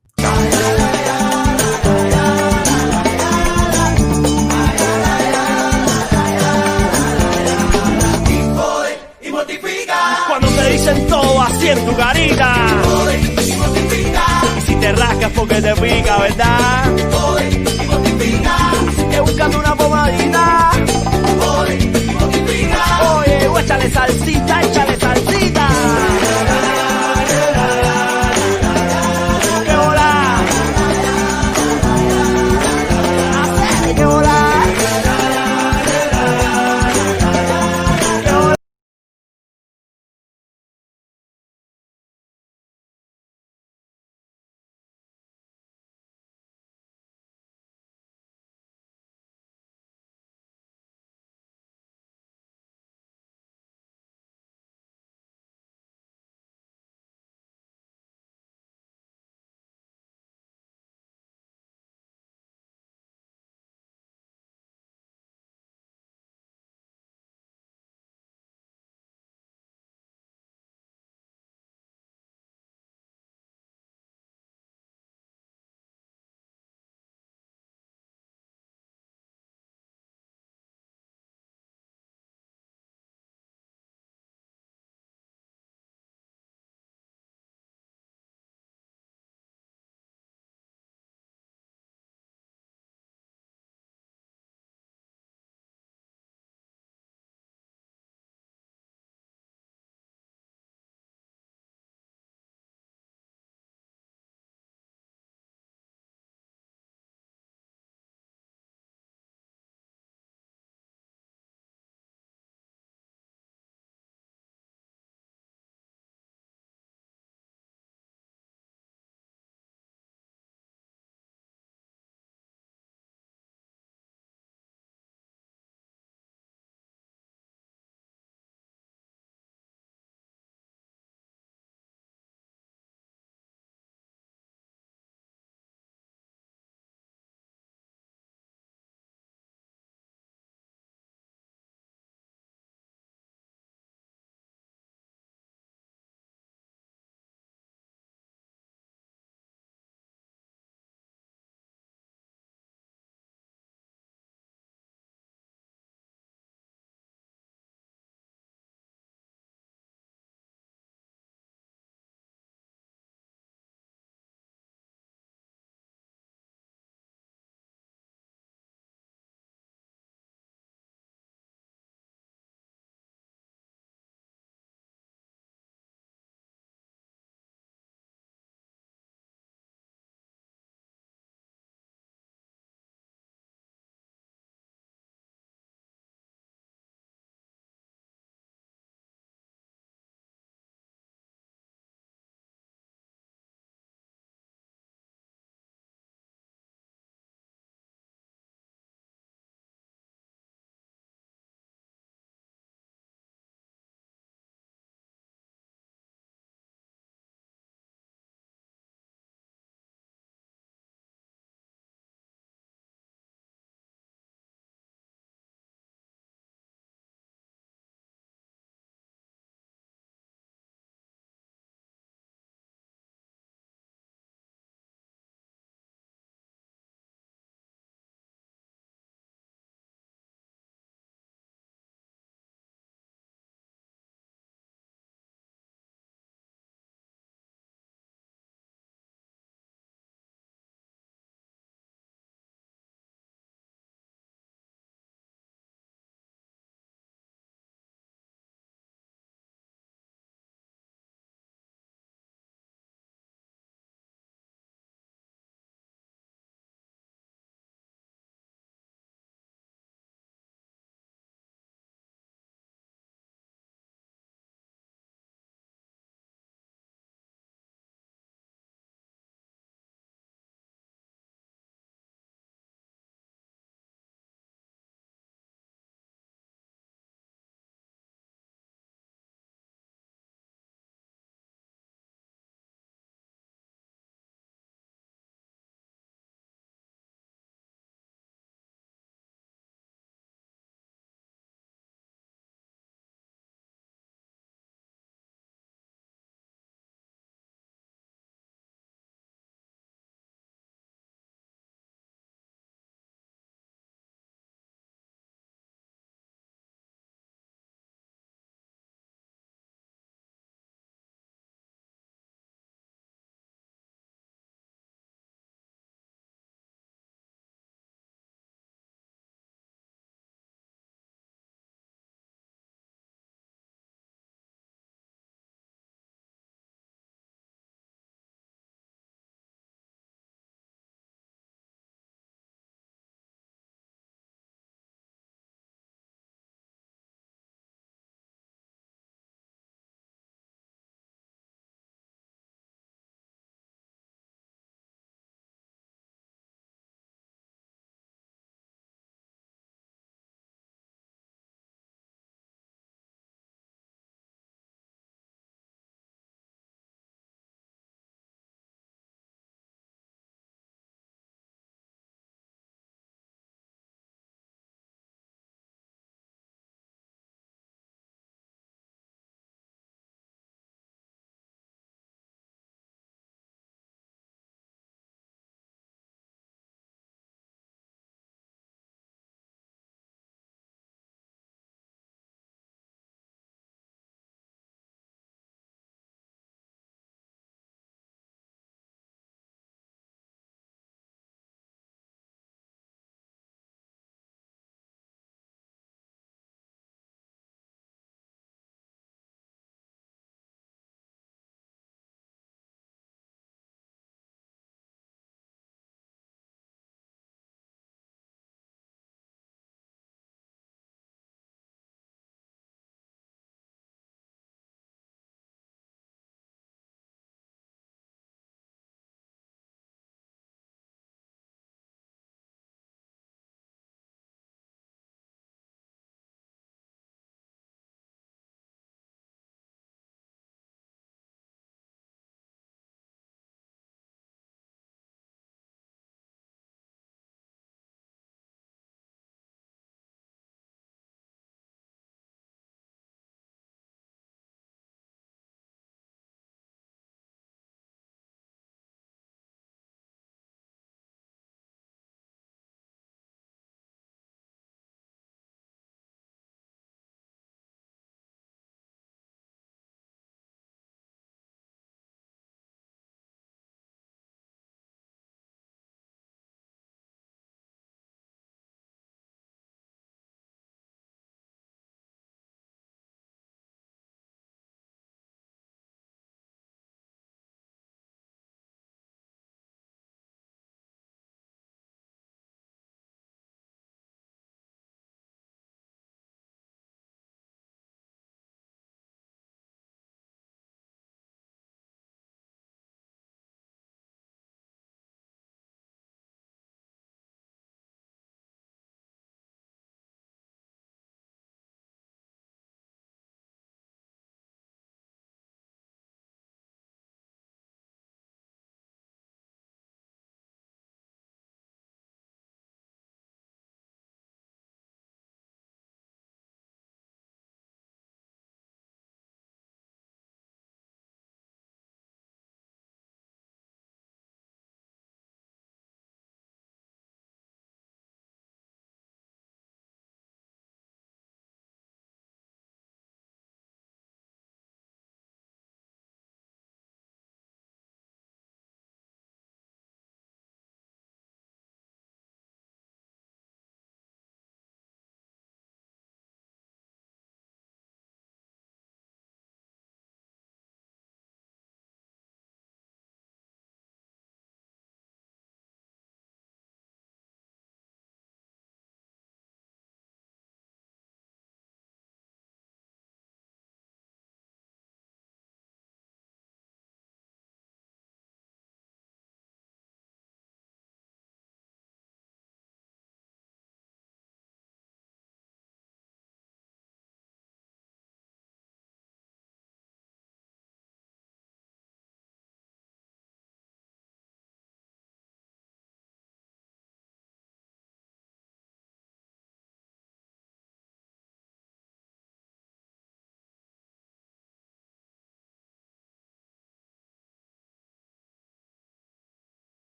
Cuando te dicen todo así en tu carita, y si te rascas porque te pica, ¿verdad? Así que buscando una pomadita, oye, échale salsita, échale